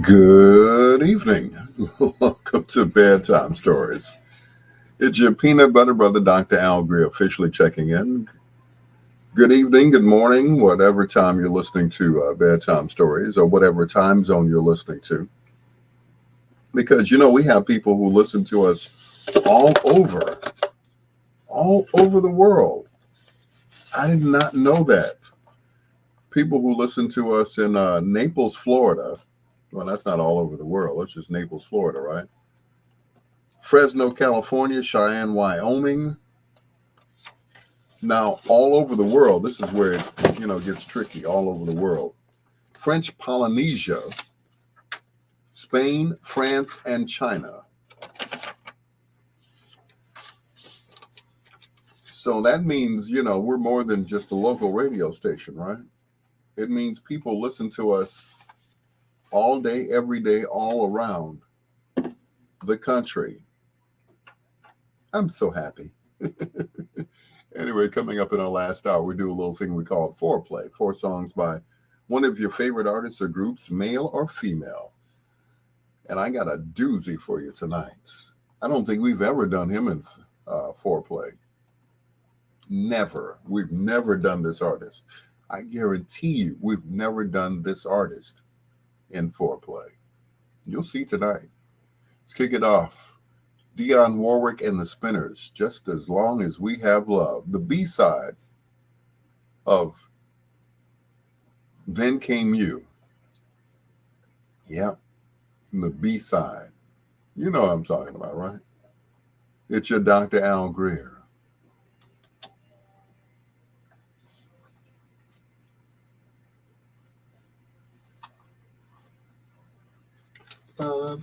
Good evening. Welcome to Bedtime Stories. It's your peanut butter brother, Dr. Al Greer, officially checking in. Good evening, good morning, whatever time you're listening to Bedtime Stories or whatever time zone you're listening to. Because, we have people who listen to us all over the world. I did not know that. People who listen to us in Naples, Florida. Well, that's not all over the world. It's just Naples, Florida, right? Fresno, California, Cheyenne, Wyoming. Now, all over the world, this is where it, gets tricky, all over the world. French Polynesia, Spain, France, and China. So that means, we're more than just a local radio station, right? It means people listen to us all day, every day, all around the country. I'm so happy. Anyway, coming up in our last hour, we do a little thing we call foreplay. 4 songs by one of your favorite artists or groups, male or female. And I got a doozy for you tonight. I don't think we've ever done him in foreplay. Never. We've never done this artist. I guarantee you we've never done this artist in foreplay. You'll see tonight. Let's kick it off. Dionne Warwick and the Spinners, Just As Long As We Have Love. The B-sides of Then Came You. Yep, the B-side. You know what I'm talking about, right? It's your Dr. Al Greer.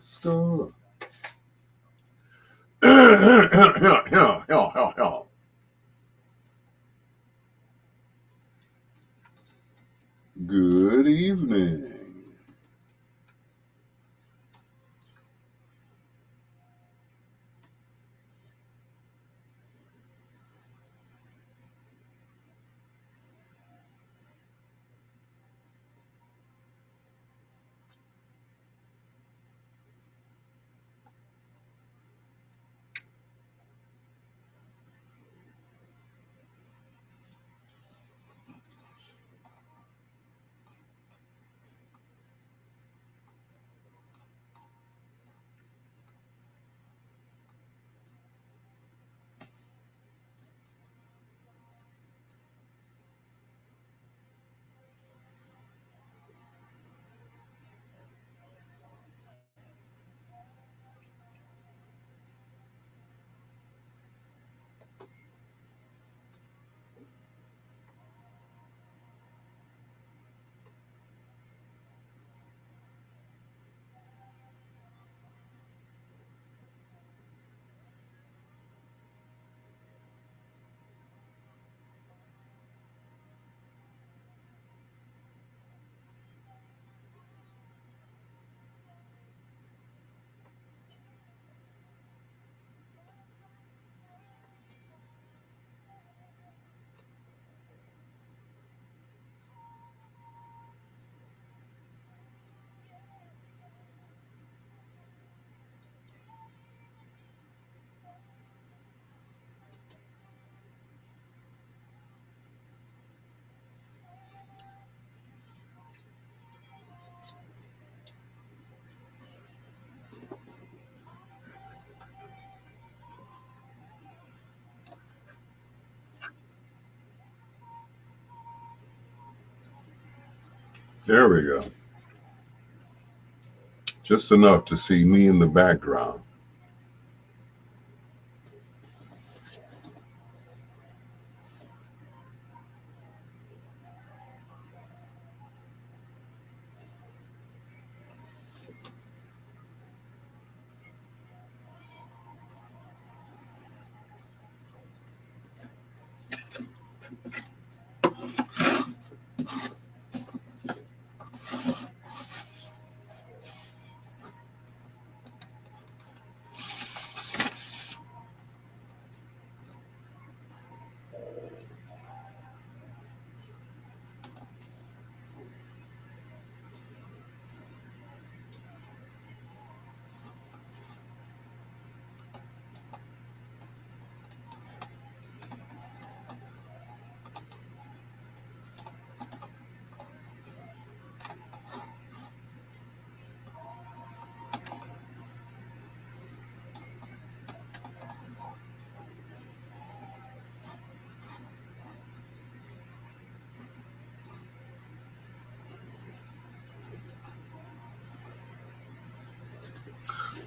Score. Good evening. There we go. Just enough to see me in the background.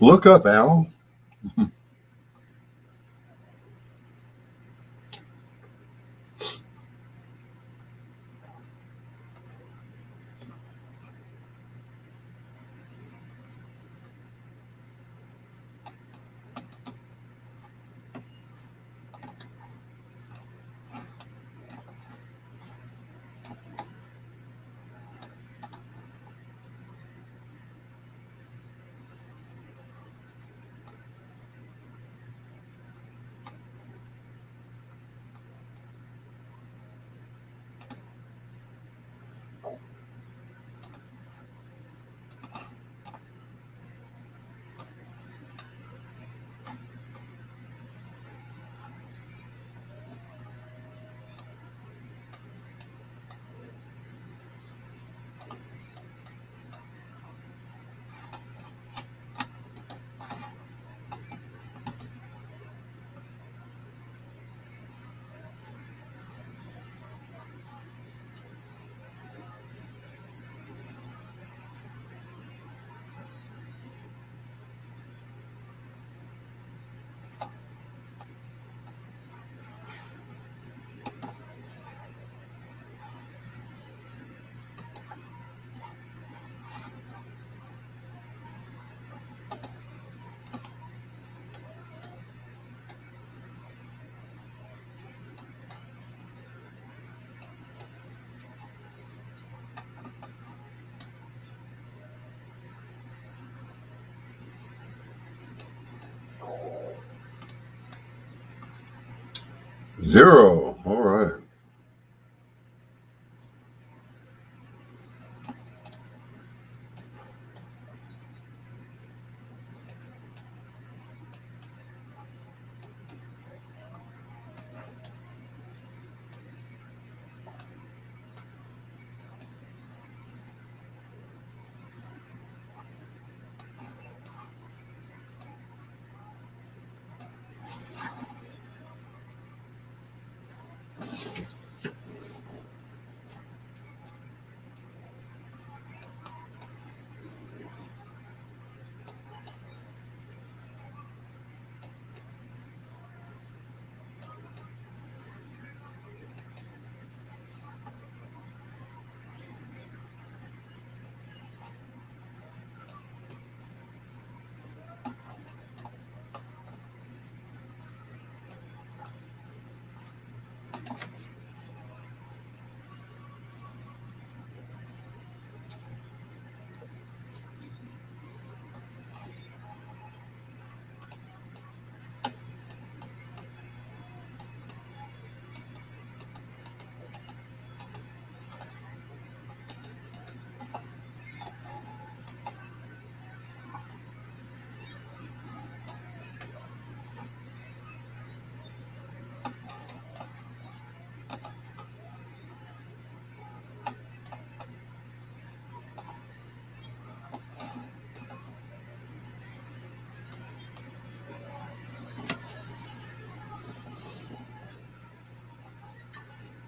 Look up, Al. Zero. All right.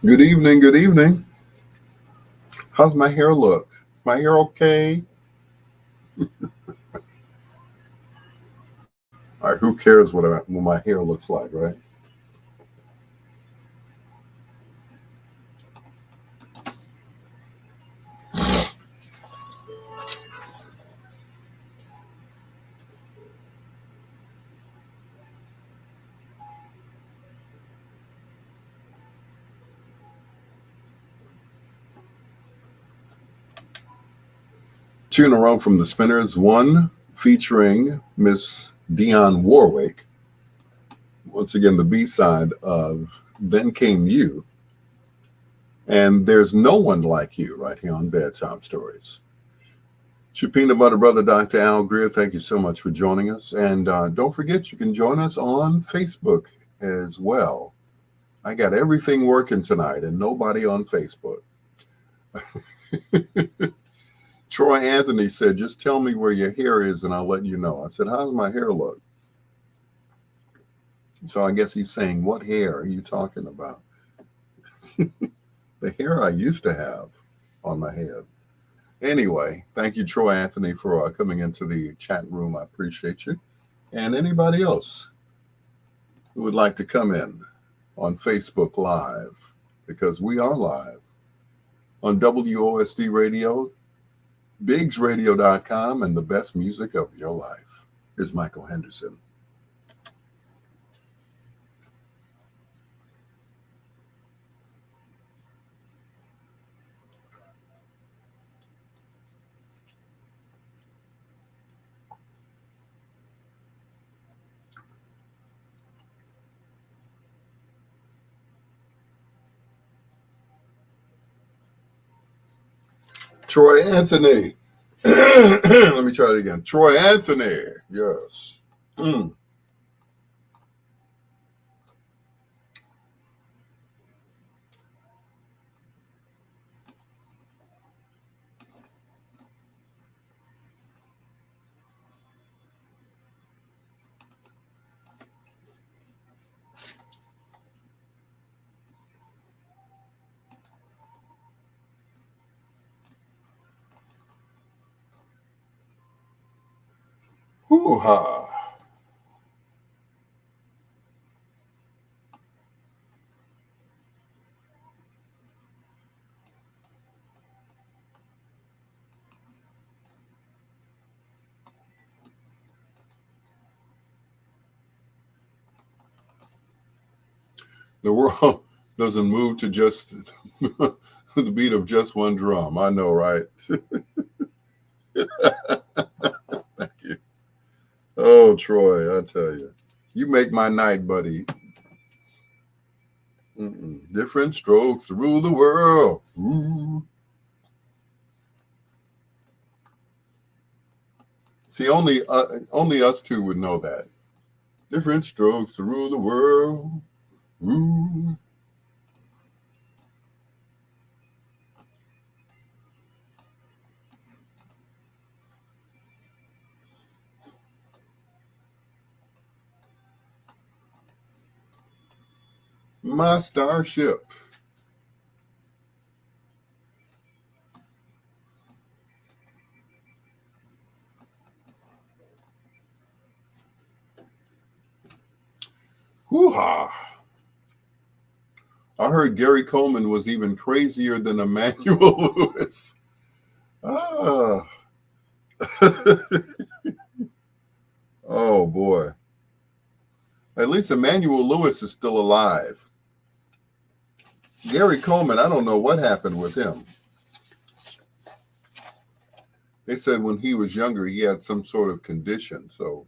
Good evening. Good evening. How's my hair look? Is my hair okay? All right, who cares what my hair looks like, right? Two in a row from the Spinners, one featuring Miss Dionne Warwick. Once again, the B-side of Then Came You. And There's No One Like You right here on Bedtime Stories. It's your peanut butter brother, Dr. Al Greer. Thank you so much for joining us. And don't forget, you can join us on Facebook as well. I got everything working tonight and nobody on Facebook. Troy Anthony said, just tell me where your hair is and I'll let you know. I said, how does my hair look? So I guess he's saying, what hair are you talking about? The hair I used to have on my head. Anyway, thank you, Troy Anthony, for coming into the chat room. I appreciate you. And anybody else who would like to come in on Facebook Live, because we are live on WOSD Radio, BiggsRadio.com, and the best music of your life. Here's Michael Henderson. Troy Anthony. Let me try it again. Troy Anthony. Yes. Hoo-ha. The world doesn't move to just the beat of just one drum. I know, right? Thank you. Oh, Troy, I tell you. You make my night, buddy. Different strokes to rule the world. Ooh. See, only us two would know that. Different strokes to rule the world. Ooh. My starship. Hoo-ha. I heard Gary Coleman was even crazier than Emmanuel Lewis. Ah. Oh, boy. At least Emmanuel Lewis is still alive. Gary Coleman, I don't know what happened with him. They said when he was younger, he had some sort of condition. So,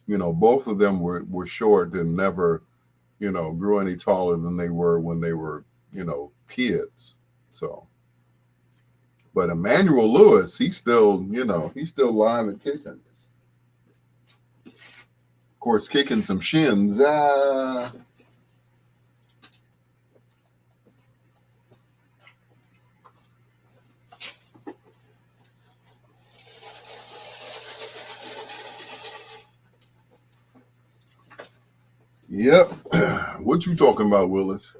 both of them were short and never, grew any taller than they were when they were, kids. So, but Emmanuel Lewis, he's still alive and kicking. Of course, kicking some shins. Yep. What you talking about, Willis?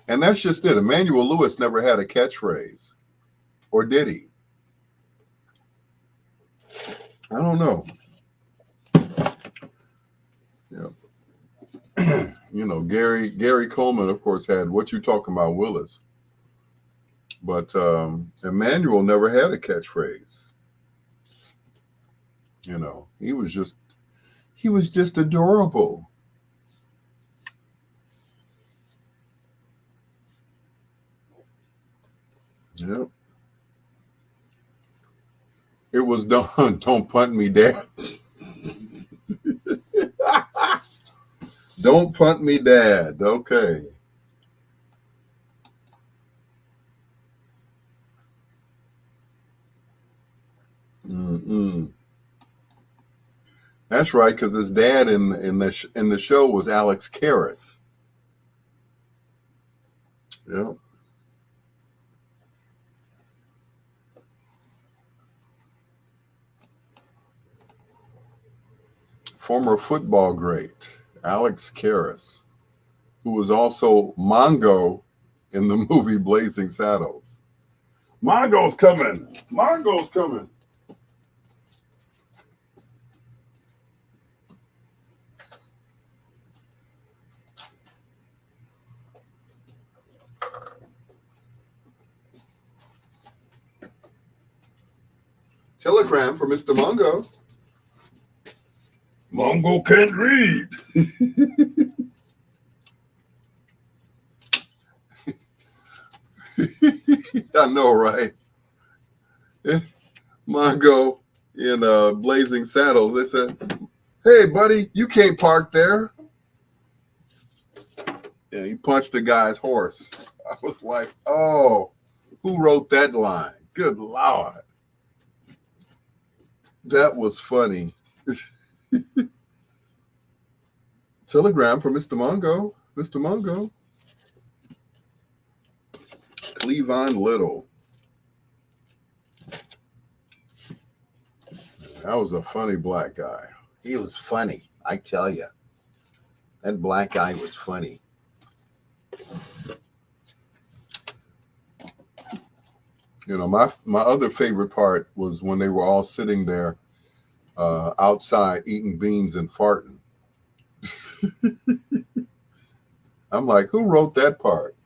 And that's just it. Emmanuel Lewis never had a catchphrase. Or did he? I don't know. Yeah. Gary Coleman, of course, had "What You Talking About, Willis," but Emmanuel never had a catchphrase. He was just adorable. Yep. It was don't punt me, Dad. Don't punt me, Dad. Okay. Mm-mm. That's right, because his dad in the show was Alex Karras. Yep. Former football great Alex Karras, who was also Mongo in the movie Blazing Saddles. Mongo's coming. Mongo's coming. Telegram for Mr. Mongo. Mongo can't read. I know, right? Mongo in Blazing Saddles. They said, "Hey, buddy, you can't park there." And he punched the guy's horse. I was like, "Oh, who wrote that line? Good Lord." That was funny. Telegram for Mr. Mongo. Mr. Mongo. Cleavon Little. That was a funny black guy. He was funny, I tell you. That black guy was funny. My other favorite part was when they were all sitting there outside eating beans and farting. I'm like, who wrote that part?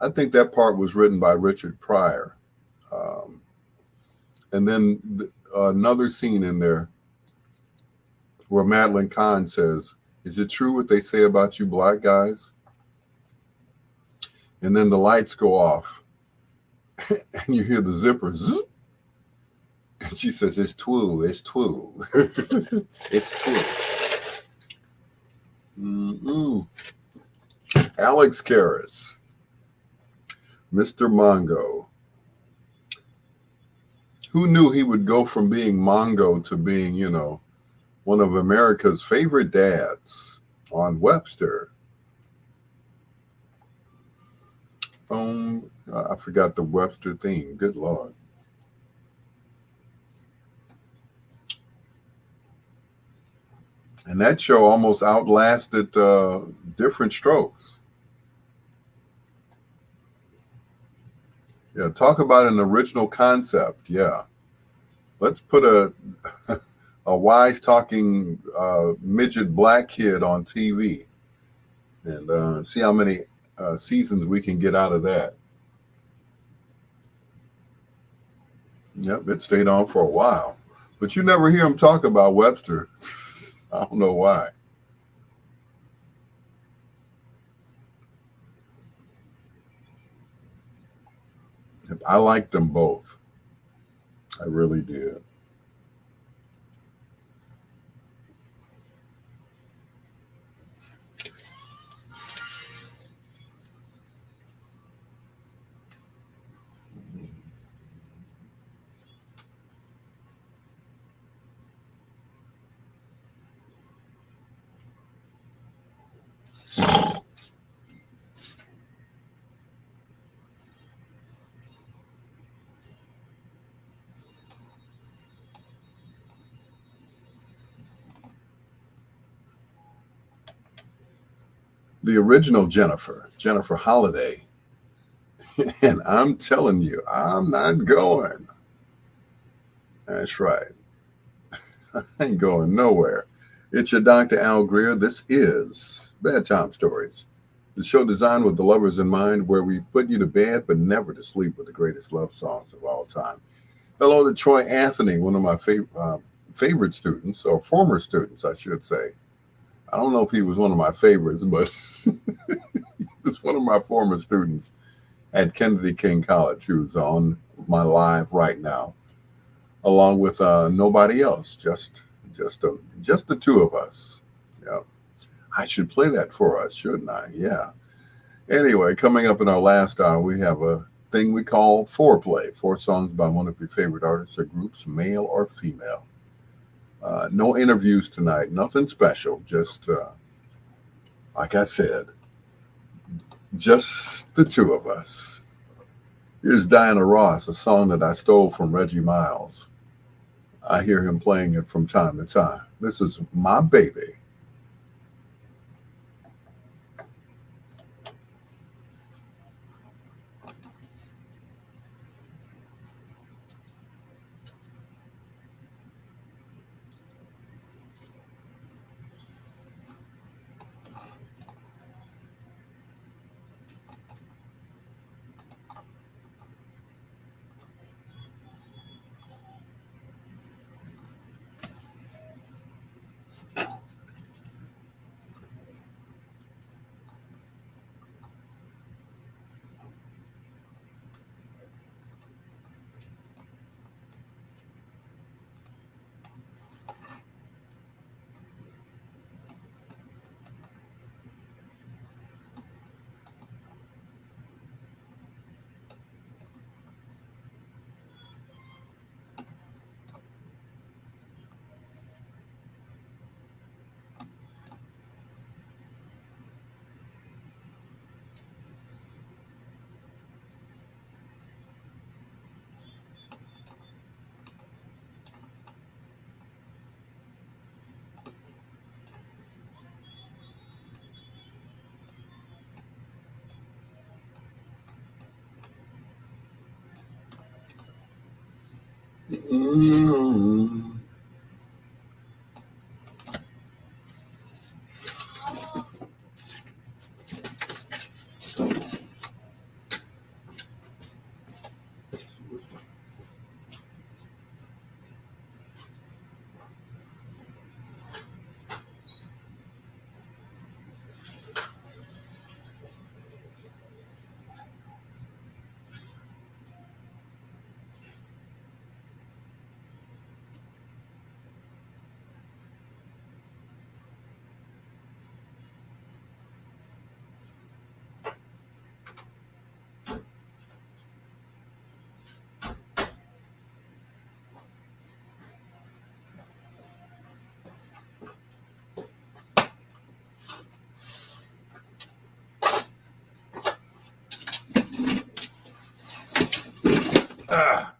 I think that part was written by Richard Pryor. And then another scene in there where Madeline Kahn says, "Is it true what they say about you black guys?" And then the lights go off and you hear the zipper zzz, and she says, "It's true, it's true." It's true. Mm-mm. Alex Karras, Mr. Mongo. Who knew he would go from being Mongo to being, one of America's favorite dads on Webster? I forgot the Webster theme. Good Lord. And that show almost outlasted Different Strokes. Yeah, talk about an original concept. Yeah. Let's put a wise talking midget black kid on TV and see how many seasons we can get out of that. Yep, it stayed on for a while. But you never hear him talk about Webster. I don't know why. I liked them both. I really did. The original Jennifer Holliday. And I'm telling you, I'm not going. That's right. I ain't going nowhere. It's your Dr. Al Greer. This is Bedtime Stories, the show designed with the lovers in mind, where we put you to bed but never to sleep with the greatest love songs of all time. Hello to Troy Anthony, one of my favorite students, or former students, I should say. I don't know if he was one of my favorites, but he was one of my former students at Kennedy King College, who's on my live right now, along with nobody else, just the two of us. Yeah, I should play that for us, shouldn't I? Yeah. Anyway, coming up in our last hour, we have a thing we call foreplay. Four songs by one of your favorite artists or groups, male or female. No interviews tonight, nothing special. Just like I said, just the two of us. Here's Diana Ross, a song that I stole from Reggie Miles. I hear him playing it from time to time. This is My Baby. Mm. Ah.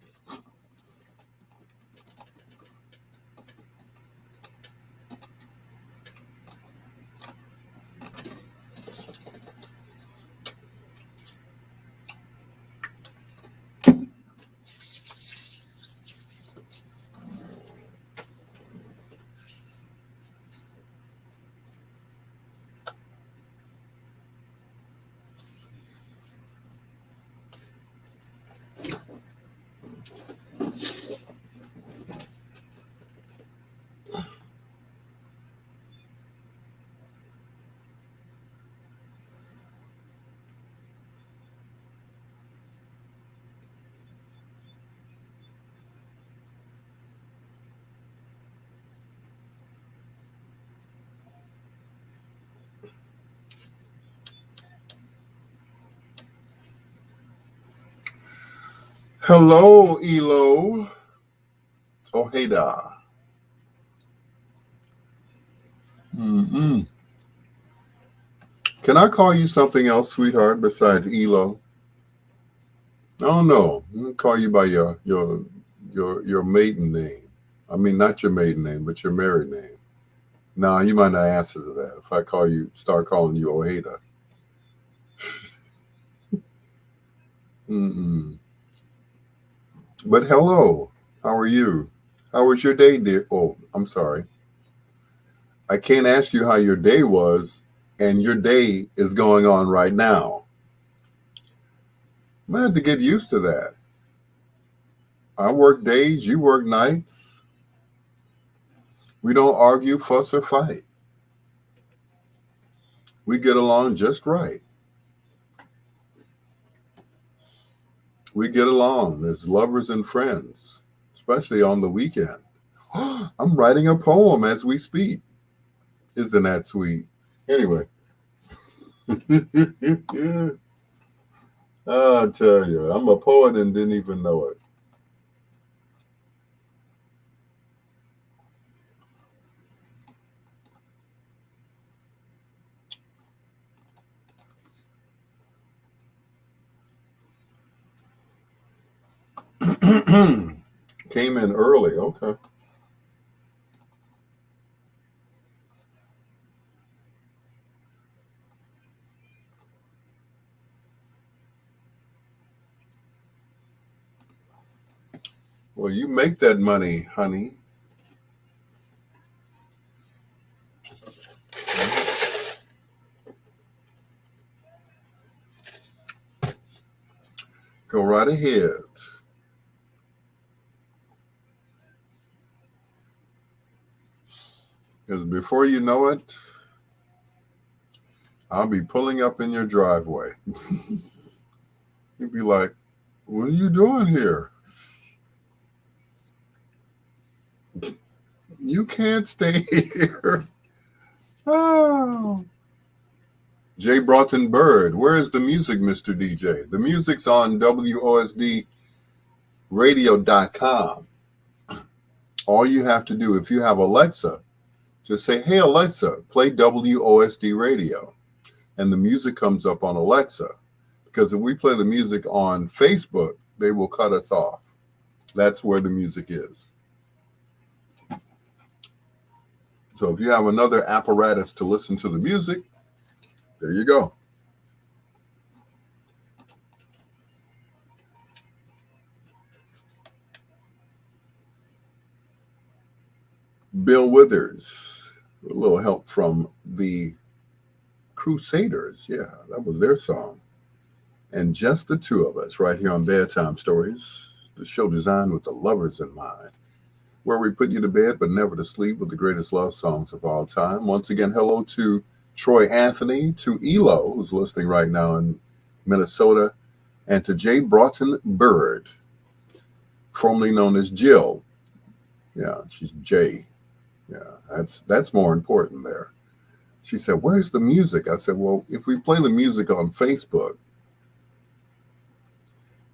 Hello, Elo. Oh, hey da. Mm-mm. Can I call you something else, sweetheart, besides Elo? Oh no, I'm gonna call you by your maiden name. I mean, not your maiden name, but your married name. No, you might not answer to that. If I start calling you Ojeda. Mm-mm. But hello, how are you? How was your day, dear? Oh, I'm sorry. I can't ask you how your day was, and your day is going on right now. I had to get used to that. I work days, you work nights. We don't argue, fuss, or fight. We get along just right. We get along as lovers and friends, especially on the weekend. I'm writing a poem as we speak. Isn't that sweet? Anyway, I'll tell you, I'm a poet and didn't even know it. Came in early. Okay. Well, you make that money, honey. Go right ahead. Because before you know it, I'll be pulling up in your driveway. You'd be like, what are you doing here? You can't stay here. Oh. Jay Broughton Bird, where is the music, Mr. DJ? The music's on WOSDradio.com. All you have to do, if you have Alexa, just say, hey, Alexa, play WOSD radio. And the music comes up on Alexa. Because if we play the music on Facebook, they will cut us off. That's where the music is. So if you have another apparatus to listen to the music, there you go. Bill Withers, a little help from the Crusaders. Yeah, that was their song. And just the two of us right here on Bedtime Stories, the show designed with the lovers in mind, where we put you to bed but never to sleep with the greatest love songs of all time. Once again, hello to Troy Anthony, to Elo, who's listening right now in Minnesota, and to Jay Broughton Bird, formerly known as Jill. Yeah, she's Jay. Yeah, that's more important there. She said, where's the music? I said, well, if we play the music on Facebook,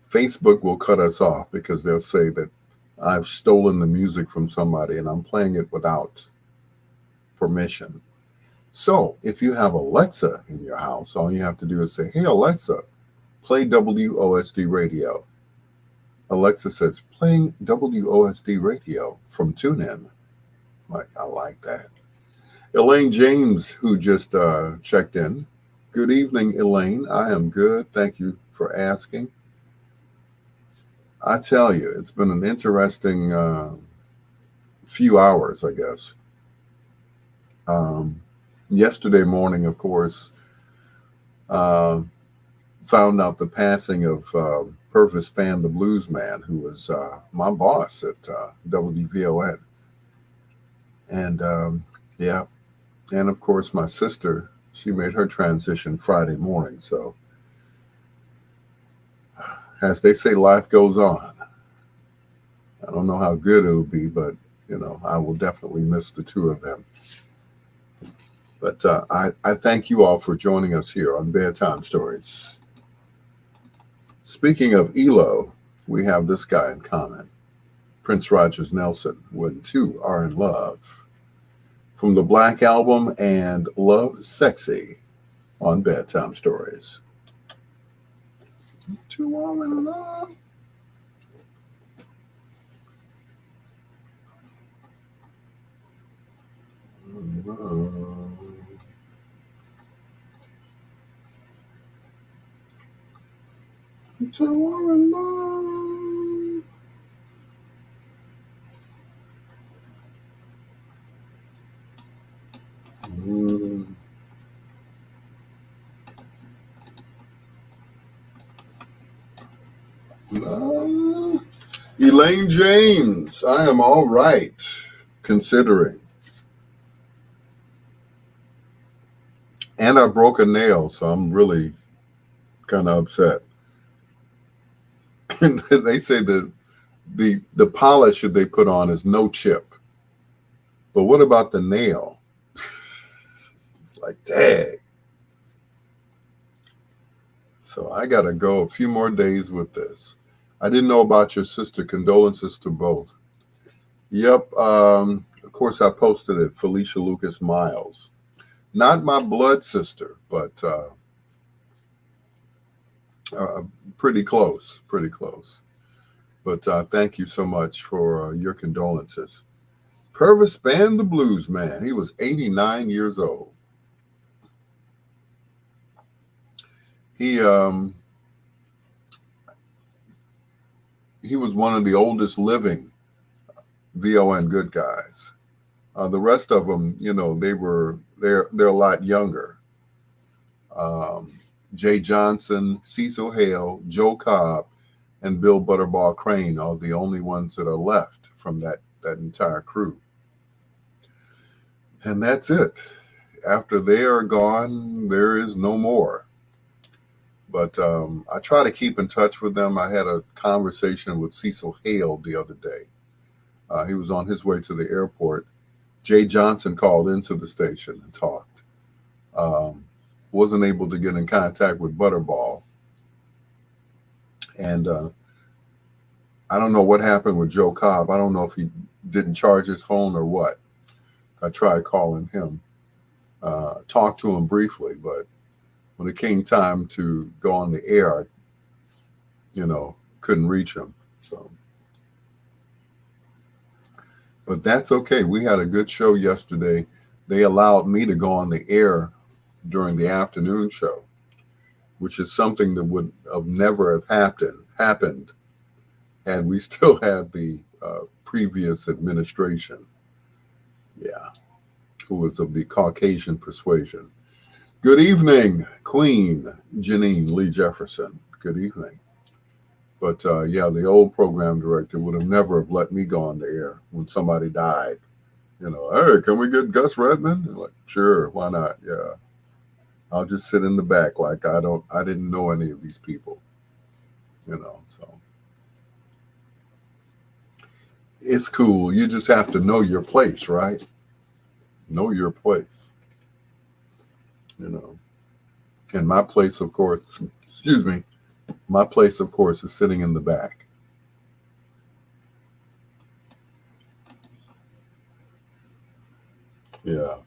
Facebook will cut us off because they'll say that I've stolen the music from somebody and I'm playing it without permission. So if you have Alexa in your house, all you have to do is say, hey, Alexa, play WOSD radio. Alexa says, playing WOSD radio from TuneIn. Like, I like that. Elaine James, who just checked in. Good evening, Elaine. I am good. Thank you for asking. I tell you, it's been an interesting few hours, I guess. Yesterday morning, of course, found out the passing of Purvis Spann, the blues man, who was my boss at WVON. And yeah, and of course, my sister, she made her transition Friday morning. So, as they say, life goes on. I don't know how good it'll be, but, I will definitely miss the two of them. But I thank you all for joining us here on Bedtime Stories. Speaking of Elo, we have this guy in common. Prince Rogers Nelson, When Two Are in Love. From the Black Album and Love Sexy on Bedtime Stories. Two are in love. Elaine James, I am all right, considering. And I broke a nail, so I'm really kind of upset. And they say that the polish that they put on is no chip. But what about the nail? It's like, dang. So I got to go a few more days with this. I didn't know about your sister. Condolences to both. Yep. Of course, I posted it. Felicia Lucas Miles. Not my blood sister, but pretty close. Pretty close. But thank you so much for your condolences. Purvis Spann, the blues man. He was 89 years old. He was one of the oldest living VON good guys. The rest of them, they're a lot younger. Jay Johnson, Cecil Hale, Joe Cobb, and Bill Butterball Crane are the only ones that are left from that entire crew. And that's it. After they are gone, there is no more. But I try to keep in touch with them. I had a conversation with Cecil Hale the other day. He was on his way to the airport. Jay Johnson called into the station and talked. Wasn't able to get in contact with Butterball. And I don't know what happened with Joe Cobb. I don't know if he didn't charge his phone or what. I tried calling him, talked to him briefly, but when it came time to go on the air, I, couldn't reach him. So, but that's okay. We had a good show yesterday. They allowed me to go on the air during the afternoon show, which is something that would have never have happened had we still had the previous administration. Yeah, who was of the Caucasian persuasion. Good evening, Queen Janine Lee Jefferson. Good evening. But the old program director would have never have let me go on the air when somebody died. Hey, can we get Gus Redmond? Like, sure, why not? Yeah. I'll just sit in the back like I didn't know any of these people. So it's cool. You just have to know your place, right? Know your place. And my place, of course, my place, of course, is sitting in the back. Yeah.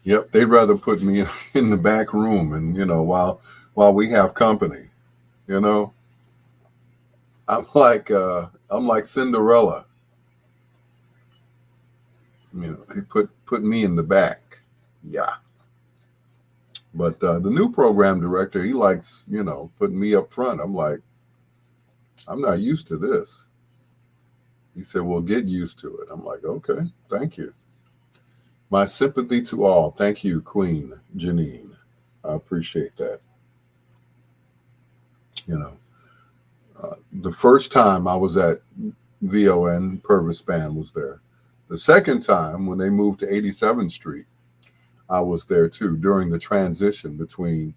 Yep. They'd rather put me in the back room and, while we have company, I'm like Cinderella. They put me in the back. Yeah. But the new program director, he likes, putting me up front. I'm like, I'm not used to this. He said, well, get used to it. I'm like, okay, thank you. My sympathy to all. Thank you, Queen Janine. I appreciate that. The first time I was at VON, Purvis Spann was there. The second time, when they moved to 87th Street, I was there too during the transition between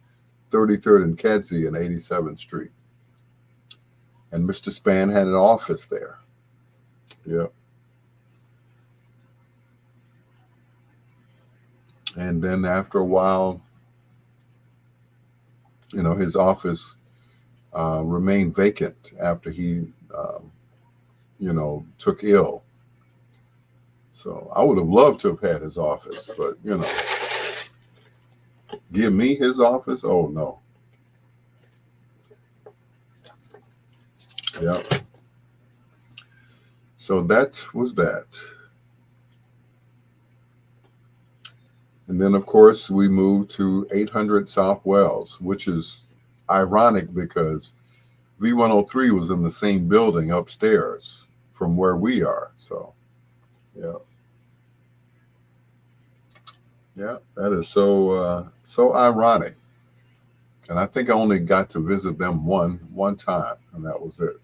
33rd and Kedzie and 87th Street. And Mr. Spann had an office there. Yep. And then after a while, his office remained vacant after he, took ill. So I would have loved to have had his office, but, give me his office? Oh, no. Yep. So that was that. And then, of course, we moved to 800 South Wells, which is ironic because V103 was in the same building upstairs from where we are. So, yeah, yeah, that is so ironic. And I think I only got to visit them one time, and that was it.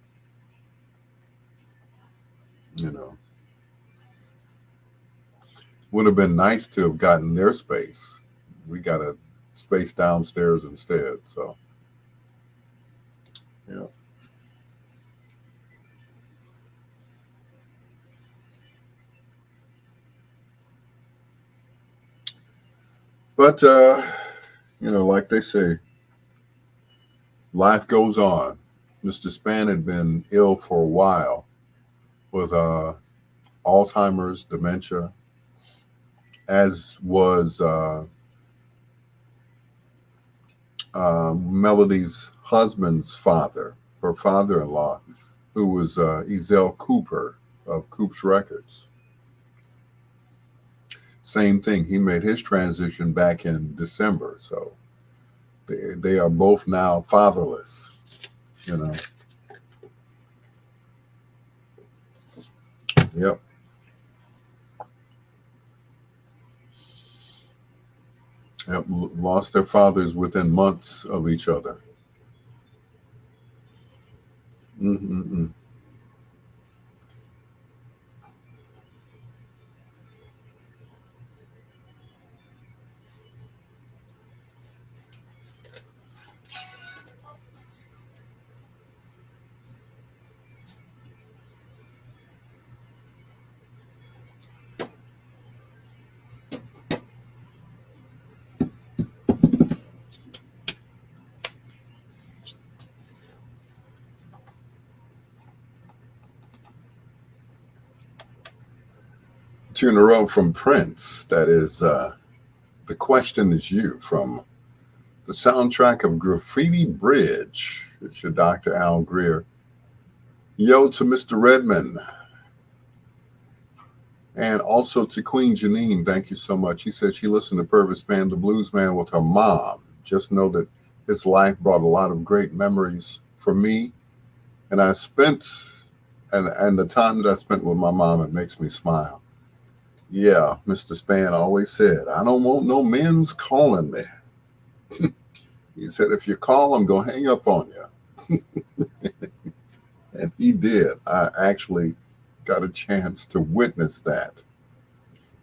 You know, would have been nice to have gotten their space. We got a space downstairs instead. So, yeah. But like they say, life goes on. Mr. Span had been ill for a while with Alzheimer's, dementia, as was Melody's husband's father, her father-in-law, who was Ezell Cooper of Coop's Records. Same thing. He made his transition back in December, so they are both now fatherless. You know. Yep. Yep. Lost their fathers within months of each other. Mm-mm-mm. Two in a row from Prince. That is, the question is you from the soundtrack of Graffiti Bridge. It's your Dr. Al Greer. Yo to Mr. Redmond. And also to Queen Janine, thank you so much. He said she listened to Purvis Band, the Blues Man, with her mom. Just know that his life brought a lot of great memories for me. And I spent, and the time that I spent with my mom, it makes me smile. Yeah, Mr. Span always said, I don't want no men's calling me. He said, if you call, I'm going to hang up on you. And he did. I actually got a chance to witness that.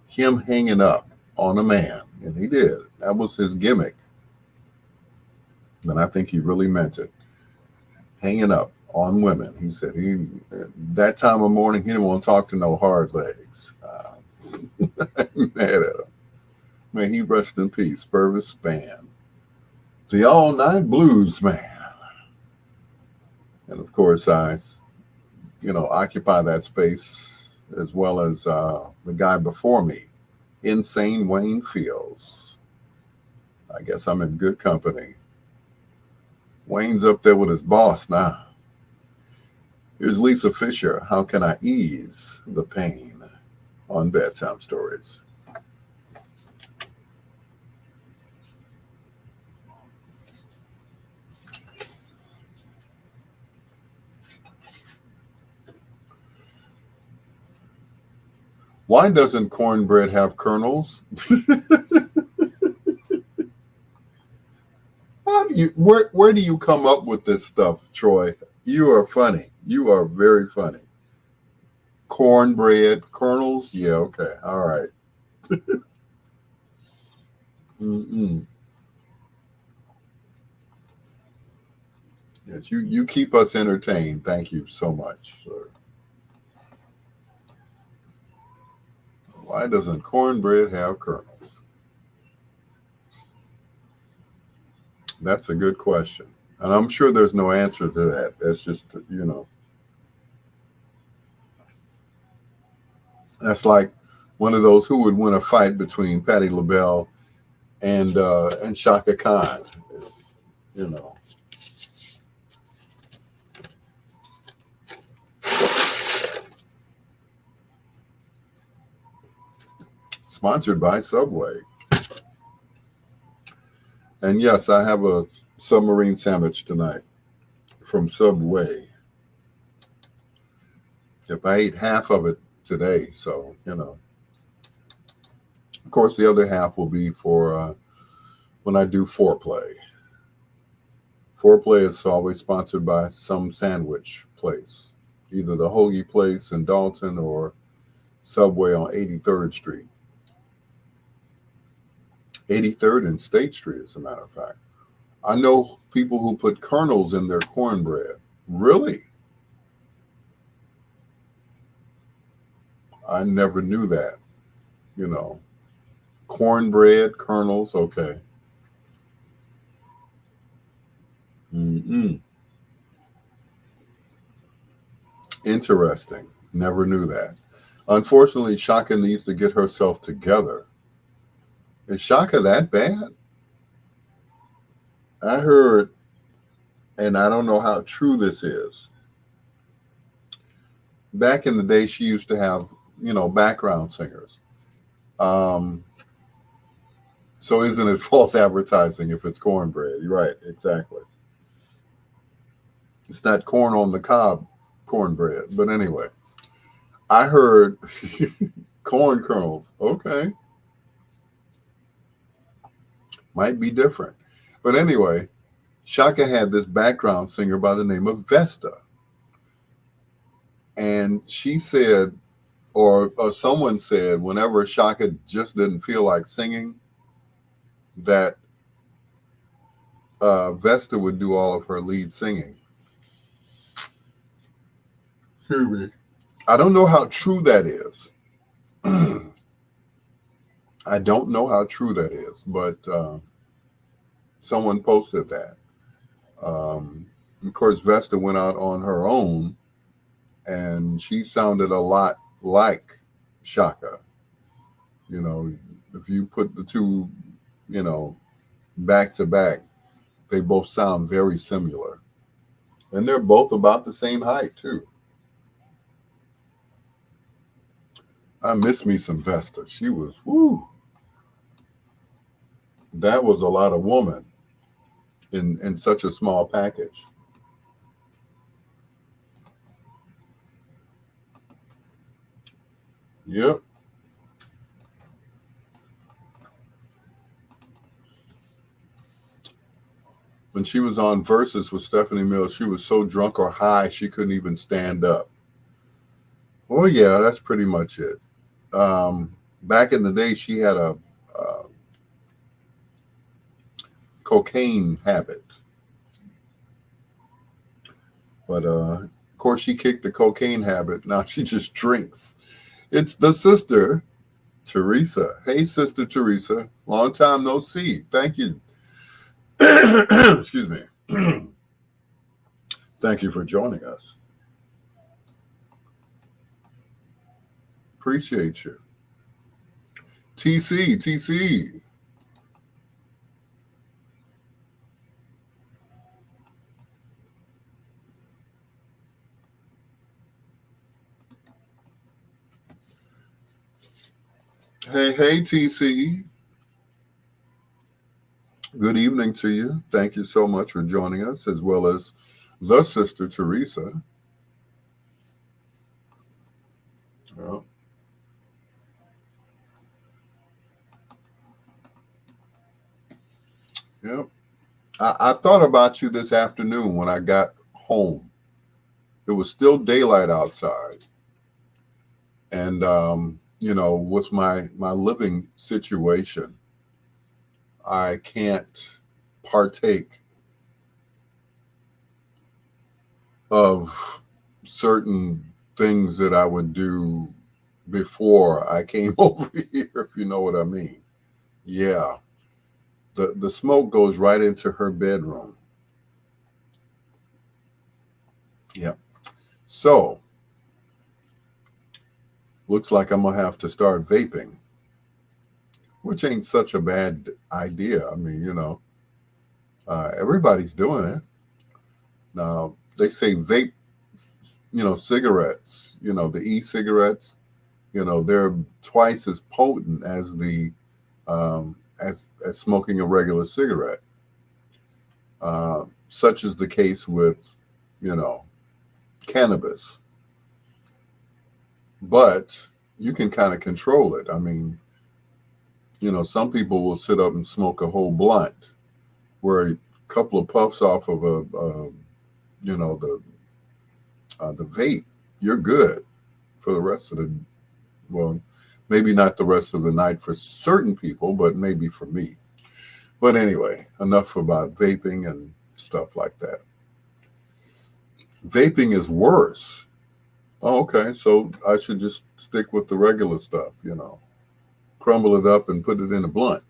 Him hanging up on a man. And he did. That was his gimmick. But I think he really meant it. Hanging up on women. He said that time of morning, he didn't want to talk to no hard legs. I'm mad at him. May he rest in peace. Purvis Span. The all-night blues man. And of course, I occupy that space as well as the guy before me, Insane Wayne Fields. I guess I'm in good company. Wayne's up there with his boss now. Here's Lisa Fisher. How can I ease the pain on Bedtime Stories? Why doesn't cornbread have kernels? Where do you come up with this stuff, Troy? You are funny. You are very funny. Cornbread, kernels? Yeah, okay. All right. Mm-mm. Yes, you keep us entertained. Thank you so much, sir. Why doesn't cornbread have kernels? That's a good question. And I'm sure there's no answer to that. That's just, that's like one of those who would win a fight between Patti LaBelle and Shaka Khan. You know. Sponsored by Subway. And yes, I have a submarine sandwich tonight from Subway. If I ate half of it today, so of course, the other half will be for when I do foreplay. Foreplay is always sponsored by some sandwich place, either the Hoagie Place in Dalton or Subway on 83rd Street. 83rd and State Street, as a matter of fact. I know people who put kernels in their cornbread. Really? I never knew that. You know, cornbread, kernels, okay. Mm-mm. Interesting. Never knew that. Unfortunately, Shaka needs to get herself together. Is Shaka that bad? I heard, and I don't know how true this is. Back in the day, she used to have, background singers. Um, so isn't it false advertising if it's cornbread? You're right, exactly. It's not corn on the cob cornbread. But anyway, I heard corn kernels. Okay, might be different. But anyway, Shaka had this background singer by the name of Vesta. And she said, or someone said, whenever Shaka just didn't feel like singing, that Vesta would do all of her lead singing. Excuse me. I don't know how true that is. I don't know how true that is, but someone posted that. Of course, Vesta went out on her own, and she sounded a lot like Shaka. You know, if you put the two, you know, back to back, they both sound very similar. And they're both about the same height, too. I miss me some Vesta. She was, woo, that was a lot of woman in such a small package. Yep. When she was on Versus with Stephanie Mills, she was so drunk or high she couldn't even stand up. Well, yeah, that's pretty much it. Back in the day, she had a cocaine habit, but of course, she kicked the cocaine habit. Now she just drinks. It's the sister, Teresa. Hey, Sister Teresa. Long time no see. Thank you. Excuse me. Thank you for joining us. Appreciate you. TC, TC. Hey, hey, TC. Good evening to you. Thank you so much for joining us, as well as the Sister Teresa. Well, yep. I thought about you this afternoon when I got home. It was still daylight outside. And, with my living situation, I can't partake of certain things that I would do before I came over here, if you know what I mean. Yeah. The smoke goes right into her bedroom. Yeah. So, looks like I'm going to have to start vaping, which ain't such a bad idea. I mean, everybody's doing it. Now, they say vape, cigarettes, the e-cigarettes, they're twice as potent as the as smoking a regular cigarette. such is the case with, you know, cannabis. But you can kind of control it. I mean, you know, some people will sit up and smoke a whole blunt, where a couple of puffs off of you know, the vape, you're good for the rest of the, well, maybe not the rest of the night for certain people, but maybe for me. But anyway, enough about vaping and stuff like that. Vaping is worse. Oh, okay, so I should just stick with the regular stuff, you know, crumble it up and put it in a blunt.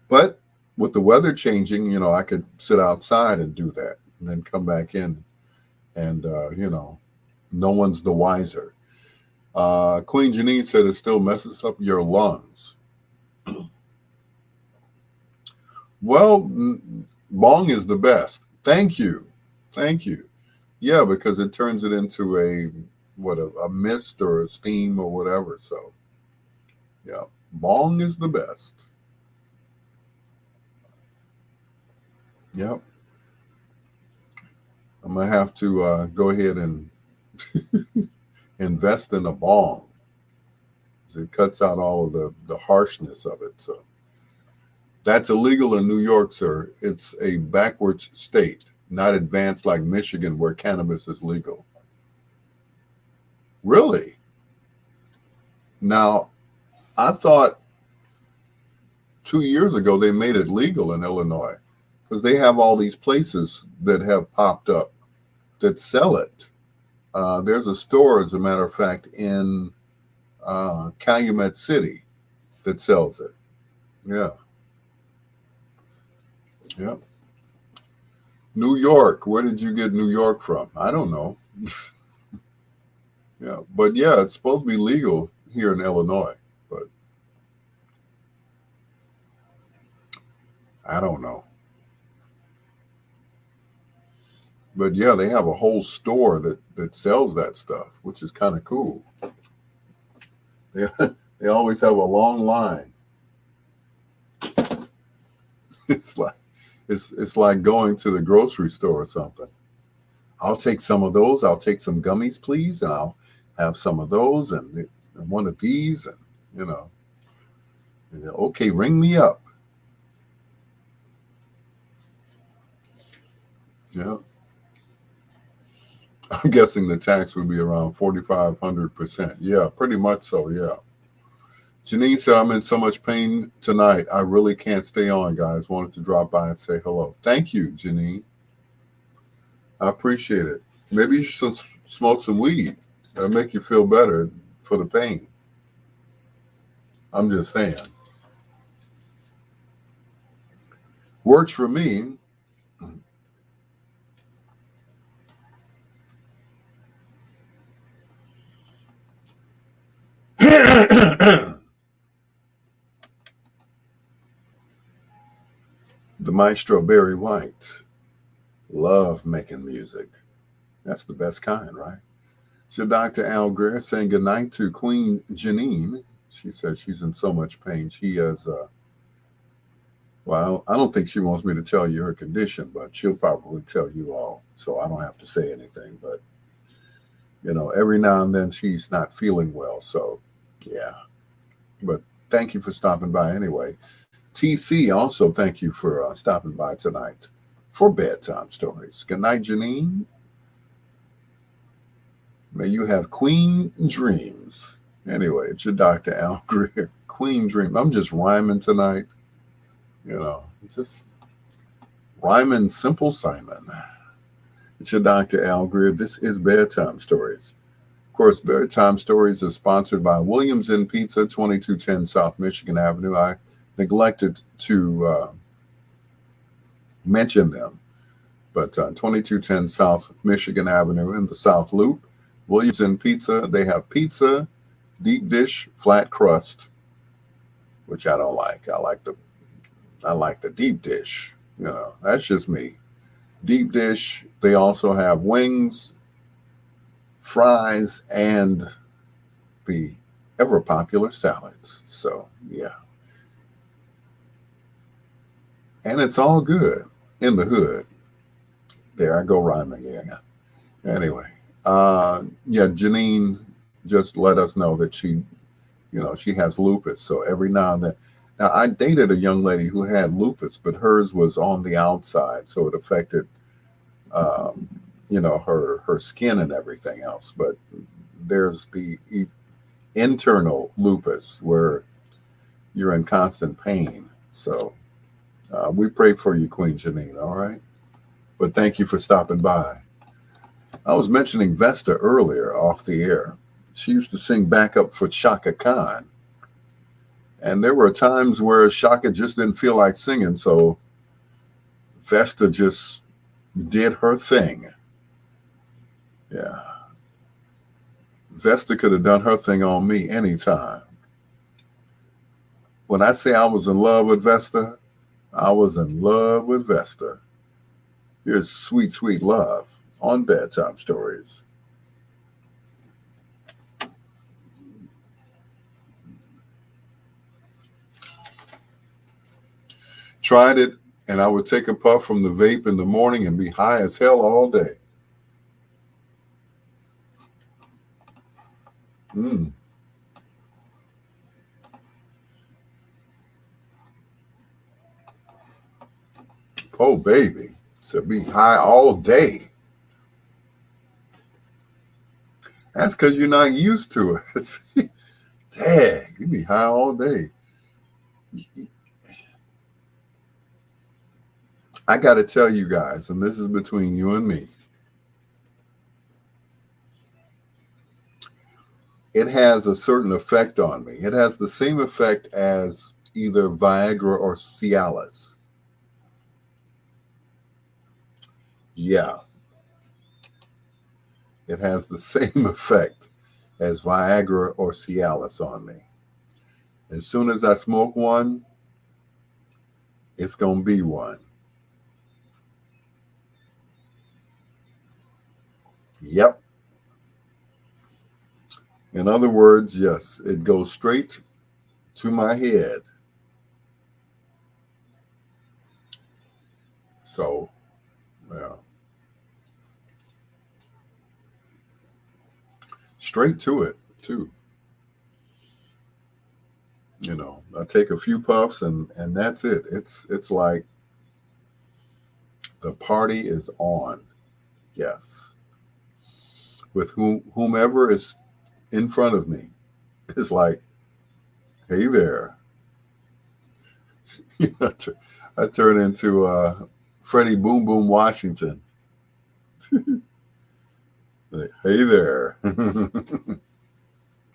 But with the weather changing, you know, I could sit outside and do that and then come back in and, you know, no one's the wiser. Queen Janine said it still messes up your lungs. Well, bong is the best. Thank you. Thank you. Yeah, because it turns it into a mist or a steam or whatever. So, yeah, bong is the best. Yep. I'm going to have to go ahead and invest in a bong. It cuts out all of the harshness of it. So that's illegal in New York, sir. It's a backwards state, not advanced like Michigan, where cannabis is legal. Really? Now, I thought 2 years ago they made it legal in Illinois because they have all these places that have popped up that sell it. There's a store, as a matter of fact, in Calumet City that sells it. Yeah. Yeah. New York. Where did you get New York from? I don't know. Yeah. But yeah, it's supposed to be legal here in Illinois. But I don't know. But yeah, they have a whole store that sells that stuff, which is kind of cool. They, they always have a long line. It's like it's like going to the grocery store or something. I'll take some of those. I'll take some gummies, please, and I'll have some of those and one of these, and you know, okay, ring me up. Yeah, I'm guessing the tax would be around 4,500%. Yeah, pretty much so. Yeah. Janine said, I'm in so much pain tonight. I really can't stay on, guys. Wanted to drop by and say hello. Thank you, Janine. I appreciate it. Maybe you should smoke some weed. That'll make you feel better for the pain. I'm just saying. Works for me. The maestro Barry White. Love making music. That's the best kind, right? So Dr. Al Greer saying goodnight to Queen Janine. She says she's in so much pain. She has, well, I don't think she wants me to tell you her condition, but she'll probably tell you all. So I don't have to say anything. But, you know, every now and then she's not feeling well. So, yeah. But thank you for stopping by anyway. TC, also thank you for stopping by tonight for Bedtime Stories. Good night, Janine. May you have queen dreams. Anyway, it's your Dr. Al Greer. Queen dream. I'm just rhyming tonight. You know, just rhyming Simple Simon. It's your Dr. Al Greer. This is Bedtime Stories. Of course, Bedtime Stories is sponsored by Williams Inn Pizza, 2210 South Michigan Avenue. I neglected to mention them, but 2210 South Michigan Avenue in the South Loop. Williams Inn Pizza, they have pizza, deep dish, flat crust, which I don't like. I like the deep dish. You know, that's just me. Deep dish. They also have wings, fries, and the ever popular salads. So yeah. And it's all good in the hood. There I go rhyming again. Anyway, yeah, Janine just let us know that she has lupus. So every now and then, now I dated a young lady who had lupus, but hers was on the outside, so it affected, um, her skin and everything else. But there's the internal lupus where you're in constant pain. So we pray for you, Queen Janine. All right, but thank you for stopping by. I was mentioning Vesta earlier off the air. She used to sing backup for Shaka Khan. And there were times where Shaka just didn't feel like singing, so Vesta just did her thing. Yeah. Vesta could have done her thing on me anytime. When I say I was in love with Vesta, I was in love with Vesta. Here's Sweet, Sweet Love on Bedtime Stories. Tried it, and I would take a puff from the vape in the morning and be high as hell all day. Mm. Oh, baby. So be high all day. That's because you're not used to it. Dang, you be high all day. I got to tell you guys, and this is between you and me, it has a certain effect on me. It has the same effect as either Viagra or Cialis. Yeah, it has the same effect as Viagra or Cialis on me. As soon as I smoke one, it's going to be one. Yep. In other words, yes, it goes straight to my head. So, yeah, straight to it, too. I take a few puffs and that's it. It's like the party is on. Yes. With whomever is in front of me. It's like, hey there. I turn into Freddie Boom Boom Washington. Like, hey there.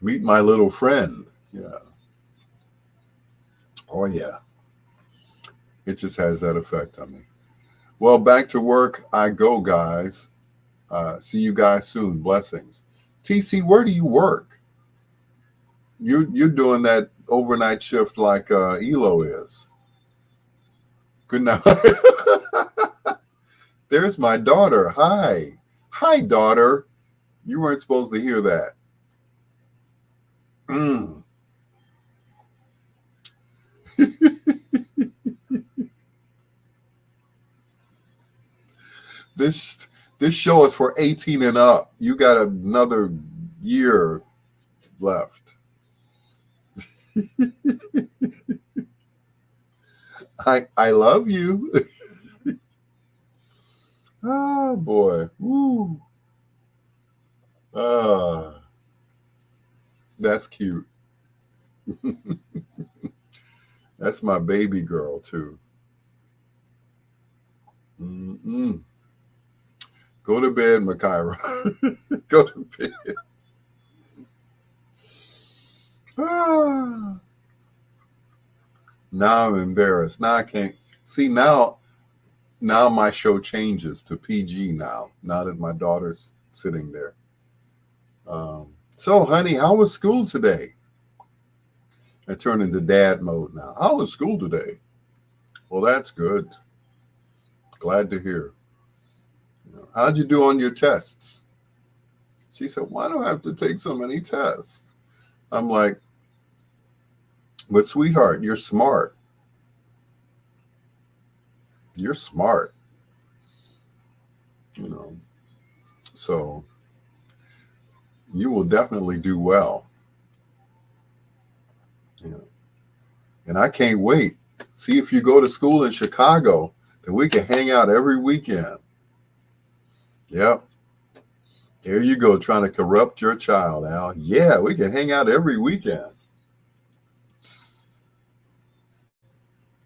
Meet my little friend. Yeah. Oh, yeah. It just has that effect on me. Well, back to work I go, guys. See you guys soon. Blessings. TC, where do you work? You're doing that overnight shift like Elo is. Good night. There's my daughter. Hi, daughter. You weren't supposed to hear that. Mm. this this show is for 18 and up. You got another year left. I love you. Oh boy. Woo. Ah, that's cute. That's my baby girl too. Mm-mm. Go to bed, Makaira. Go to bed. Ah. Now I'm embarrassed. Now I can't see now. Now my show changes to PG now. Now that my daughter's sitting there. So, honey, how was school today? I turn into dad mode now. How was school today? Well, that's good. Glad to hear. How'd you do on your tests? She said, why do I have to take so many tests? I'm like, but sweetheart, you're smart. You're smart, you know. So you will definitely do well. You know. And I can't wait. See if you go to school in Chicago, then we can hang out every weekend. Yep. There you go, trying to corrupt your child, Al. Yeah, we can hang out every weekend.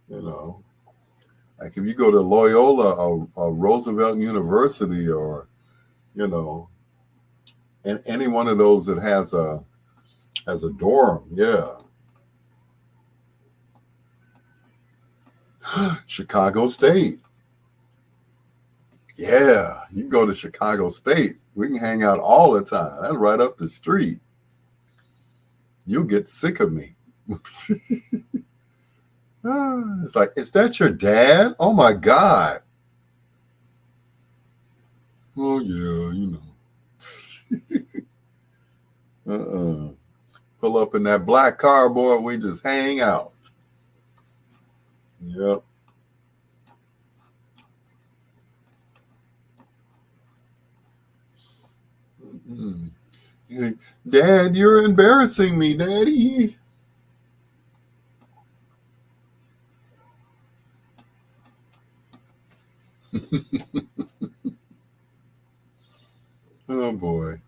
You know, like if you go to Loyola or Roosevelt University or, you know, and any one of those that has a dorm, yeah. Chicago State. Yeah, you can go to Chicago State. We can hang out all the time. That's right up the street. You'll get sick of me. It's like, is that your dad? Oh my God. Oh yeah, you know. Pull up in that black car, boy. We just hang out. Yep. Mm-mm. Dad, you're embarrassing me, Daddy. Oh boy.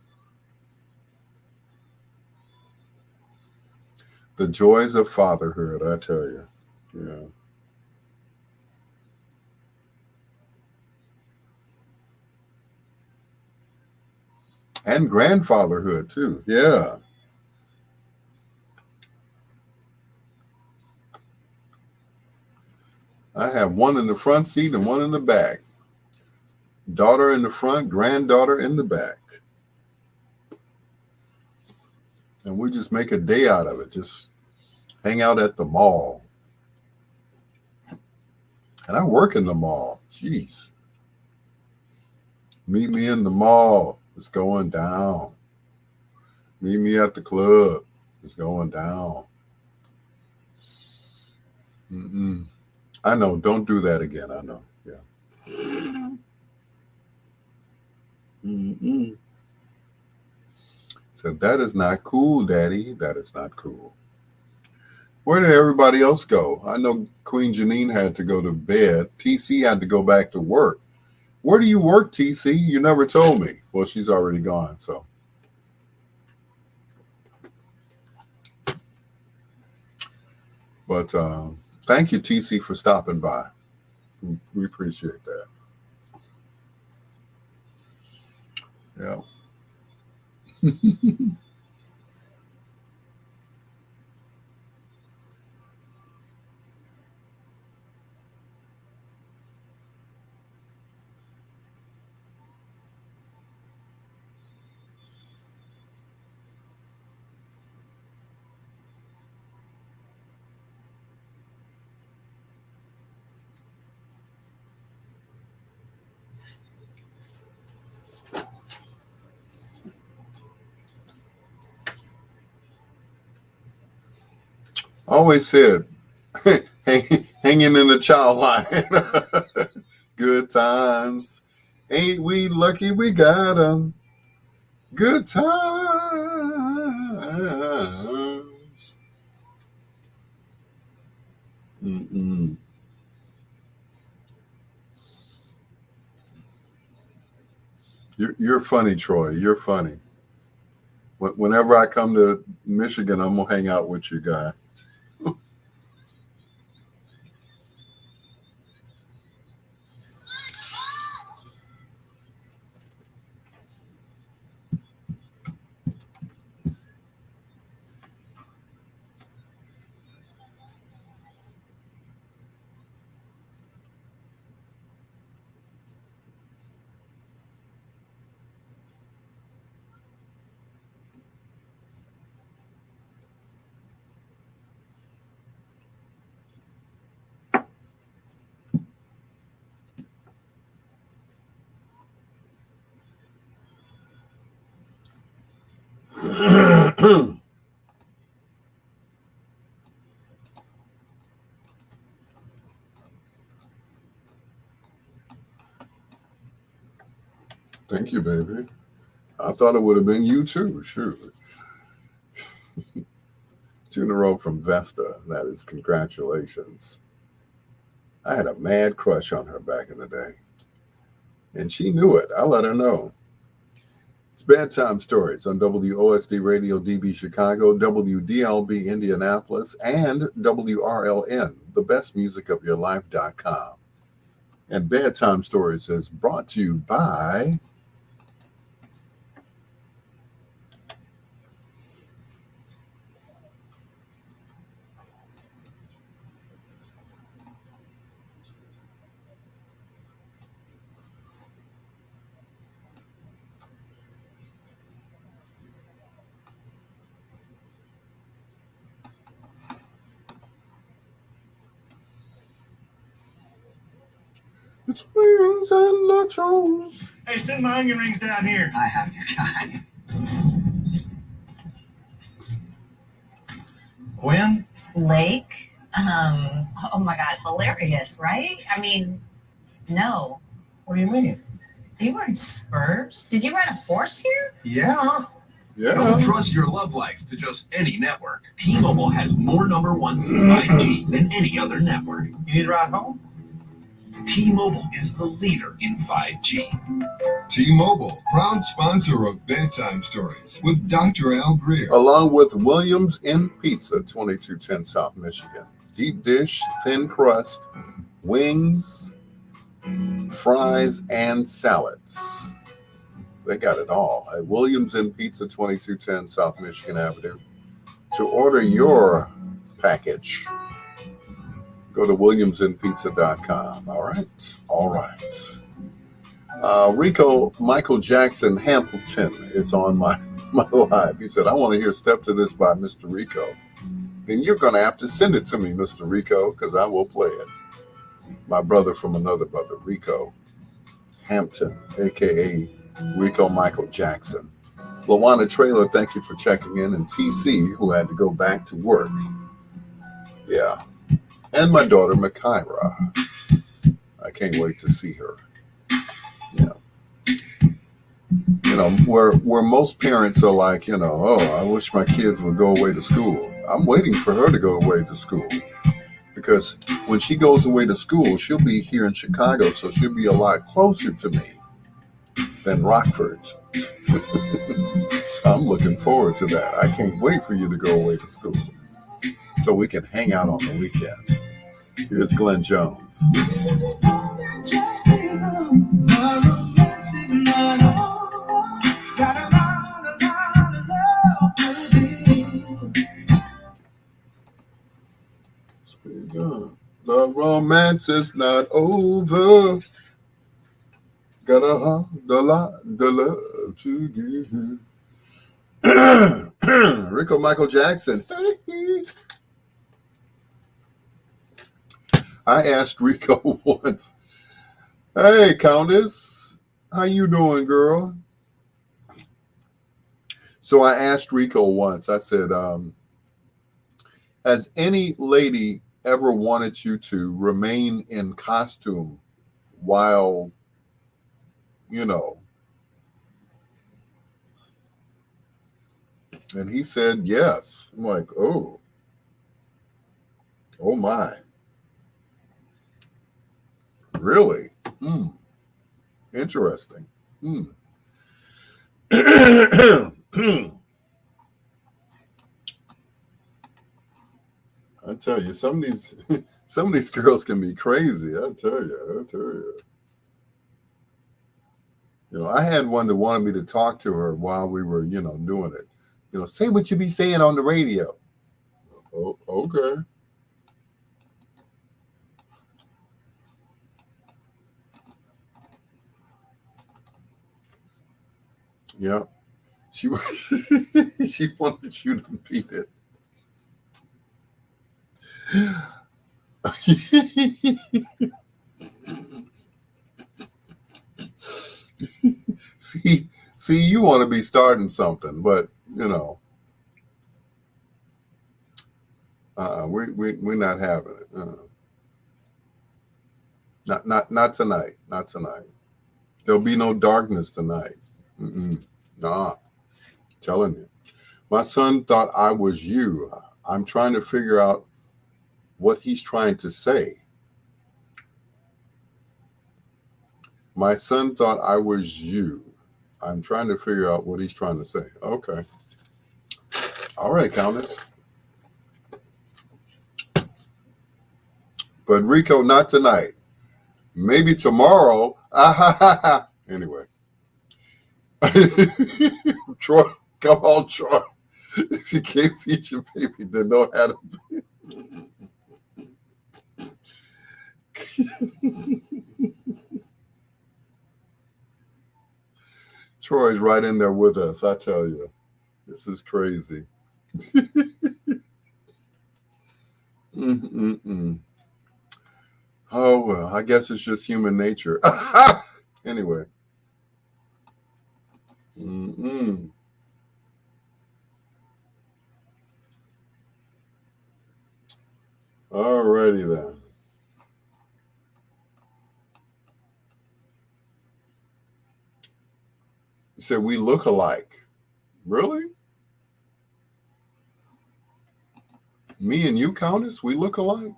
The joys of fatherhood, I tell you. Yeah. And grandfatherhood too. Yeah. I have one in the front seat and one in the back. Daughter in the front, granddaughter in the back. And we just make a day out of it. Just hang out at the mall. And I work in the mall. Jeez. Meet me in the mall. It's going down. Meet me at the club. It's going down. Mm-mm. I know. Don't do that again. I know. Yeah. Mm-mm. So that is not cool, Daddy. That is not cool. Where did everybody else go? I know Queen Janine had to go to bed. TC had to go back to work. Where do you work, TC? You never told me. Well, she's already gone. So, but thank you, TC, for stopping by. We appreciate that. Yeah. Always said, hanging in the child line. Good times. Ain't we lucky we got them? Good times. Mm-mm. You're funny, Troy. You're funny. Whenever I come to Michigan, I'm gonna hang out with you, guy. Thank you, baby. I thought it would have been you too. Shoot. 2 in a row from Vesta. That is congratulations. I had a mad crush on her back in the day, and she knew it. I let her know. It's Bedtime Stories on WOSD Radio DB Chicago, WDLB Indianapolis, and WRLN, the best music of your life.com. And Bedtime Stories is brought to you by It's Wings and Nachos. Hey, send my onion rings down here. I have your guy. Gwen? Lake? Oh my God, hilarious, right? I mean, no. What do you mean? You weren't Spurs? Did you ride a horse here? Yeah. Don't trust your love life to just any network. T-Mobile has more number ones in 5G than any other network. You need a ride home? T-Mobile is the leader in 5G. T-Mobile, proud sponsor of Bedtime Stories with Dr. Al Greer. Along with Williams in Pizza, 2210 South Michigan. Deep dish, thin crust, wings, fries, and salads. They got it all at Williams in Pizza, 2210 South Michigan Avenue. To order your package, go to williamsinpizza.com. All right. Rico Michael Jackson Hamilton is on my live. He said, I want to hear Step to This by Mr. Rico. Then you're going to have to send it to me, Mr. Rico, because I will play it. My brother from another brother, Rico Hampton, a.k.a. Rico Michael Jackson. Lawana Trailer, thank you for checking in. And TC, who had to go back to work. Yeah. And my daughter, Makaira. I can't wait to see her. Yeah. You know, where most parents are like, you know, oh, I wish my kids would go away to school. I'm waiting for her to go away to school. Because when she goes away to school, she'll be here in Chicago, so she'll be a lot closer to me than Rockford. So I'm looking forward to that. I can't wait for you to go away to school so we can hang out on the weekend. Here's Glenn Jones. The romance is not over. Got a lot of love to give. Rico Michael Jackson. I asked Rico once, hey, Countess, how you doing, girl? So I asked Rico once, I said, has any lady ever wanted you to remain in costume while, you know? And he said, yes. I'm like, oh my. Really? Interesting. I tell you, some of these girls can be crazy. I tell you. You know, I had one that wanted me to talk to her while we were, you know, doing it. You know, say what you be saying on the radio. Oh, okay. Yeah. She wanted you to beat it. See, you want to be starting something, but you know, we're not having it. Not tonight. Not tonight. There'll be no darkness tonight. Nah, telling you. My son thought I was you. I'm trying to figure out what he's trying to say. My son thought I was you. I'm trying to figure out what he's trying to say. Okay. All right, Countess. But Rico, not tonight. Maybe tomorrow. Anyway. Troy, come on, Troy. If you can't feed your baby, then know how to. Troy's right in there with us, I tell you. This is crazy. Oh, well, I guess it's just human nature. Anyway. All righty then. You said we look alike. Really? Me and you, Countess, we look alike?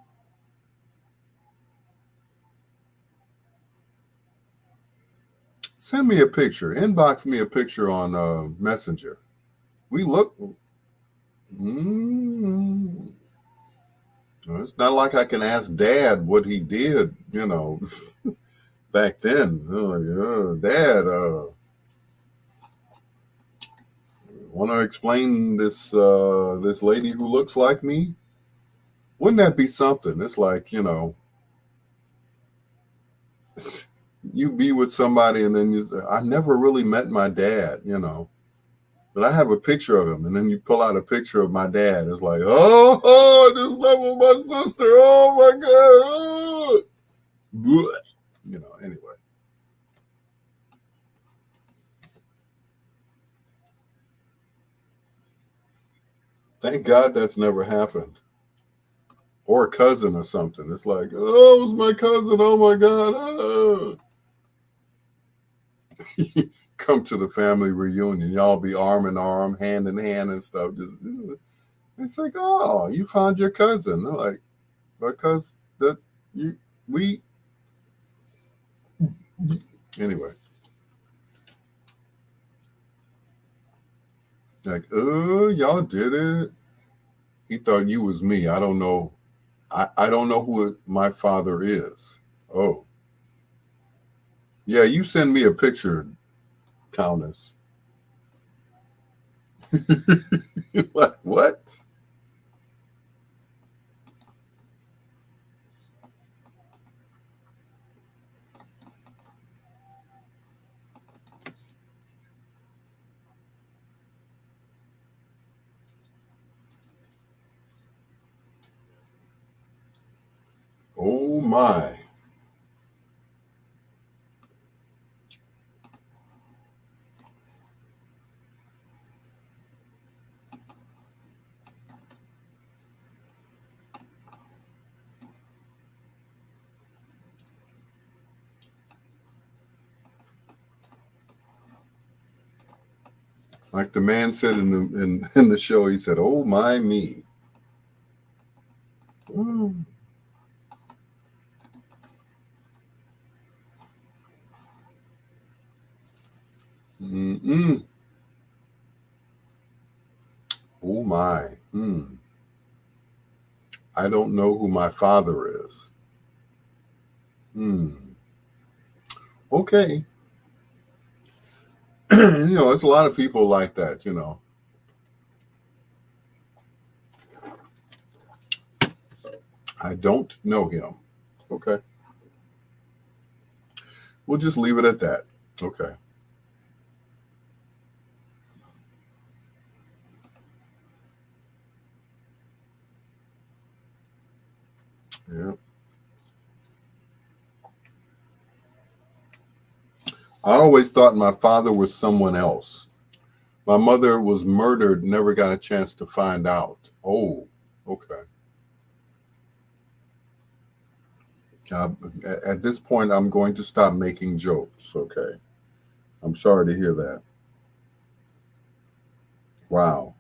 Send me a picture. Inbox me a picture on Messenger. We look. It's not like I can ask Dad what he did, back then. Dad, want to explain this lady who looks like me? Wouldn't that be something? It's like, you be with somebody and then you say, I never really met my dad, but I have a picture of him. And then you pull out a picture of my dad. It's like, oh, this level of my sister. Oh my God. Anyway. Thank God that's never happened. Or a cousin or something. It's like, oh, it was my cousin. Oh my God. Oh. Come to the family reunion. Y'all be arm in arm, hand in hand and stuff. It's like, oh, you found your cousin. They're like, because anyway. Like, oh, y'all did it. He thought you was me. I don't know. I don't know who my father is. Oh. Yeah, you send me a picture, Countess. What? Oh my. Like the man said in the show, he said, "Oh my me." Oh my. I don't know who my father is. Okay. There's a lot of people like that, I don't know him. Okay. We'll just leave it at that. Okay. Yeah. I always thought my father was someone else. My mother was murdered, never got a chance to find out. Oh, okay. Uh, at this point, I'm going to stop making jokes. Okay. I'm sorry to hear that. Wow.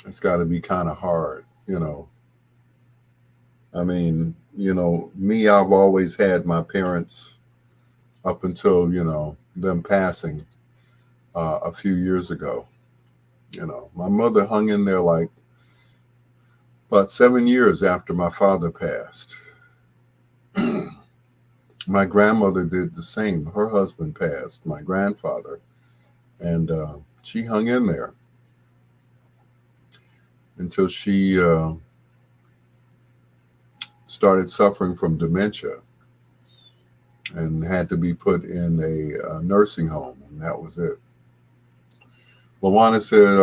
It's got to be kind of hard, you know. I mean, me, I've always had my parents up until, them passing a few years ago. My mother hung in there like about 7 years after my father passed. My grandmother did the same. Her husband passed, my grandfather, and she hung in there until she started suffering from dementia and had to be put in a nursing home, and that was it. Lawana said,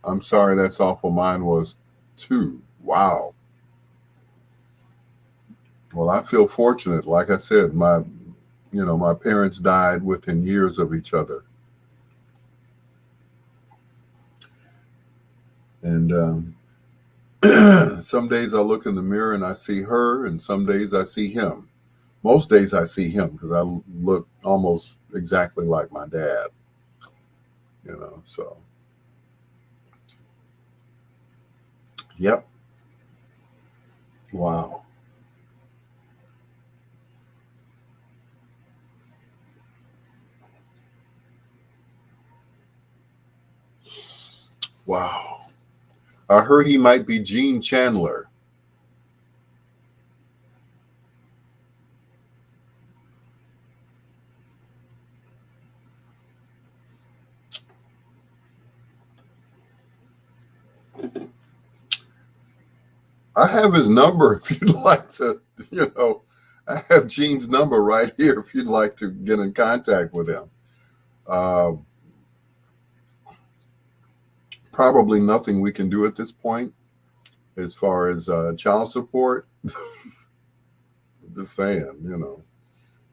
I'm sorry, that's awful. Mine was too. Wow. Well, I feel fortunate. Like I said, my parents died within years of each other. And some days I look in the mirror and I see her, and some days I see him. Most days I see him because I look almost exactly like my dad, so. Yep. Wow. Wow. I heard he might be Gene Chandler. I have his number if you'd like to, I have Gene's number right here if you'd like to get in contact with him. Uh, Probably nothing we can do at this point as far as child support. Just saying.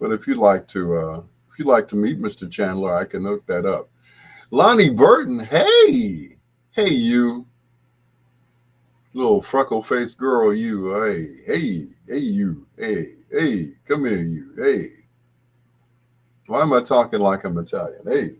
But if you'd like to meet Mr. Chandler, I can hook that up. Lonnie Burton, hey, you little freckle-faced girl, you, hey, you, hey, come here, you, hey. Why am I talking like I'm Italian? Hey.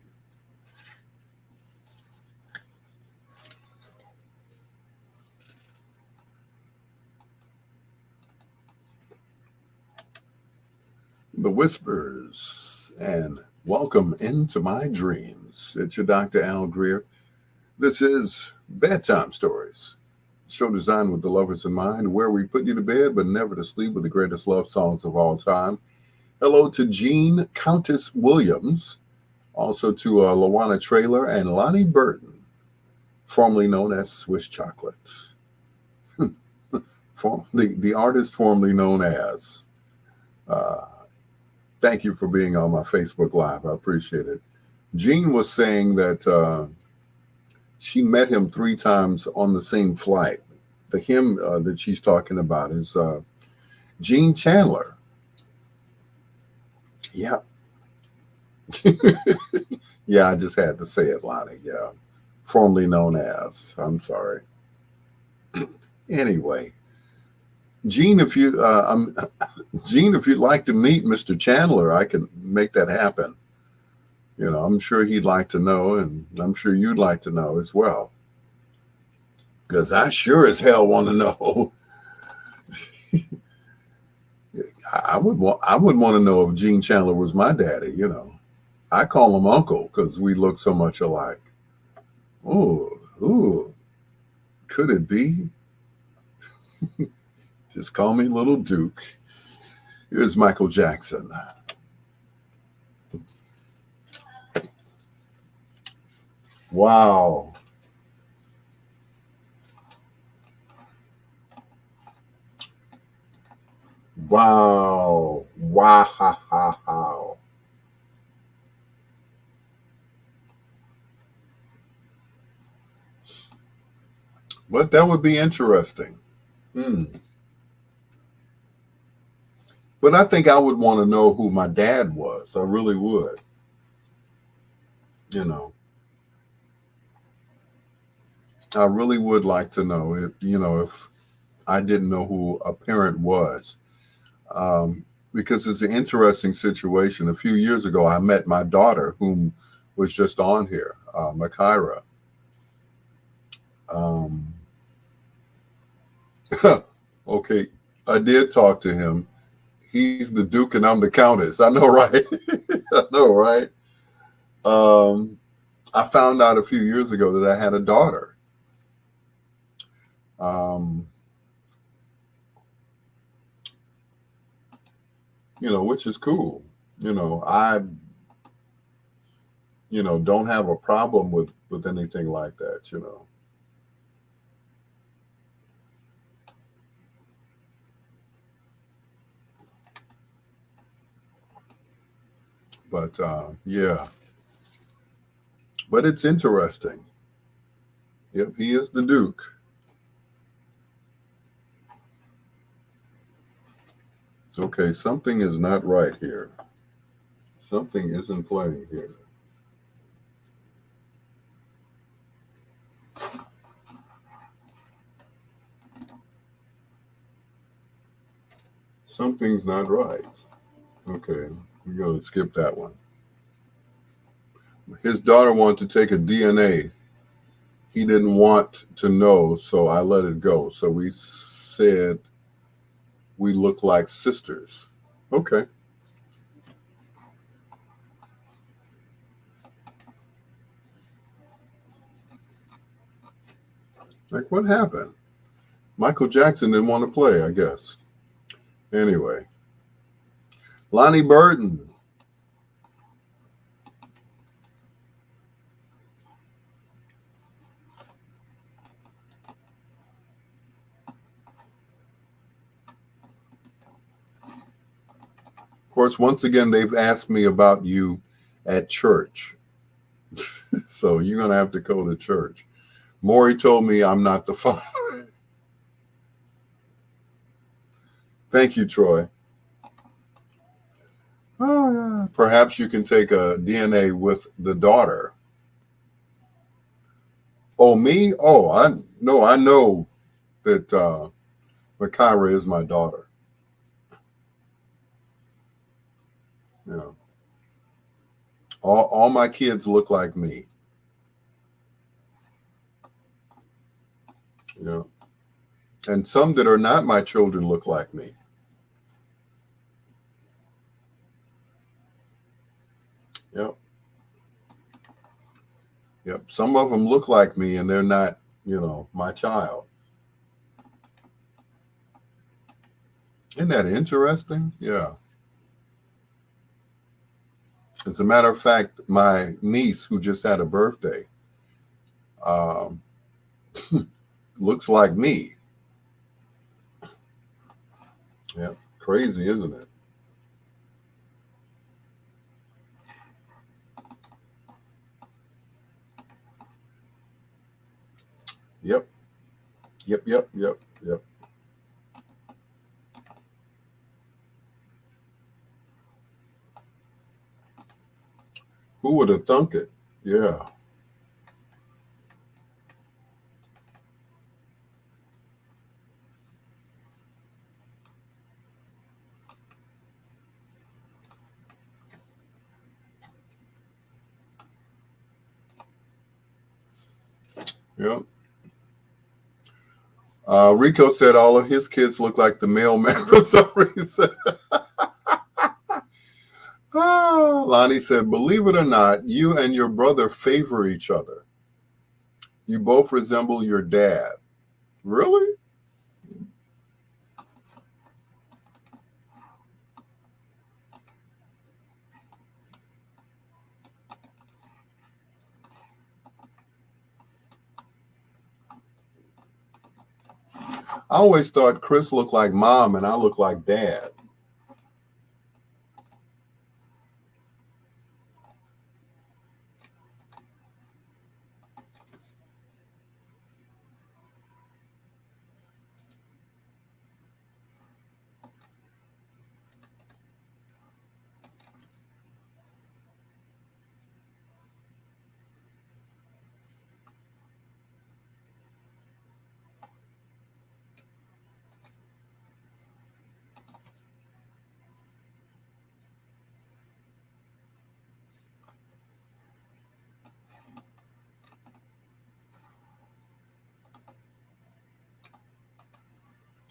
The Whispers, and welcome into my dreams. It's your Dr. Al Greer. This is Bedtime Stories, a show designed with the lovers in mind, where we put you to bed but never to sleep with the greatest love songs of all time. Hello to Jean Countess Williams, also to Lawana Traylor and Lonnie Burton, formerly known as Swiss Chocolate. The artist formerly known as. Thank you for being on my Facebook Live. I appreciate it. Jean was saying that she met him 3 times on the same flight. The him that she's talking about is Gene Chandler. Yeah. Yeah, I just had to say it, Lonnie. Yeah. Formerly known as. I'm sorry. Anyway. Gene, if you'd like to meet Mr. Chandler, I can make that happen. I'm sure he'd like to know, and I'm sure you'd like to know as well. Because I sure as hell want to know. I would want to know if Gene Chandler was my daddy. I call him Uncle because we look so much alike. Ooh, could it be? Just call me Little Duke. Here's Michael Jackson. Wow. Wow. Wow. But that would be interesting. But I think I would want to know who my dad was. I really would. I really would like to know if I didn't know who a parent was. Because it's an interesting situation. A few years ago, I met my daughter, whom was just on here, Makira. Um, okay, I did talk to him. He's the Duke and I'm the Countess. I know, right? I know, right? I found out a few years ago that I had a daughter. Um, which is cool. I don't have a problem with anything like that. But yeah, but it's interesting. Yep, he is the Duke. Okay, something is not right here. Something isn't playing here. Something's not right. Okay, we're going to skip that one. His daughter wanted to take a DNA. He didn't want to know, so I let it go. So we said we look like sisters. Okay. Like, what happened? Michael Jackson didn't want to play, I guess. Anyway, Lonnie Burton. Of course, once again, they've asked me about you at church. So you're going to have to go to church. Maury told me I'm not the father. Thank you, Troy. Perhaps you can take a DNA with the daughter. Oh, me? Oh, I know that Makira is my daughter. Yeah. All my kids look like me. Yeah. And some that are not my children look like me. Yep. Yep. Some of them look like me and they're not, my child. Isn't that interesting? Yeah. As a matter of fact, my niece, who just had a birthday, um, looks like me. Yeah. Crazy, isn't it? Yep. Yep. Who would have thunk it? Yeah. Yep. Rico said all of his kids look like the mailman for some reason. Lonnie said, believe it or not, you and your brother favor each other. You both resemble your dad. Really? I always thought Chris looked like mom and I look like dad.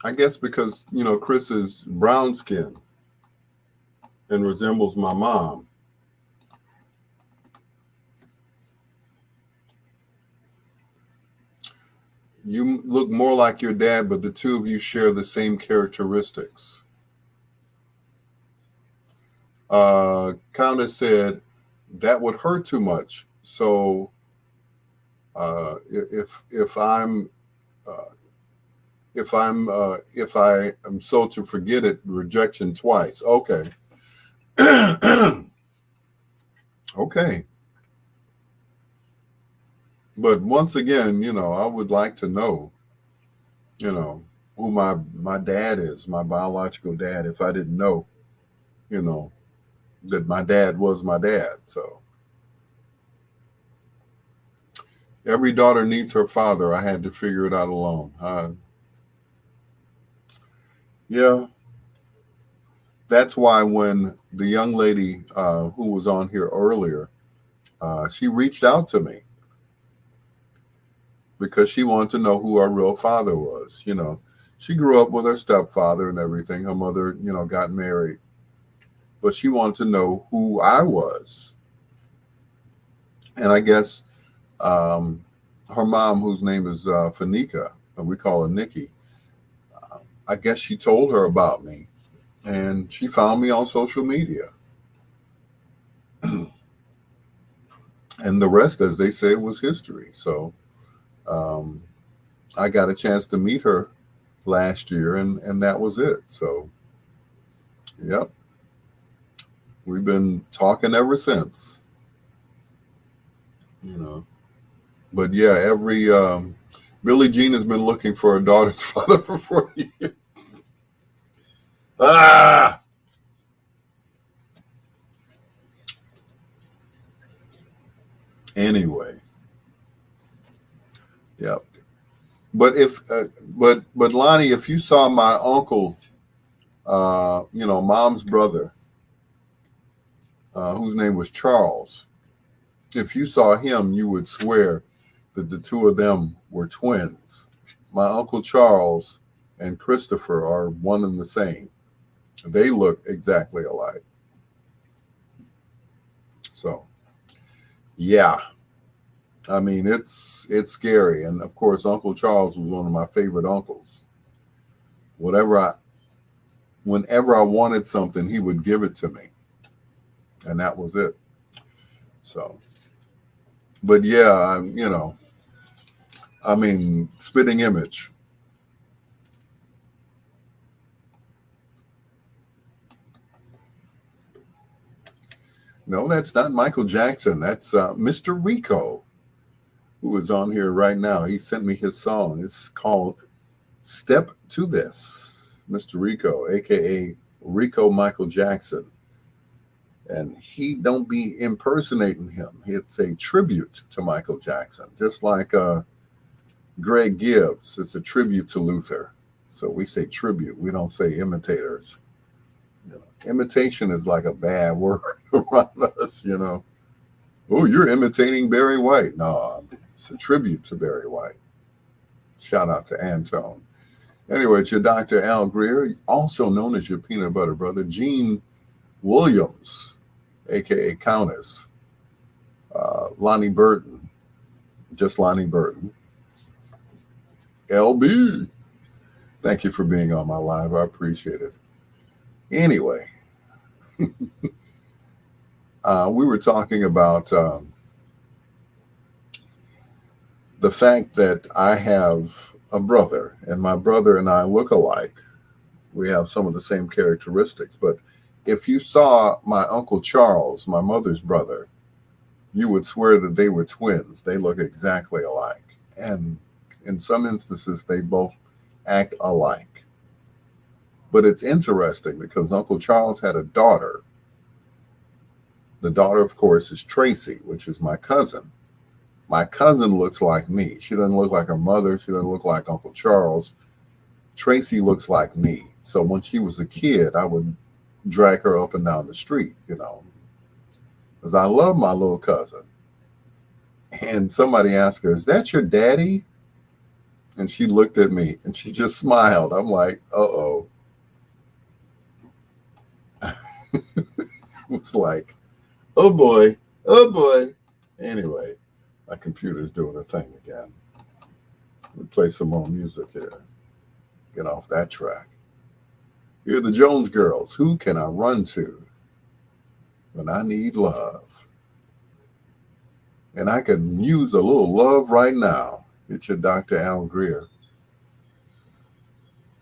I guess because, Chris is brown skin and resembles my mom. You look more like your dad, but the two of you share the same characteristics. Countess said that would hurt too much. So if uh, if I am so to forget it, rejection twice. Okay. Okay. But once again, I would like to know, you know, who my dad is, my biological dad, if I didn't know, you know, that my dad was my dad. So every daughter needs her father. I had to figure it out alone. Yeah, that's why when the young lady who was on here earlier, she reached out to me because she wanted to know who our real father was. She grew up with her stepfather and everything. Her mother, got married, but she wanted to know who I was. And I guess um, her mom, whose name is Fanika, and we call her Nikki, I guess she told her about me, and she found me on social media. And the rest, as they say, was history. So um, I got a chance to meet her last year, and that was it. So, yep, we've been talking ever since. You know, but yeah, every Billie Jean has been looking for her daughter's father for 40 years. Ah, anyway, yep. But but Lonnie, if you saw my uncle, mom's brother, whose name was Charles, if you saw him, you would swear that the two of them were twins. My uncle Charles and Christopher are one and the same. They look exactly alike. So, yeah, I mean it's scary. And of course, Uncle Charles was one of my favorite uncles. Whatever I Whenever I wanted something, he would give it to me, and that was it. So, but yeah, I mean, spitting image. No, that's not Michael Jackson. That's Mr. Rico, who is on here right now. He sent me his song. It's called "Step to This." Mr. Rico, aka Rico Michael Jackson, and he don't be impersonating him. It's a tribute to Michael Jackson, just like Greg Gibbs. It's a tribute to Luther. So we say tribute. We don't say imitators. Imitation is like a bad word around us. Oh, you're imitating Barry White. No, it's a tribute to Barry White. Shout out to Antone. Anyway, it's your Dr. Al Greer, also known as your peanut butter brother, Gene Williams, aka Countess, Lonnie Burton, just Lonnie Burton, LB. Thank you for being on my live. I appreciate it. Anyway, we were talking about the fact that I have a brother, and my brother and I look alike. We have some of the same characteristics. But if you saw my Uncle Charles, my mother's brother, you would swear that they were twins. They look exactly alike. And in some instances, they both act alike. But it's interesting because Uncle Charles had a daughter. The daughter, of course, is Tracy, which is my cousin. My cousin looks like me. She doesn't look like her mother. She doesn't look like Uncle Charles. Tracy looks like me. So when she was a kid, I would drag her up and down the street, because I love my little cousin. And somebody asked her, "Is that your daddy?" And she looked at me and she just smiled. I'm like, uh-oh. It was like, oh boy, oh boy. Anyway, my computer's doing a thing again. We'll play some more music here. Get off that track. Here are the Jones Girls. Who can I run to when I need love? And I could use a little love right now. It's your Dr. Al Greer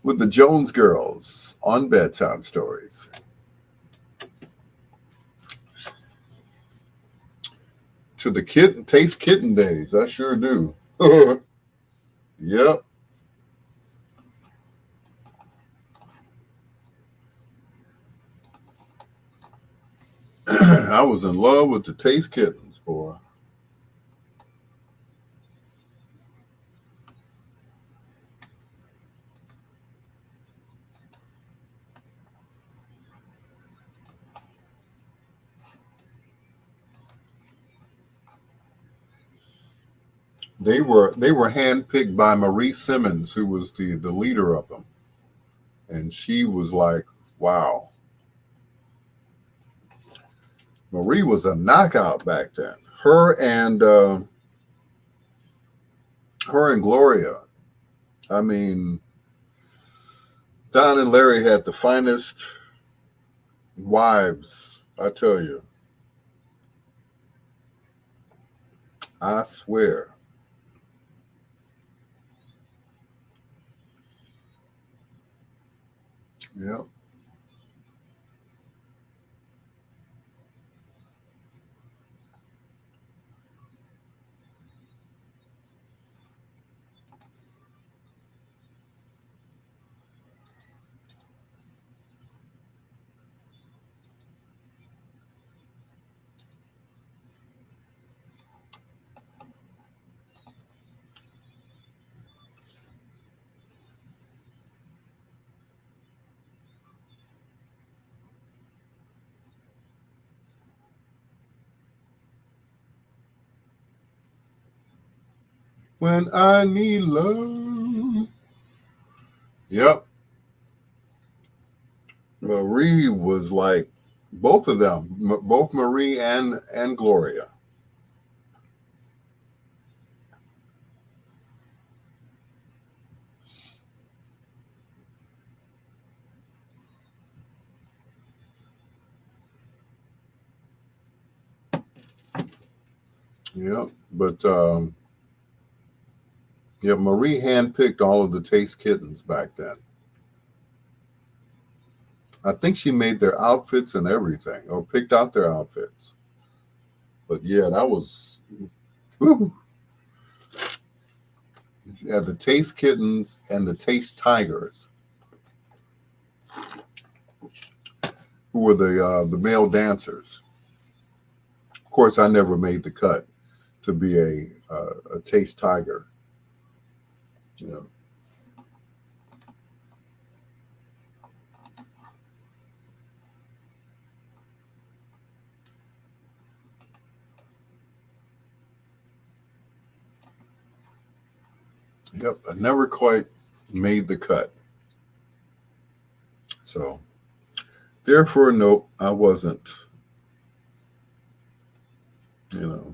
with the Jones Girls on Bedtime Stories. To the taste kitten days. I sure do. Yep. I was in love with the taste kittens, boy. They were handpicked by Marie Simmons, who was the leader of them. And she was like, wow. Marie was a knockout back then. Her and Gloria. I mean, Don and Larry had the finest wives, I tell you. I swear. Yep. When I need love. Yep. Marie was like both of them, both Marie and Gloria. Yep. But yeah, Marie handpicked all of the taste kittens back then. I think she made their outfits and everything, or picked out their outfits. But yeah, that was. Whew. Yeah, the taste kittens and the taste tigers, who were the male dancers. Of course, I never made the cut to be a taste tiger. You know. Yep, I never quite made the cut. So, therefore, nope, I wasn't. You know,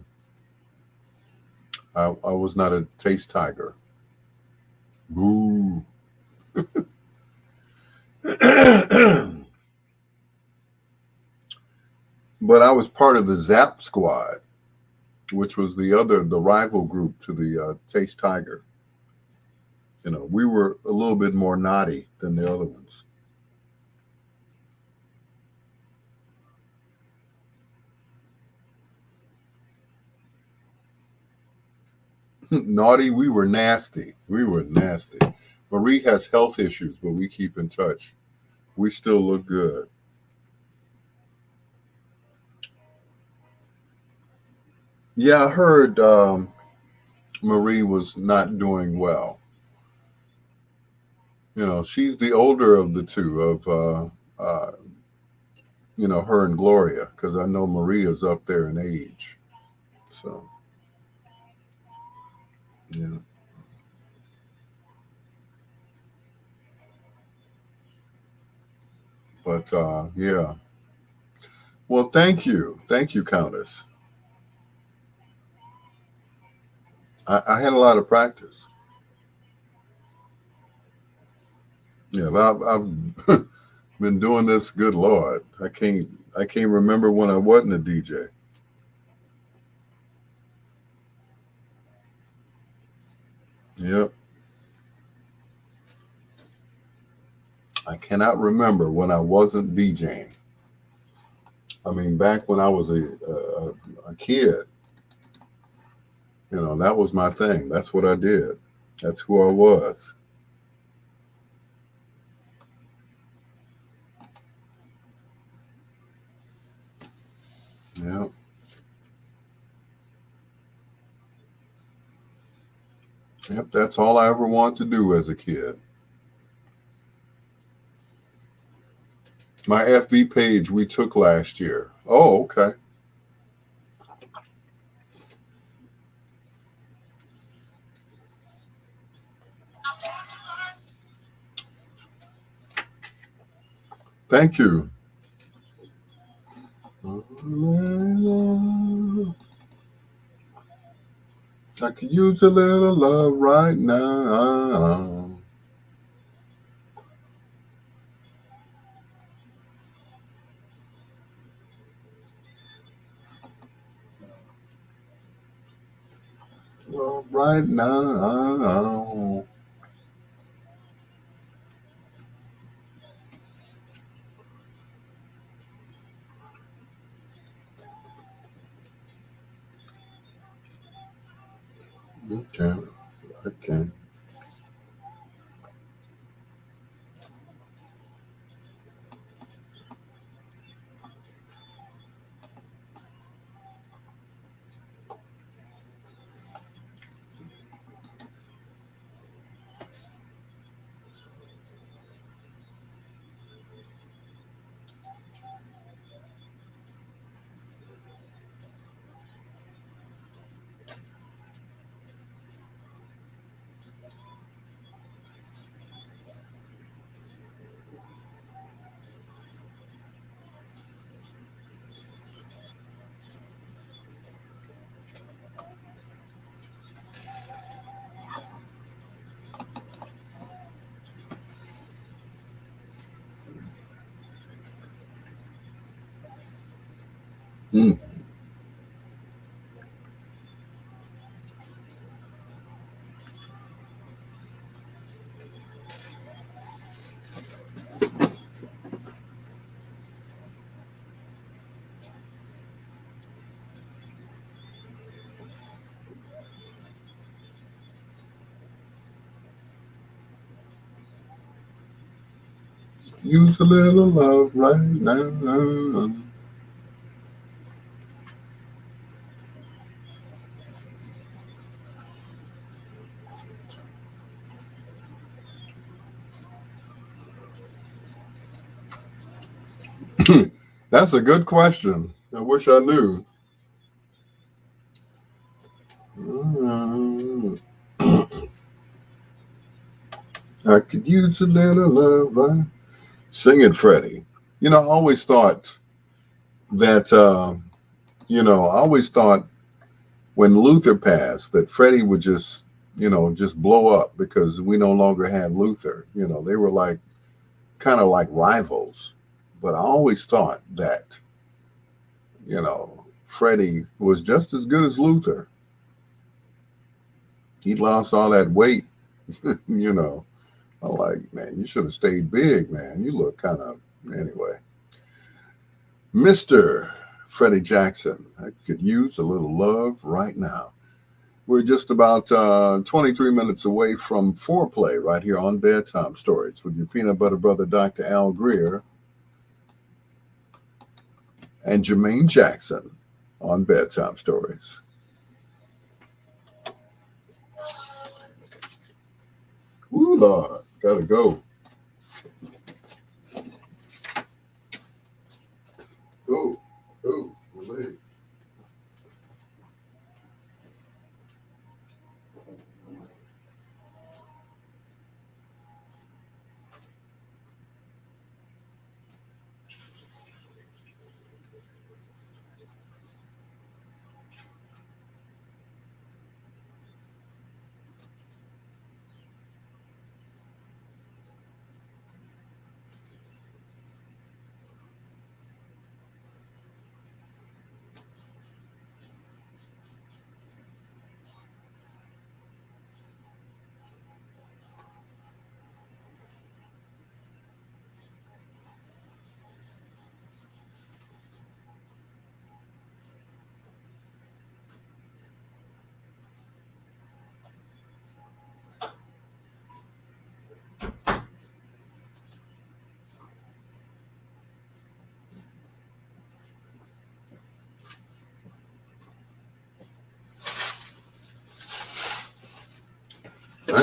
I was not a taste tiger. Boo. But I was part of the Zap Squad, which was the rival group to the Taste Tiger. You know, we were a little bit more naughty than the other ones. Naughty, we were nasty. We were nasty. Marie has health issues, but we keep in touch. We still look good. Yeah, I heard Marie was not doing well. You know, she's the older of the two of, you know, her and Gloria, because I know Maria's up there in age. So, yeah. But yeah. Well, thank you. Thank you, Countess. I had a lot of practice. Yeah, I've been doing this. Good Lord, I can't remember when I wasn't a DJ. Yep, I cannot remember when I wasn't DJing. I mean, back when I was a kid, that was my thing. That's what I did. That's who I was. Yep, yep. That's all I ever wanted to do as a kid. My FB page we took last year. Oh, okay. Thank you. I could use a little love right now. Well, right now. Okay, okay. Mm. Use a little love right now. That's a good question. I wish I knew. Mm. I could use a little love right. Sing it, Freddie. I always thought that, I always thought when Luther passed that Freddie would just blow up because we no longer had Luther. They were like kind of like rivals. But I always thought that, Freddie was just as good as Luther. He lost all that weight, you know. I'm like, man, you should have stayed big, man. You look kind of, anyway. Mr. Freddie Jackson, I could use a little love right now. We're just about 23 minutes away from foreplay right here on Bedtime Stories with your peanut butter brother, Dr. Al Greer, and Jermaine Jackson on Bedtime Stories. Ooh, Lord, gotta go. Go, go, relate.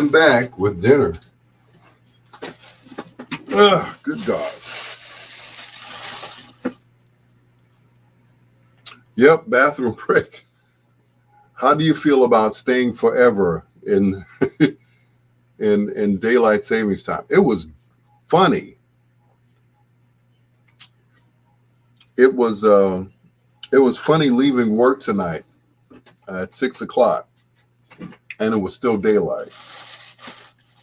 I'm back with dinner. Ugh, good God. Yep, bathroom break. How do you feel about staying forever in in daylight savings time? It was funny. It was funny leaving work tonight at 6:00, and it was still daylight.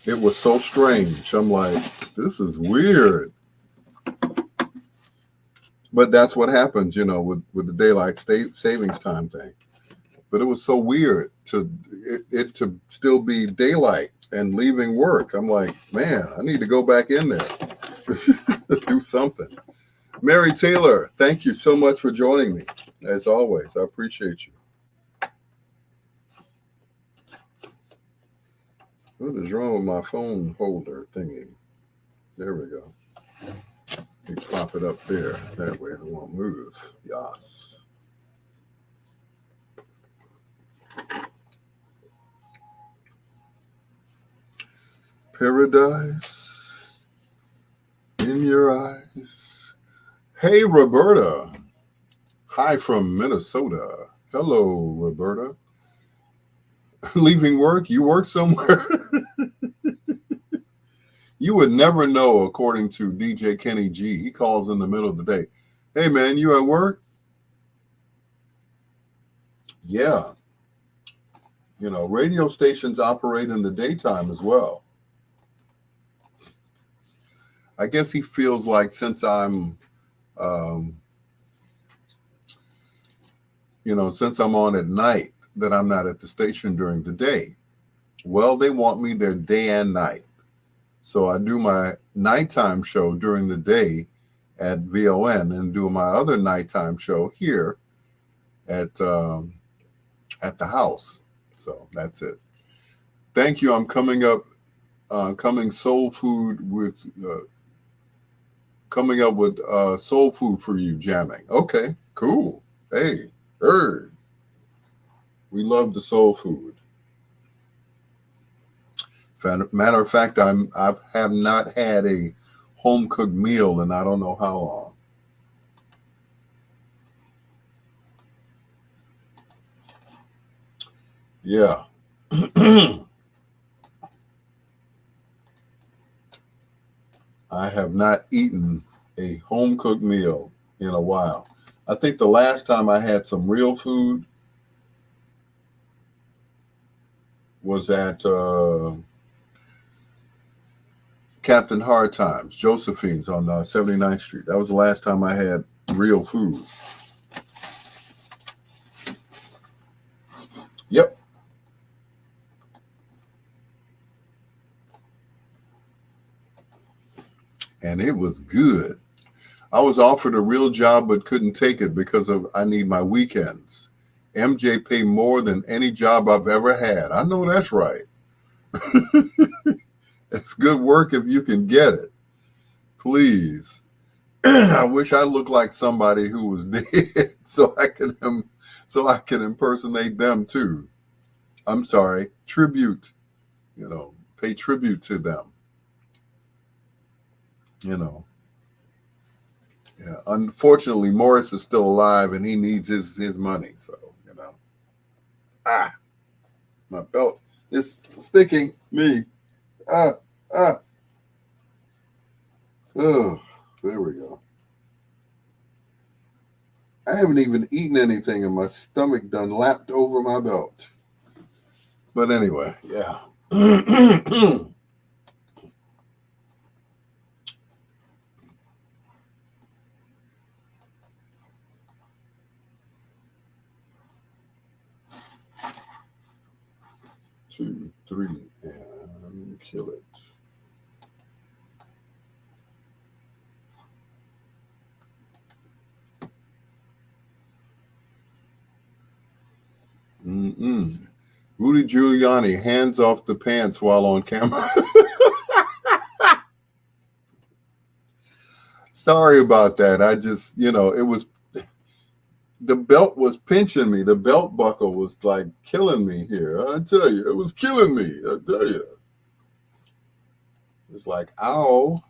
It was so strange. I'm like, this is weird. But that's what happens, with the daylight savings time thing. But it was so weird to still be daylight and leaving work. I'm like, man, I need to go back in there, do something. Mary Taylor, thank you so much for joining me. As always, I appreciate you. What is wrong with my phone holder thingy? There we go. You pop it up there. That way it won't move. Yes. Paradise in your eyes. Hey, Roberta. Hi from Minnesota. Hello, Roberta. Leaving work? You work somewhere? You would never know, according to DJ Kenny G. He calls in the middle of the day. Hey, man, you at work? Yeah. Radio stations operate in the daytime as well. I guess he feels like since I'm, since I'm on at night, that I'm not at the station during the day. Well, they want me there day and night. So I do my nighttime show during the day at VON and do my other nighttime show here at the house. So that's it. Thank you. I'm coming soul food with coming up with soul food for you jamming. Okay, cool. Hey, heard. We love the soul food. Matter of fact, I have not had a home cooked meal in I don't know how long. Yeah. I have not eaten a home cooked meal in a while. I think the last time I had some real food was at Captain Hard Times, Josephine's on 79th Street. That was the last time I had real food. Yep. And it was good. I was offered a real job but couldn't take it because I need my weekends. MJ pay more than any job I've ever had. I know that's right. It's good work if you can get it. Please. I wish I looked like somebody who was dead so I can impersonate them too. I'm sorry. Tribute. Pay tribute to them. Yeah. Unfortunately, Morris is still alive and he needs his money. So, my belt is sticking me. Oh, there we go. I haven't even eaten anything and my stomach done lapped over my belt. But anyway, yeah. Two, three, and kill it. Rudy Giuliani, hands off the pants while on camera. Sorry about that. I just, it was, the belt was pinching me. The belt buckle was like killing me here. I tell you, it was killing me. I tell you. It's like, ow.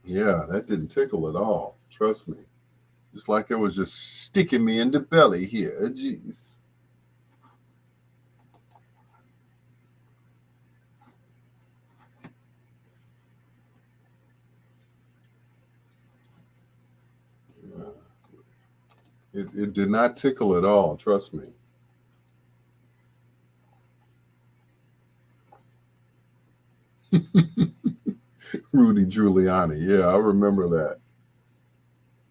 Yeah, that didn't tickle at all. Trust me. It's like it was just sticking me in the belly here. Jeez. Yeah. It did not tickle at all. Trust me. Rudy Giuliani. Yeah, I remember that.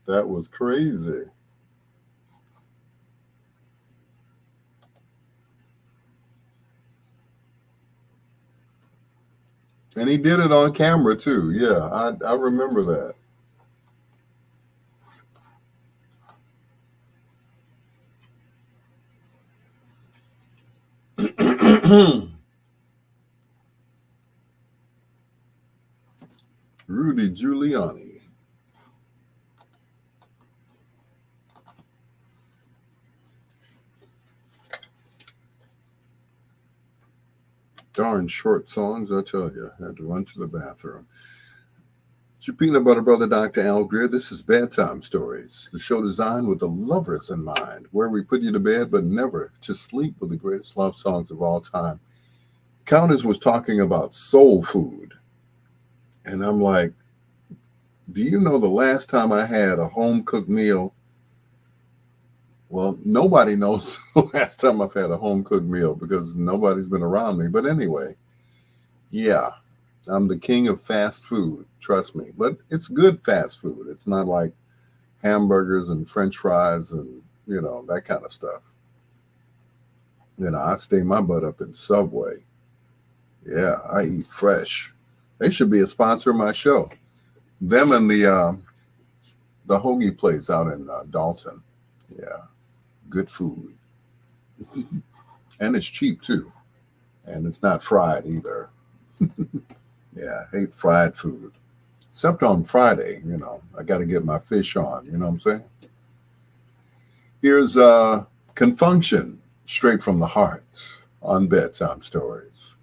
That was crazy. And he did it on camera too. Yeah, I remember that. Rudy Giuliani. Darn short songs, I tell you. I had to run to the bathroom. It's your peanut butter brother, Dr. Al Greer. This is Bedtime Stories, the show designed with the lovers in mind, where we put you to bed but never to sleep with the greatest love songs of all time. Countess was talking about soul food. And I'm like, do you know the last time I had a home cooked meal? Well, nobody knows the last time I've had a home cooked meal because nobody's been around me. But anyway, yeah, I'm the king of fast food, trust me. But it's good fast food. It's not like hamburgers and french fries and, that kind of stuff. I stay my butt up in Subway. Yeah, I eat fresh. They should be a sponsor of my show. Them and the hoagie place out in Dalton. Yeah, good food. And it's cheap too. And it's not fried either. Yeah, I hate fried food. Except on Friday, I got to get my fish on. You know what I'm saying? Here's Confunction, straight from the heart on Bedtime Stories.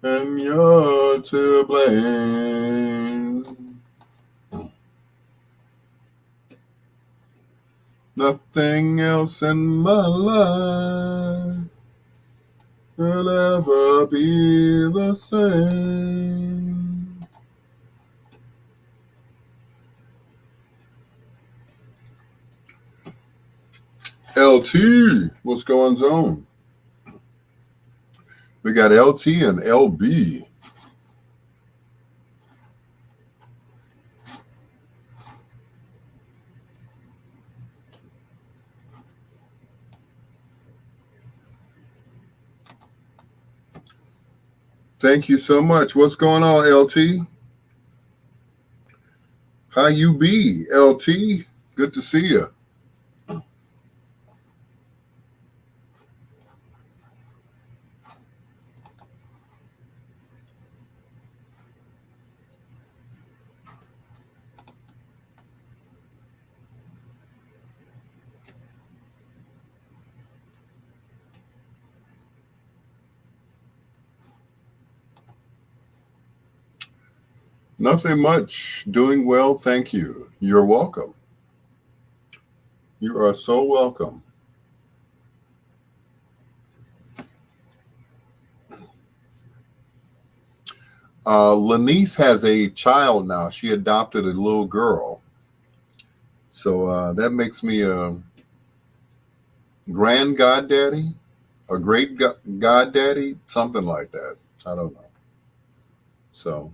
And you're to blame. Nothing else in my life will ever be the same. LT, what's going on? We got LT and LB. Thank you so much. What's going on, LT? How you be, LT? Good to see you. Nothing much. Doing well, thank you. You're welcome. You are so welcome. Lanice has a child now. She adopted a little girl. So that makes me a grand goddaddy, a great goddaddy, something like that. I don't know. So,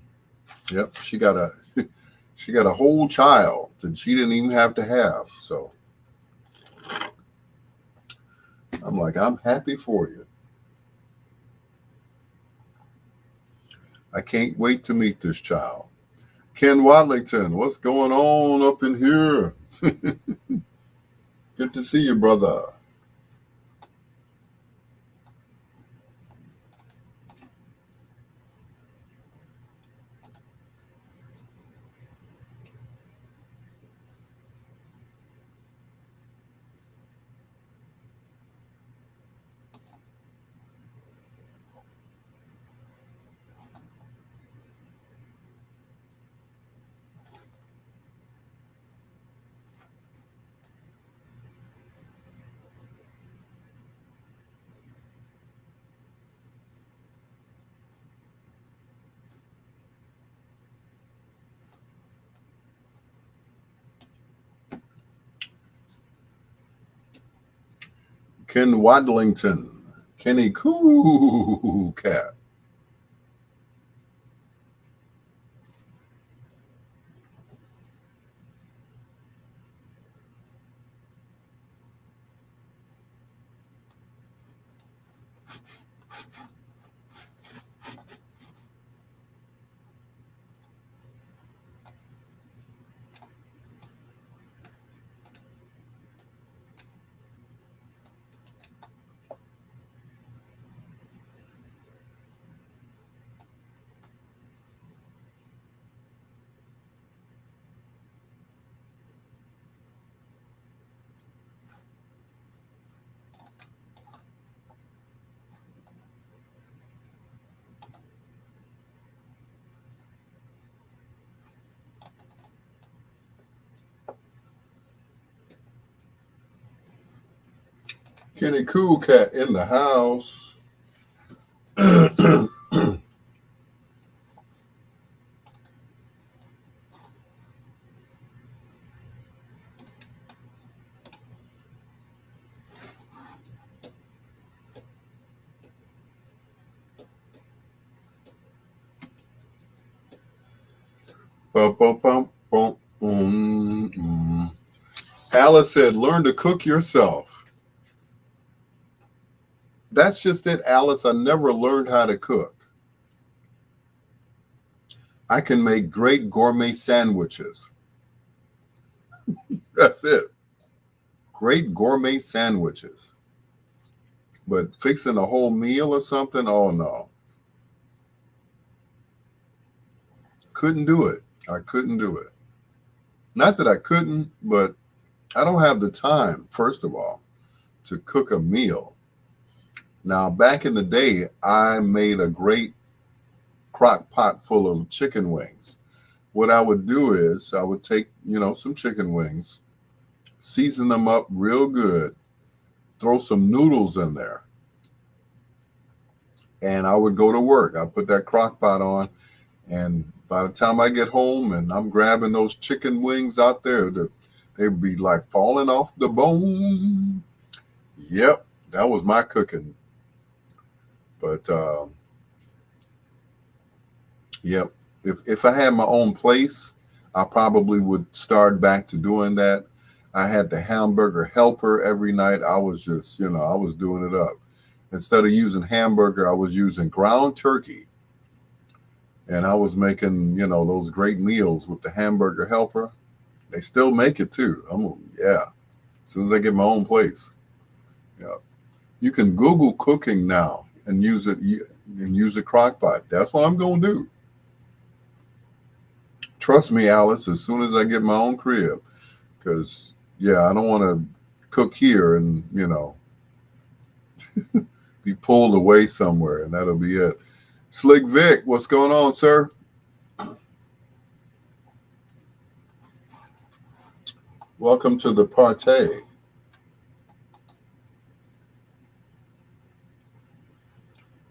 yep, she got a she got a whole child that she didn't even have to have. So I'm like, I'm happy for you. I can't wait to meet this child. Ken Wadlington, what's going on up in here? Good to see you, brother. Ken Wadlington. Kenny Cool Cat. Kenny Cool Cat in the house. Bum, bum, bum, bum, Alice said, learn to cook yourself. That's just it, Alice. I never learned how to cook. I can make great gourmet sandwiches. That's it. Great gourmet sandwiches. But fixing a whole meal or something, oh no. Couldn't do it. I couldn't do it. Not that I couldn't, but I don't have the time, first of all, to cook a meal. Now, back in the day, I made a great crock pot full of chicken wings. What I would do is I would take, some chicken wings, season them up real good, throw some noodles in there, and I would go to work. I put that crock pot on, and by the time I get home and I'm grabbing those chicken wings out there, they'd be like falling off the bone. Yep, that was my cooking. But yep, if I had my own place, I probably would start back to doing that. I had the hamburger helper every night. I was just, I was doing it up. Instead of using hamburger, I was using ground turkey. And I was making, those great meals with the hamburger helper. They still make it too. As soon as I get my own place. Yeah. You can Google cooking now and use a crock pot. That's what I'm going to do. Trust me, Alice, as soon as I get my own crib. Because, I don't want to cook here and, be pulled away somewhere, and that'll be it. Slick Vic, what's going on, sir? Welcome to the party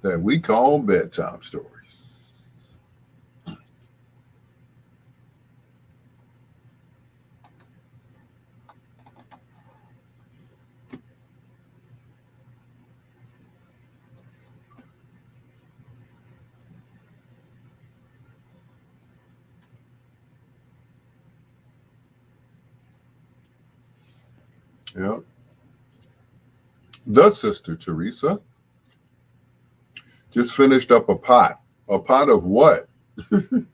that we call Bedtime Stories. Yeah. The Sister Teresa just finished up a pot. A pot of what? It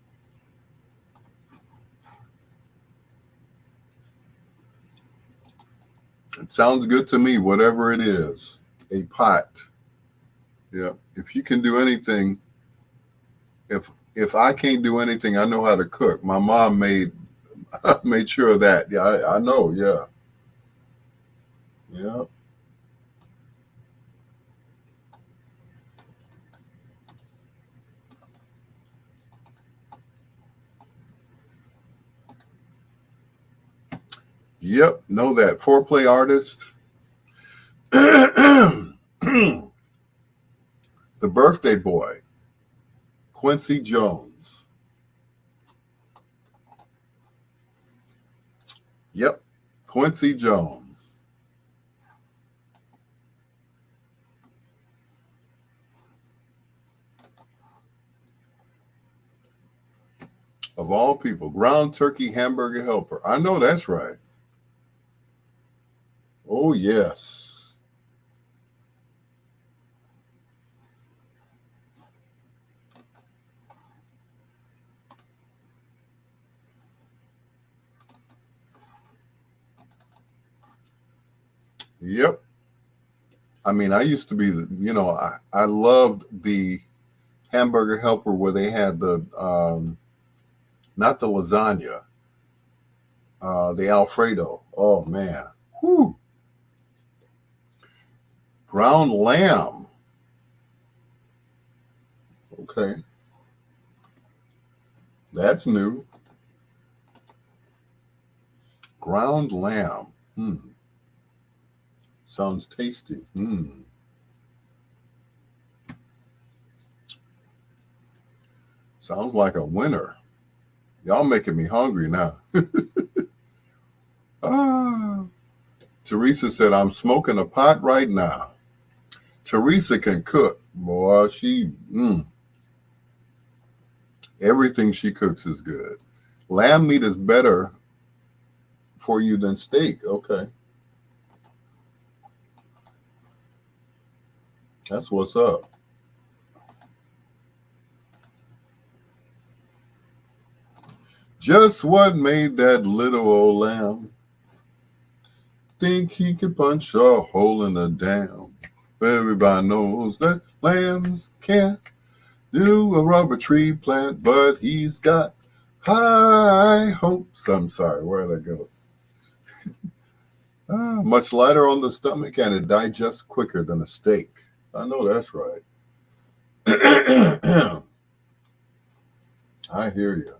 sounds good to me, whatever it is. A pot. Yeah. If you can do anything, if I can't do anything, I know how to cook. My mom made sure of that. Yeah, I know. Yeah. Yeah. Yep. Know that. Foreplay artist. The birthday boy, Quincy Jones. Yep. Quincy Jones. of all people, ground turkey hamburger helper. I know that's right. Oh, yes. Yep. I mean, I used to be, I loved the hamburger helper where they had the, not the lasagna, the Alfredo. Oh, man. Whew. Ground lamb. Okay. That's new. Ground lamb. Sounds tasty. Sounds like a winner. Y'all making me hungry now. Ah. Teresa said, I'm smoking a pot right now. Teresa can cook. Boy, everything she cooks is good. Lamb meat is better for you than steak. Okay. That's what's up. Just what made that little old lamb think he could punch a hole in a dam? Everybody knows that lambs can't do a rubber tree plant, but he's got high hopes. I'm sorry, where'd I go? Much lighter on the stomach, and it digests quicker than a steak. I know that's right. I hear you.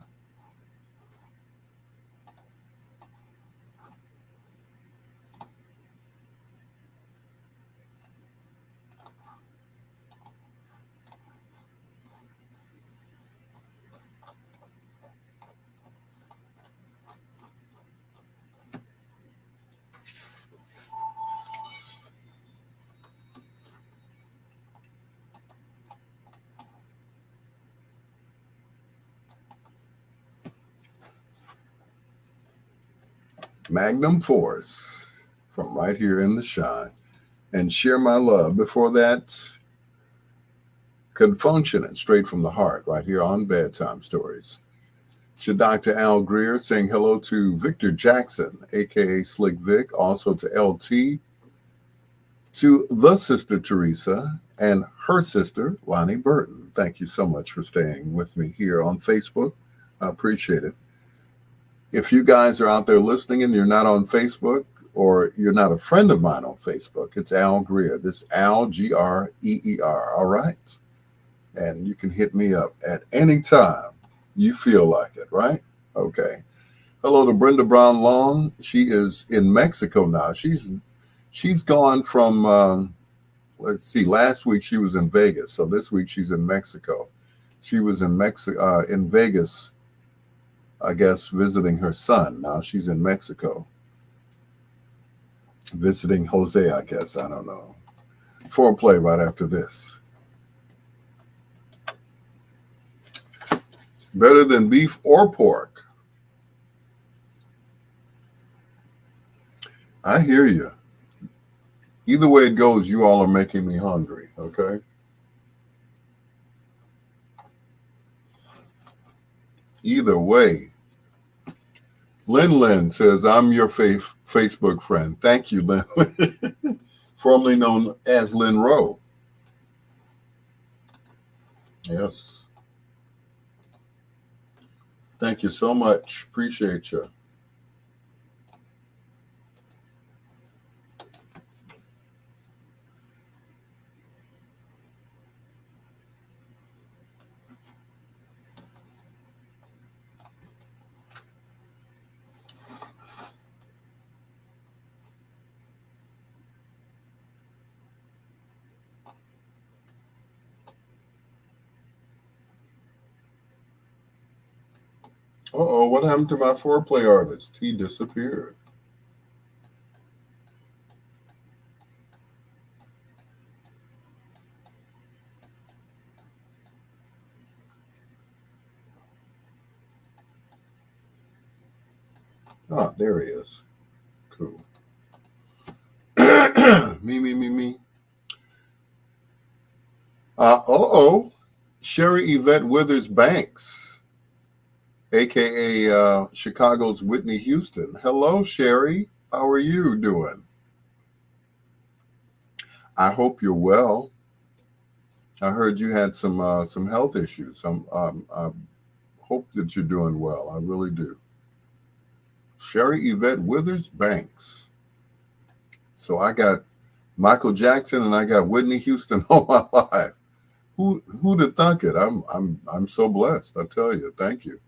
Magnum Force from right here in the shine. And share my love. Before that, Confunctioning straight from the heart right here on Bedtime Stories. To Dr. Al Greer saying hello to Victor Jackson, aka Slick Vic, also to LT, to the sister Teresa, and her sister Lonnie Burton. Thank you so much for staying with me here on Facebook. I appreciate it. If you guys are out there listening and you're not on Facebook or you're not a friend of mine on Facebook, it's Al Greer. This Al, Greer. All right. And you can hit me up at any time you feel like it, right? Okay. Hello to Brenda Brown Long. She is in Mexico now. She's gone from, let's see, last week she was in Vegas. So this week she's in Mexico. She was in Vegas, I guess, visiting her son. Now she's in Mexico, visiting Jose, I guess. I don't know. Foreplay right after this. Better than beef or pork. I hear you. Either way it goes, you all are making me hungry, okay? Either way. Lynn says, I'm your Facebook friend. Thank you, Lynn. Formerly known as Lynn Rowe. Yes. Thank you so much. Appreciate you. Uh-oh, what happened to my foreplay artist? He disappeared. Oh, there he is. Cool. Me. Sherry Yvette Withers Banks, aka Chicago's Whitney Houston. Hello, Sherry. How are you doing? I hope you're well. I heard you had some health issues. I hope that you're doing well. I really do. Sherry Yvette Withers Banks. So I got Michael Jackson and I got Whitney Houston all my life. Who'd have thunk it? I'm so blessed. I tell you. Thank you.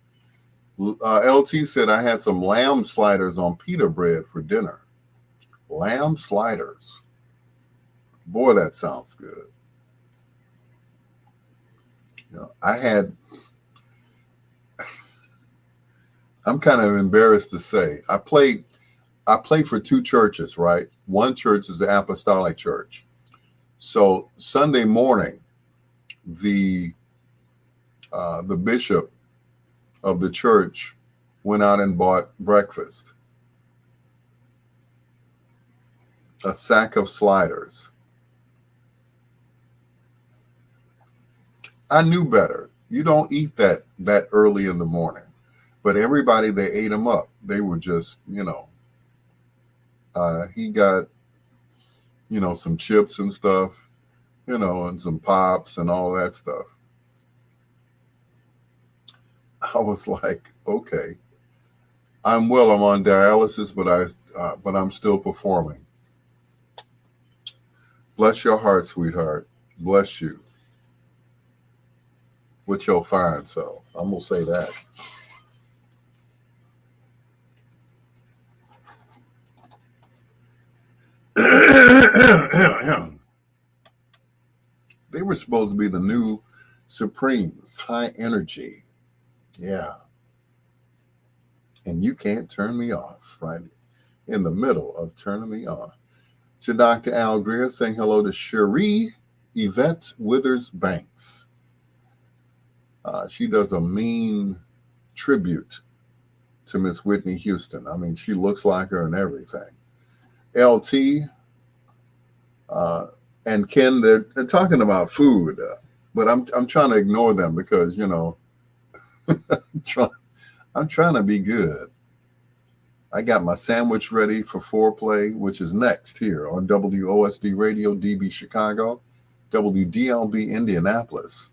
LT said I had some lamb sliders on pita bread for dinner. Lamb sliders. Boy, that sounds good. I'm kind of embarrassed to say, I played for two churches, right? One church is the Apostolic Church. So Sunday morning, the bishop of the church went out and bought breakfast. A sack of sliders. I knew better. You don't eat that early in the morning. But everybody, they ate them up. They were just, he got, some chips and stuff, and some pops and all that stuff. I was like, okay, I'm on dialysis, but I'm still performing. Bless your heart, sweetheart. Bless you. With your fine self. I'm going to say that. They were supposed to be the new Supremes, high energy. Yeah. And you can't turn me off, right? In the middle of turning me on. To Dr. Al Greer saying hello to Cherie Yvette Withers Banks. She does a mean tribute to Miss Whitney Houston. I mean, she looks like her and everything. LT and Ken, they're talking about food, but I'm trying to ignore them because I'm trying to be good. I got my sandwich ready for foreplay, which is next here on WOSD Radio, DB Chicago, WDLB Indianapolis,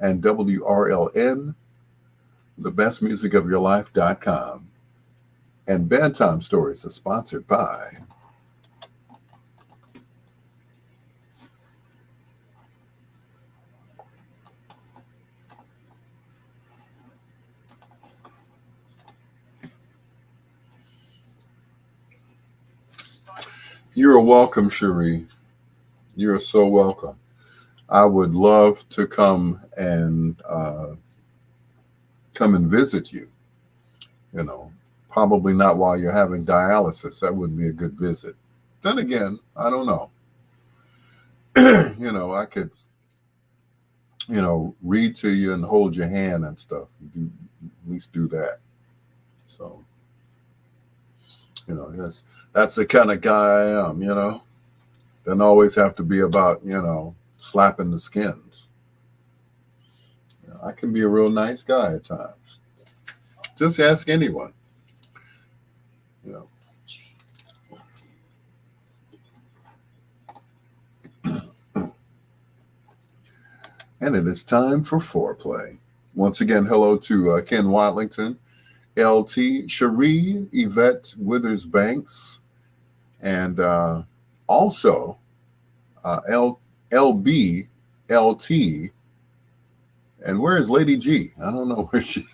and WRLN, thebestmusicofyourlife.com. And Bedtime Stories are sponsored by You're welcome, Cherie. You're so welcome. I would love to come and visit you. Probably not while you're having dialysis. That wouldn't be a good visit. Then again, I don't know. I could, read to you and hold your hand and stuff. At least do that. So, that's the kind of guy I am, Doesn't always have to be about, slapping the skins. I can be a real nice guy at times. Just ask anyone. And it is time for foreplay. Once again, hello to Ken Watlington, LT, Cherie Yvette Withers Banks, and also LB, LT, and where is Lady G? I don't know where she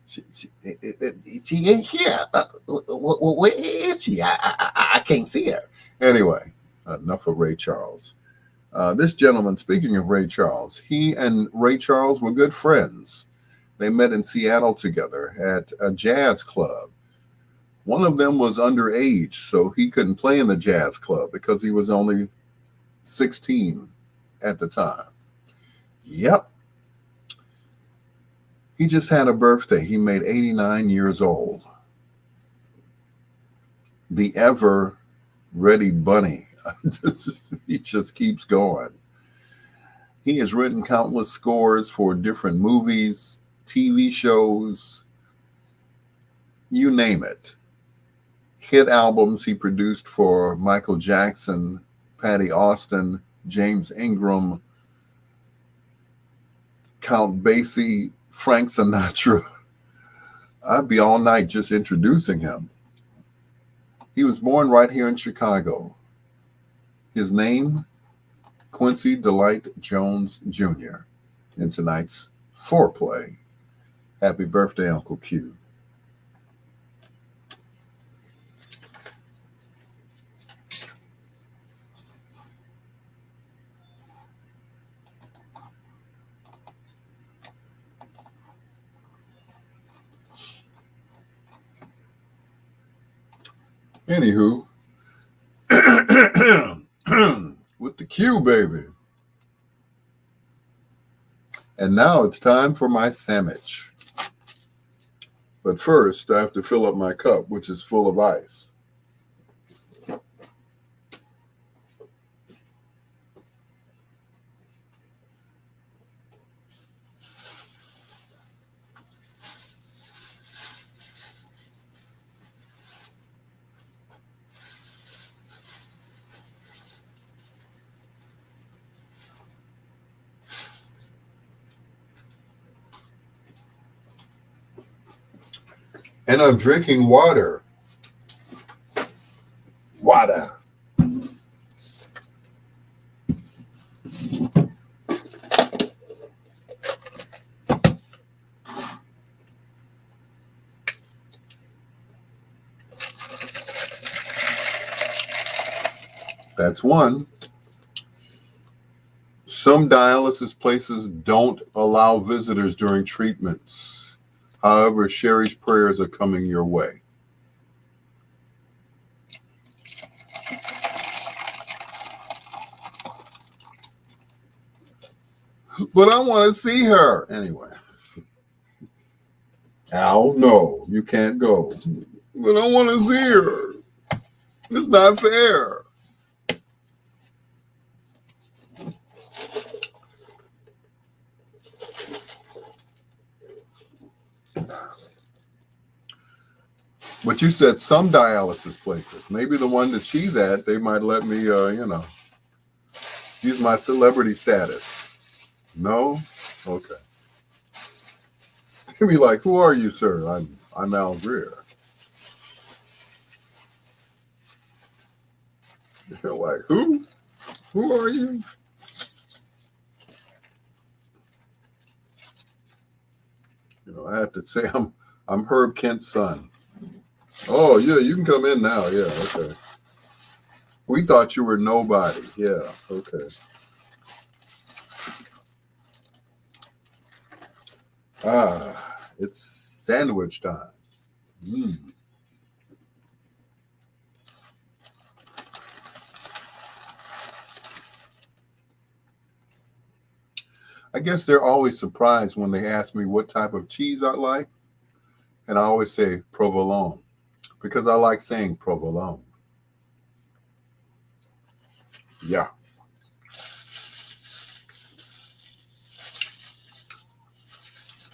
ain't here. Where is she? I can't see her. Anyway, enough of Ray Charles. This gentleman, speaking of Ray Charles, he and Ray Charles were good friends. They met in Seattle together at a jazz club. One of them was underage, so he couldn't play in the jazz club because he was only 16 at the time. Yep. He just had a birthday. He made 89 years old. the ever ready bunny. He just keeps going. He has written countless scores for different movies, TV shows, you name it. Hit albums he produced for Michael Jackson, Patty Austin, James Ingram, Count Basie, Frank Sinatra. I'd be all night just introducing him. He was born right here in Chicago. His name, Quincy Delight Jones Jr. In tonight's Foreplay. Happy birthday, Uncle Q. Anywho, with the Q, baby. And now it's time for my sandwich. But first, I have to fill up my cup, which is full of ice. And I'm drinking water. Water. That's one. Some dialysis places don't allow visitors during treatments. However, Sherry's prayers are coming your way. But I want to see her. Anyway. Al, no, you can't go. But I want to see her. It's not fair. But you said some dialysis places. Maybe the one that she's at, they might let me, use my celebrity status. No? Okay. You'd be like, who are you, sir? I'm Al Greer. You're like, who? Who are you? I have to say I'm Herb Kent's son. Oh, yeah, you can come in now. Yeah, okay. We thought you were nobody. Yeah, okay. It's sandwich time. I guess they're always surprised when they ask me what type of cheese I like. And I always say provolone because I like saying provolone. Yeah.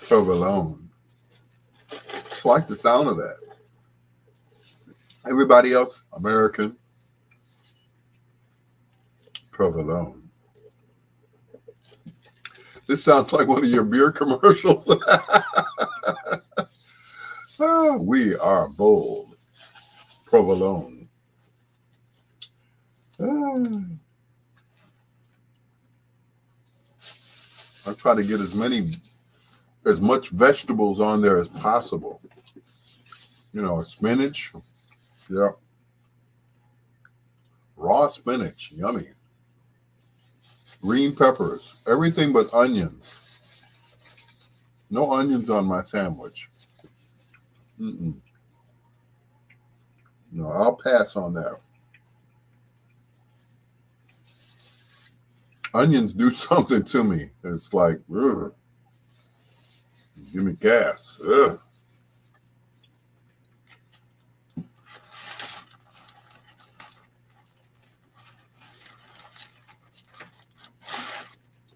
Provolone. Just like the sound of that. Everybody else, American. Provolone. This sounds like one of your beer commercials. We are bold. Provolone. I try to get as much vegetables on there as possible. Spinach. Yeah. Raw spinach. Yummy. Green peppers. Everything but onions. No onions on my sandwich. No, I'll pass on that. Onions do something to me. It's like, ugh. Give me gas. Ugh.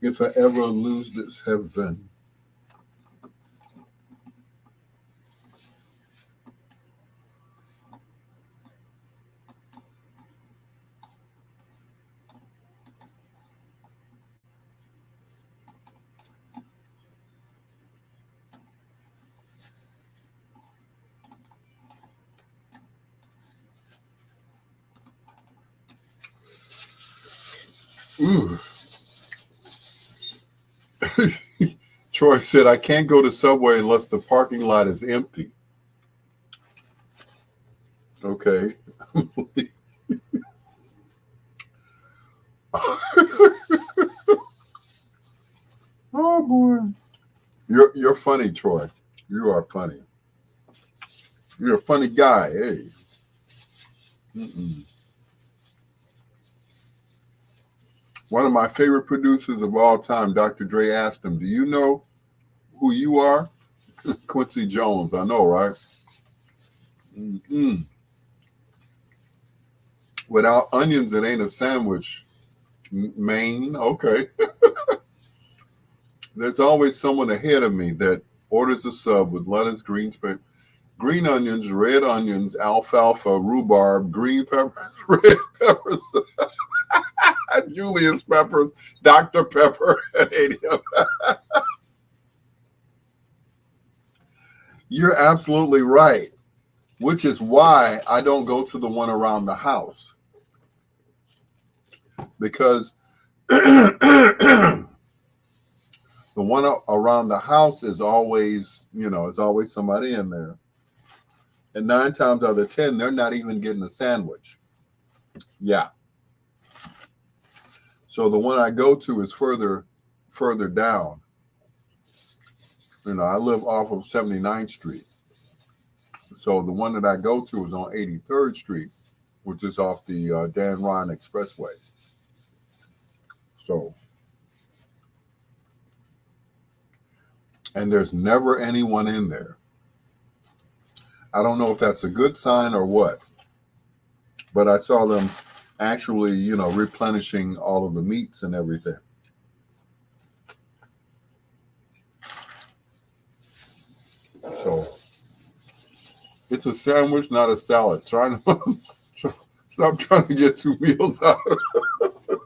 If I ever lose this heaven. Ooh. Troy said, I can't go to Subway unless the parking lot is empty. Okay. Oh boy. You're funny, Troy. You are funny. You're a funny guy. Hey. Mm-mm. One of my favorite producers of all time, Dr. Dre, asked him, do you know who you are? Quincy Jones. I know, right? Mm-mm. Without onions, it ain't a sandwich. Maine. Okay. There's always someone ahead of me that orders a sub with lettuce, green onions, red onions, alfalfa, rhubarb, green peppers, red peppers, Julius peppers, Dr. Pepper, and 80 of them. You're absolutely right, which is why I don't go to the one around the house. Because the one around the house is always, there's always somebody in there. And 9 times out of 10, they're not even getting a sandwich. Yeah. So the one I go to is further down. I live off of 79th Street. So the one that I go to is on 83rd Street, which is off the Dan Ryan Expressway. So, and there's never anyone in there. I don't know if that's a good sign or what, but I saw them actually, replenishing all of the meats and everything. So it's a sandwich, not a salad. Stop trying to get 2 meals out of it.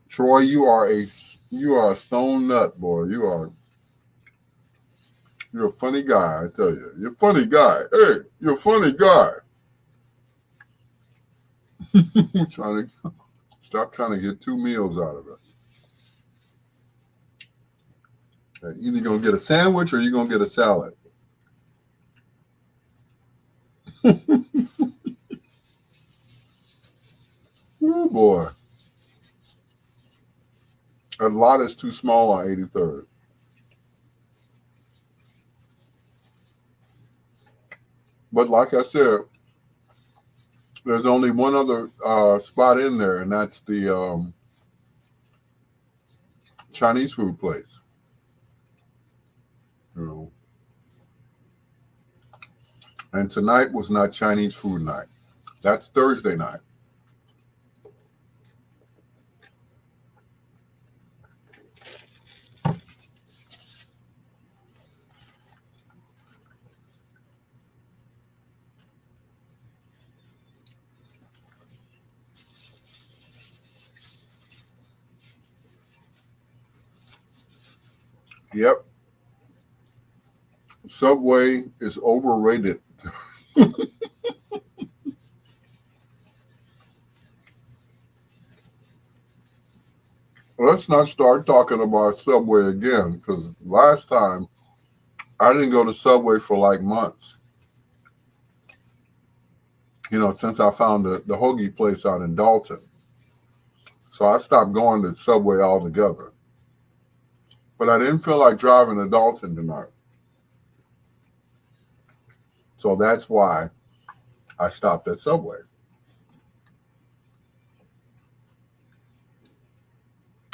Troy, you are a stone nut, boy. You're a funny guy, I tell you. You're a funny guy. Hey, you're a funny guy. Stop trying to get 2 meals out of it. Either you're going to get a sandwich or you're going to get a salad. Oh, boy. A lot is too small on 83rd. But like I said, there's only one other spot in there, and that's the Chinese food place. And tonight was not Chinese food night. That's Thursday night. Yep. Subway is overrated. Let's not start talking about Subway again, because last time I didn't go to Subway for like months. Since I found the hoagie place out in Dalton. So I stopped going to Subway altogether. But I didn't feel like driving to Dalton tonight. So that's why I stopped at Subway.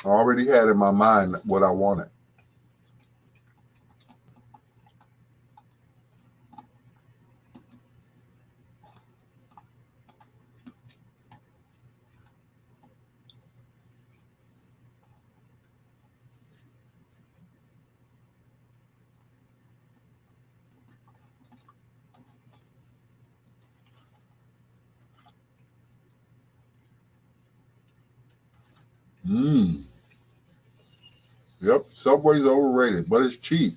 I already had in my mind what I wanted. Mmm. Yep, Subway's overrated, but it's cheap.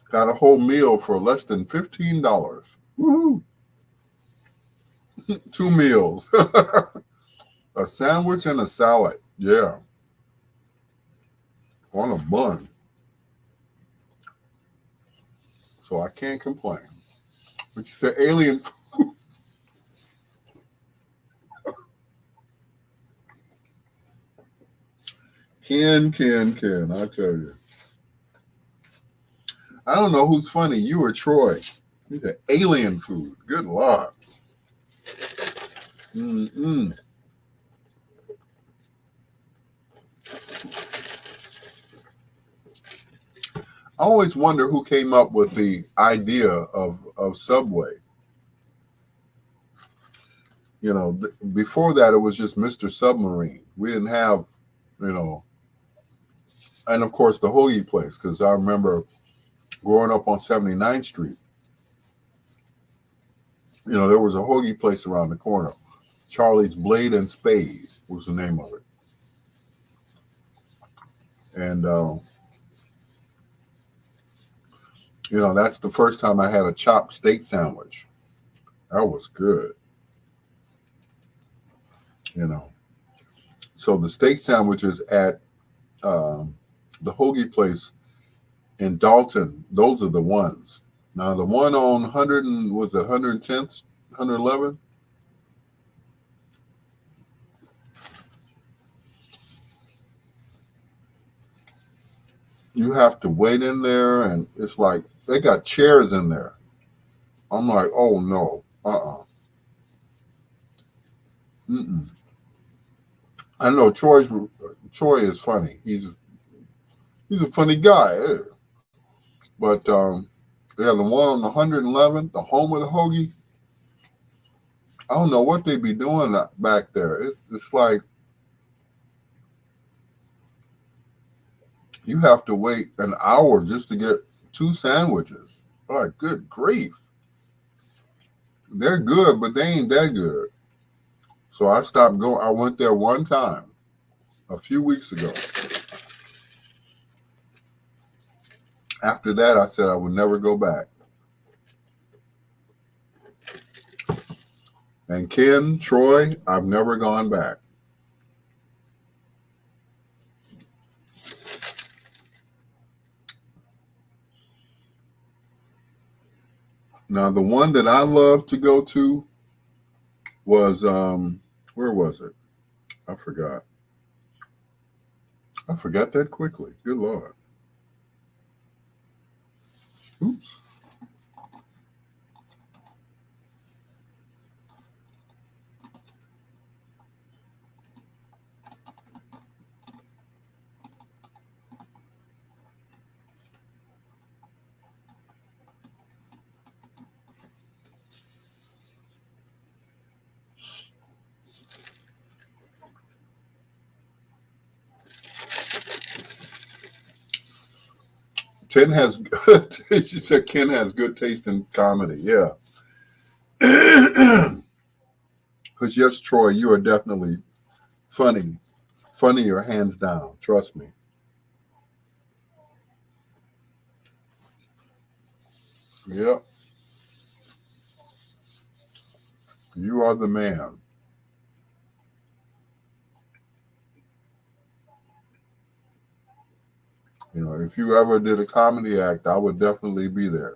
Got a whole meal for less than $15. Woohoo! 2 meals. A sandwich and a salad. Yeah. On a bun. So I can't complain. But you said alien food. Ken, I tell you. I don't know who's funny, you or Troy. You said alien food. Good Lord. Mm-mm. I always wonder who came up with the idea of Subway. You know, before that, it was just Mr. Submarine. We didn't have, you know, and of course the hoagie place, because I remember growing up on 79th Street, you know, there was a hoagie place around the corner. Charlie's Blade and Spade was the name of it. And, you know, that's the first time I had a chopped steak sandwich. That was good, you know. So the steak sandwiches at the hoagie place in Dalton, those are the ones. Now the one on 100 and was it 110th, 111? You have to wait in there, and it's like they got chairs in there. I'm like, oh no, Mm-mm. I know Troy is funny. He's a funny guy, but yeah, the one on the 111th, the home of the hoagie. I don't know what they be doing back there. It's like you have to wait an hour just to get 2 sandwiches. Like, good grief. They're good, but they ain't that good. So I stopped going. I went there one time a few weeks ago. After that, I said I would never go back. And Ken, Troy, I've never gone back. Now, the one that I love to go to was, where was it? I forgot. I forgot that quickly. Good Lord. Oops. Ken has she said Ken has good taste in comedy. Yeah. Because yes, Troy, you are definitely funny. Funnier hands down. Trust me. Yep. You are the man. You know, if you ever did a comedy act, I would definitely be there.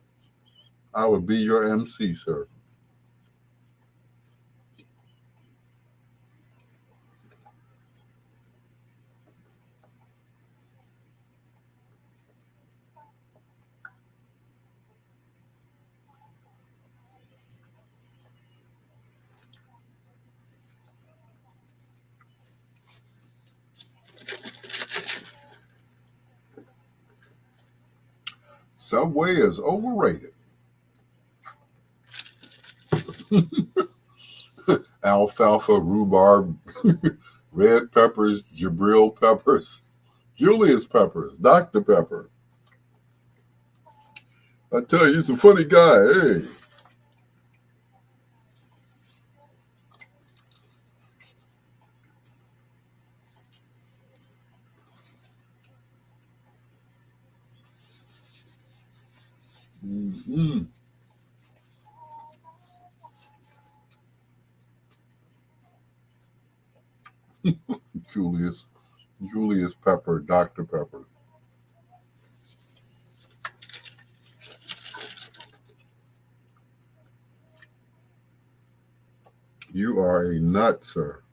I would be your MC, sir. Subway is overrated. Alfalfa, rhubarb, red peppers, Jabril peppers, Julius peppers, Dr. Pepper. I tell you, he's a funny guy. Hey. Mm-mm. Julius, Julius Pepper, Dr. Pepper. You are a nut, sir.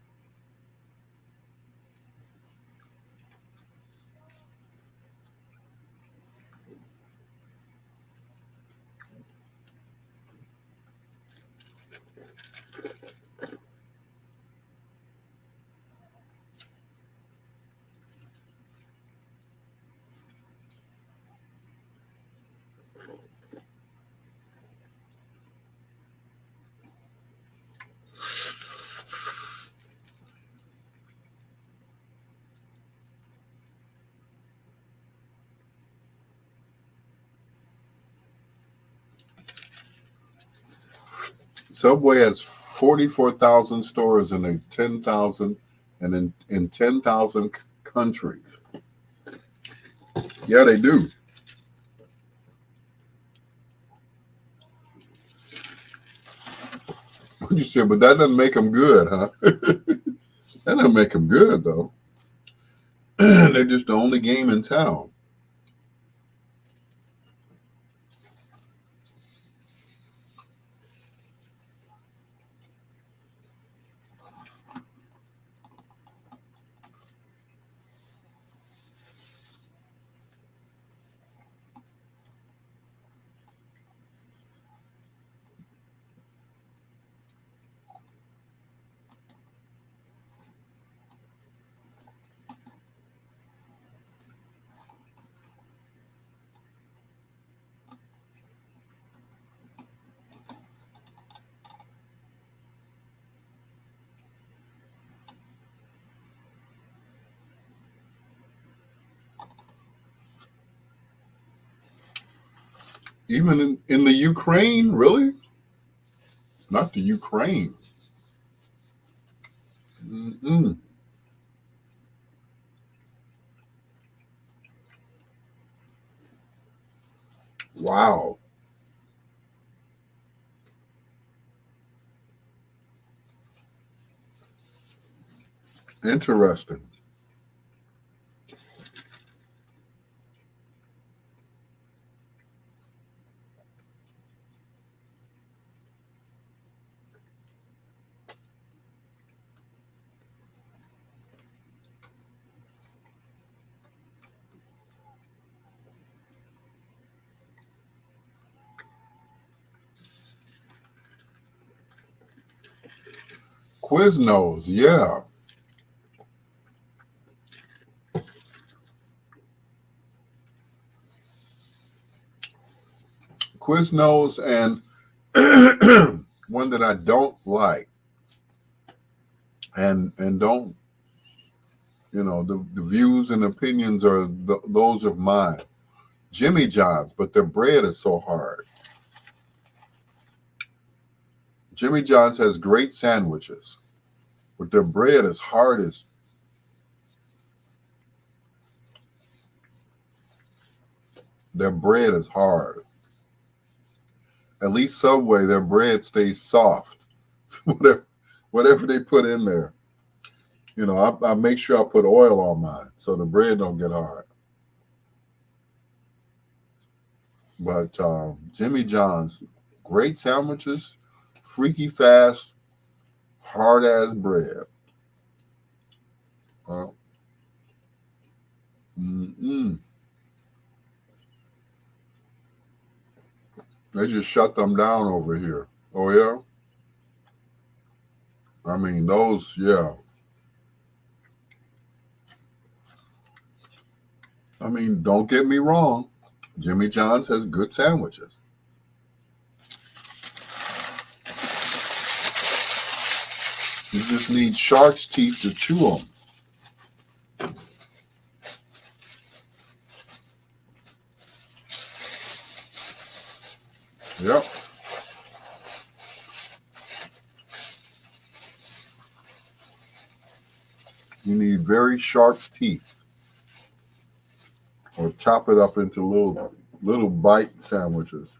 Subway has 44,000 stores in a 10,000 and in 10,000 countries. Yeah, they do. What you said, but that doesn't make them good, huh? That doesn't make them good, though. They're just the only game in town. Even in the Ukraine, really? Not the Ukraine. Mm-mm. Wow. Interesting. Quiznos, yeah. Quiznos and one that I don't like and don't, the views and opinions are those of mine. Jimmy John's, but their bread is so hard. Jimmy John's has great sandwiches, but their bread is hard as their bread is hard. At least Subway, their bread stays soft. whatever, whatever they put in there. I make sure I put oil on mine so the bread don't get hard. But Jimmy John's, great sandwiches, freaky fast, hard ass bread. Uh, mm-mm. They just shut them down over here. Oh yeah, I mean those. Yeah, I mean don't get me wrong, Jimmy John's has good sandwiches. You just need shark's teeth to chew them. Yep. You need very sharp teeth, or chop it up into little bite sandwiches.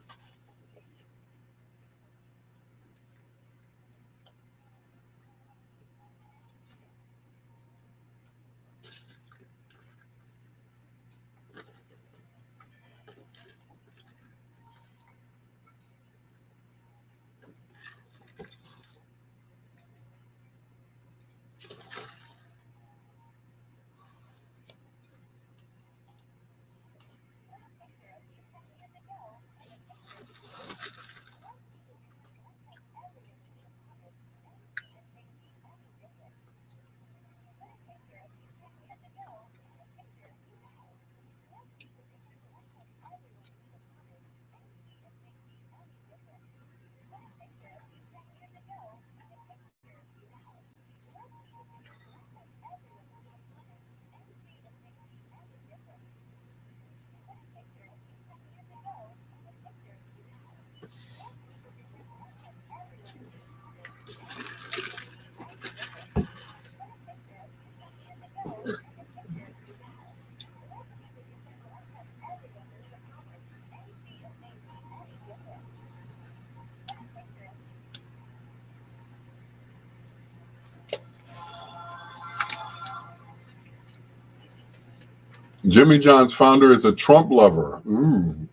Jimmy John's founder is a Trump lover. Ooh.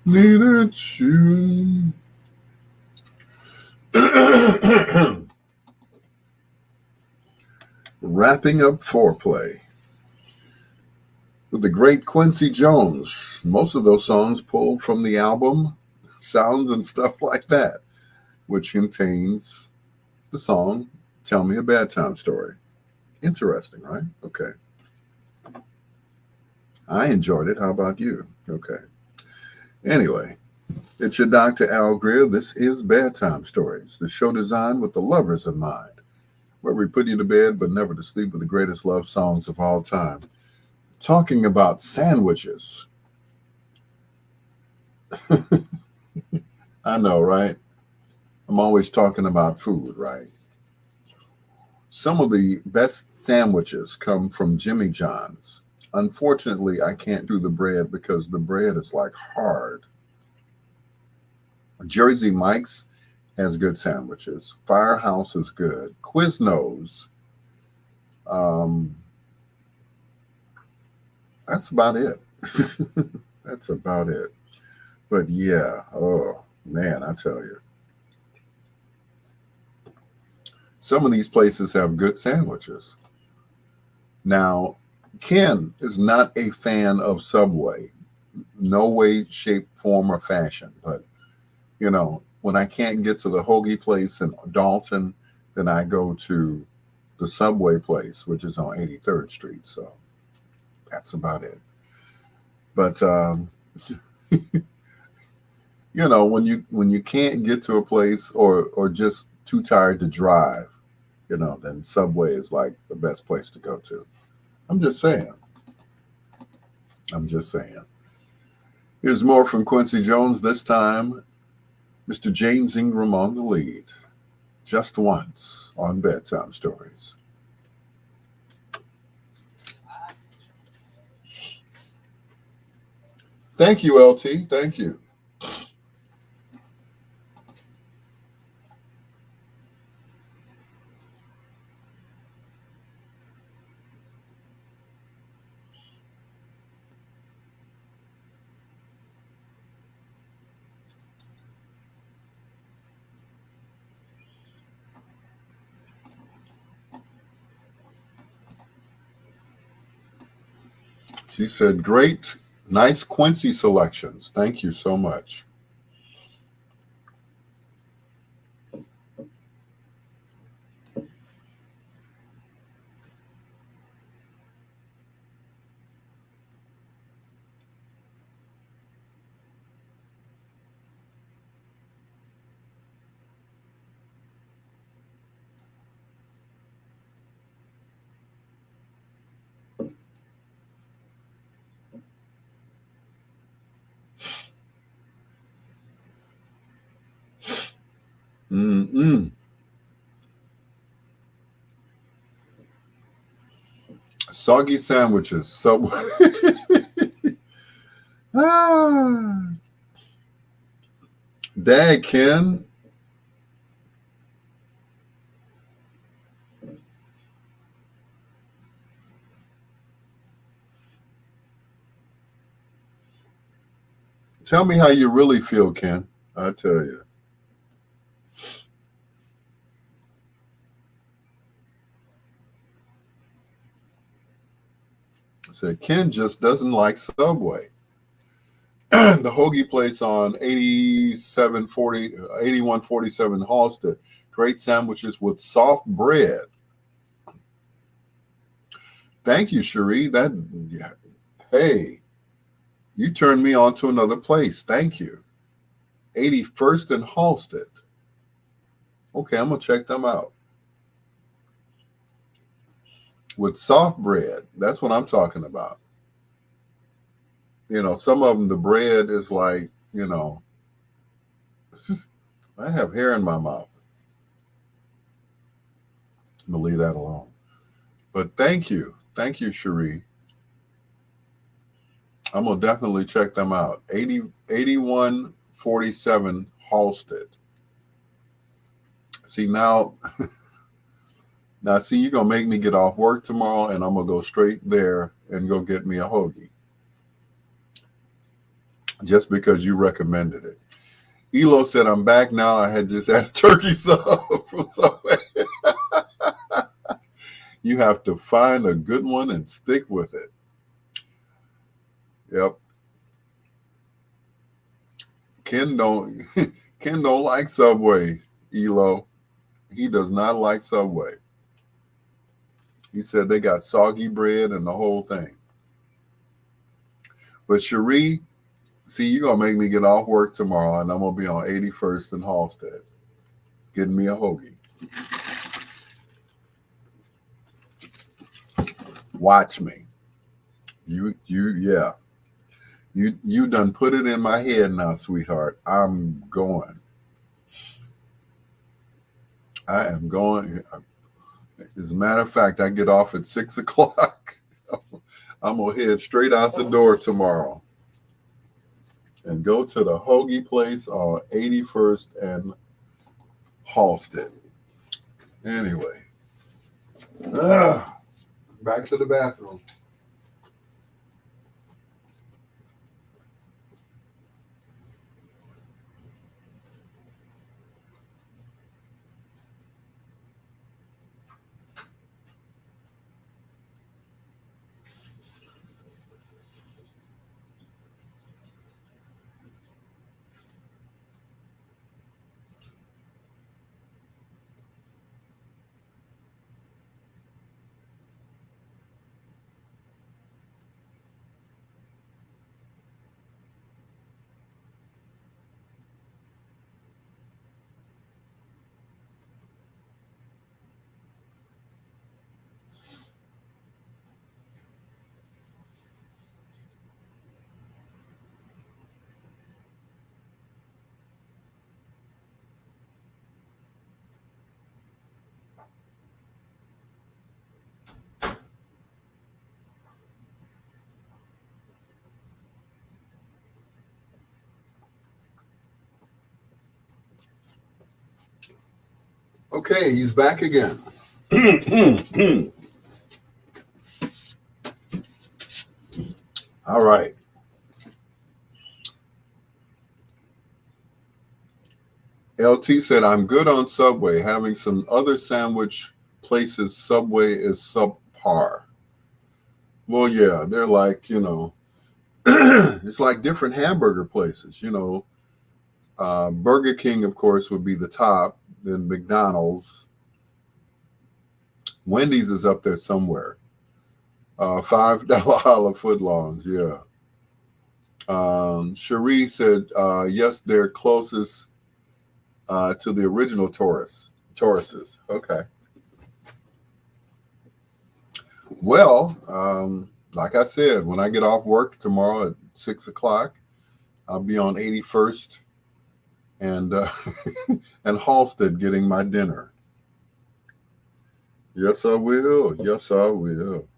Needed you. Wrapping up foreplay with the great Quincy Jones. Most of those songs pulled from the album Sounds and Stuff Like That, which contains the song Tell Me a Bedtime Story. Interesting, right? Okay. I enjoyed it. How about you? Okay. Anyway, it's your Dr. Al Greer. This is Bedtime Stories, the show designed with the lovers in mind, where we put you to bed but never to sleep with the greatest love songs of all time. Talking about sandwiches. I know, right? I'm always talking about food, right? Some of the best sandwiches come from Jimmy John's. Unfortunately, I can't do the bread because the bread is like hard. Jersey Mike's has good sandwiches. Firehouse is good. Quiznos. That's about it. That's about it. But yeah, oh man, I tell you. Some of these places have good sandwiches. Now, Ken is not a fan of Subway. No way, shape, form, or fashion. But, you know, when I can't get to the hoagie place in Dalton, then I go to the Subway place, which is on 83rd Street. So that's about it. But, you know, when you can't get to a place or just too tired to drive, you know, then Subway is like the best place to go to. I'm just saying. Here's more from Quincy Jones, this time Mr. James Ingram on the lead. Just once on Bedtime Stories. Thank you, LT. Thank you. She said, great, nice Quincy selections. Thank you so much. Mm-mm. Soggy sandwiches. Subway. Dad, Ken. Tell me how you really feel, Ken. I tell you. I said, Ken just doesn't like Subway. The hoagie place on 8147 Halsted. Great sandwiches with soft bread. Thank you, Cherie. Hey, you turned me on to another place. Thank you. 81st and Halsted. Okay, I'm going to check them out. With soft bread, that's what I'm talking about. Some of them, the bread is like, I have hair in my mouth. I'm going to leave that alone. But thank you. Thank you, Cherie. I'm going to definitely check them out. 8147 Halstead. See, now see, you're going to make me get off work tomorrow, and I'm going to go straight there and go get me a hoagie. Just because you recommended it. Elo said, I'm back now. I had just had a turkey sub from somewhere. You have to find a good one and stick with it. Yep. Ken don't like Subway, Elo. He does not like Subway. He said they got soggy bread and the whole thing. But Cherie, see, you're going to make me get off work tomorrow, and I'm going to be on 81st and Halstead getting me a hoagie. Watch me. You done put it in my head now, sweetheart. I'm going. I am going. As a matter of fact, I get off at 6 o'clock. I'm going to head straight out the door tomorrow and go to the hoagie place on 81st and Halstead. Anyway. Back to the bathroom. Okay, he's back again. All right. LT said, I'm good on Subway. Having some other sandwich places, Subway is subpar. Well, yeah, they're like, it's like different hamburger places, Burger King, of course, would be the top, then McDonald's. Wendy's is up there somewhere. $5 olive footlongs, yeah. Cherie said, yes, they're closest to the original Tauruses. Okay. Well, like I said, when I get off work tomorrow at 6 o'clock, I'll be on 81st and Halstead getting my dinner. Yes, I will. Yes, I will.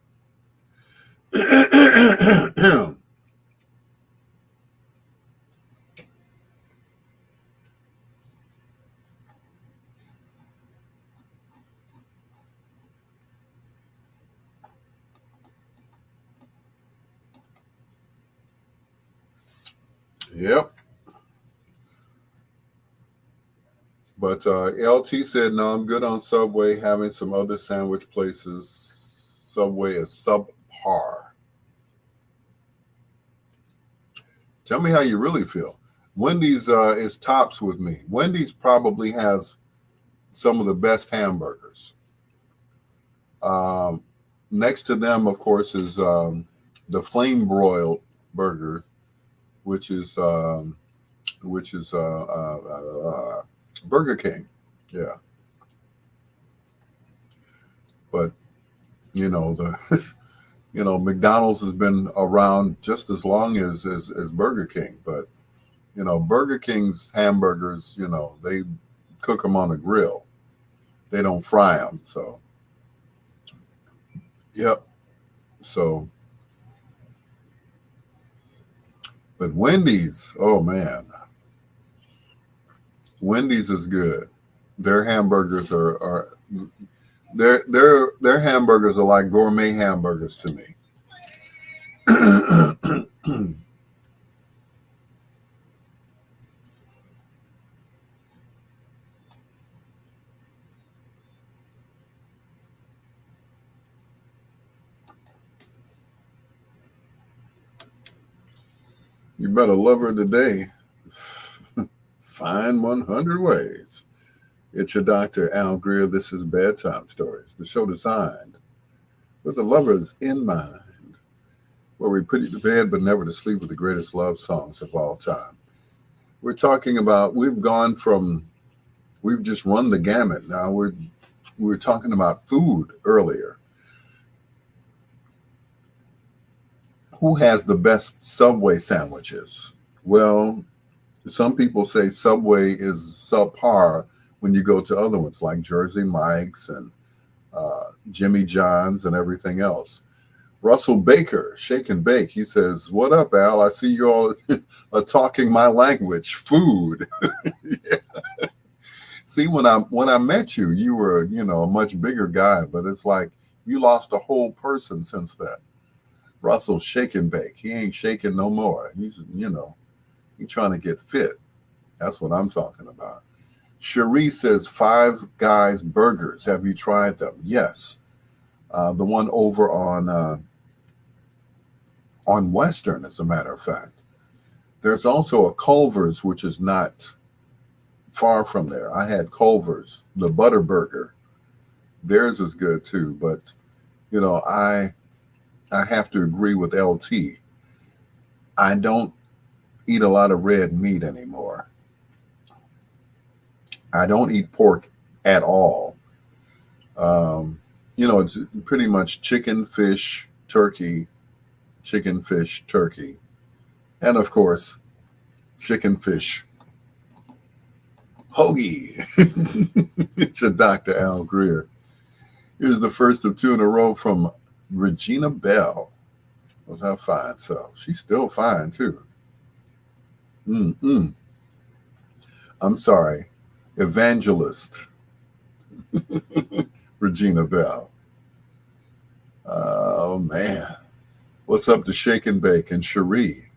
Yep. But LT said, no, I'm good on Subway. Having some other sandwich places, Subway is subpar. Tell me how you really feel. Wendy's is tops with me. Wendy's probably has some of the best hamburgers. Next to them, of course, is the flame broiled burger, which is Burger King. Yeah. But the McDonald's has been around just as long as Burger King. But Burger King's hamburgers, they cook them on a grill. They don't fry them. So, yep. So, but Wendy's, oh man, Wendy's is good. Their hamburgers are their hamburgers are like gourmet hamburgers to me. You better love her today. Find 100 ways. It's your Dr. Al Greer. This is Bedtime Stories, the show designed with the lovers in mind, where we put you to bed but never to sleep with the greatest love songs of all time. We're talking about, we've just run the gamut. Now we're talking about food earlier. Who has the best Subway sandwiches? Well, some people say Subway is subpar when you go to other ones like Jersey Mike's and Jimmy John's and everything else. Russell Baker, Shake and Bake, he says, "What up, Al? I see you all are talking my language, food." Yeah. See, when I met you, you were, a much bigger guy, but it's like you lost a whole person since then. Russell Shake and Bake, he ain't shaking no more. He's, he's trying to get fit. That's what I'm talking about. Cherie says, Five Guys Burgers. Have you tried them? Yes. The one over on Western, as a matter of fact. There's also a Culver's, which is not far from there. I had Culver's, the Butter Burger. Theirs is good too, but I have to agree with LT. I don't eat a lot of red meat anymore. I don't eat pork at all. It's pretty much chicken, fish, turkey, and of course, chicken, fish, hoagie. It's your Dr. Al Greer. Here's the first of two in a row from Regina Bell. Was her fine self. She's still fine too. I'm sorry. Evangelist. Regina Bell. Oh man. What's up to Shake and Bake and Cherie?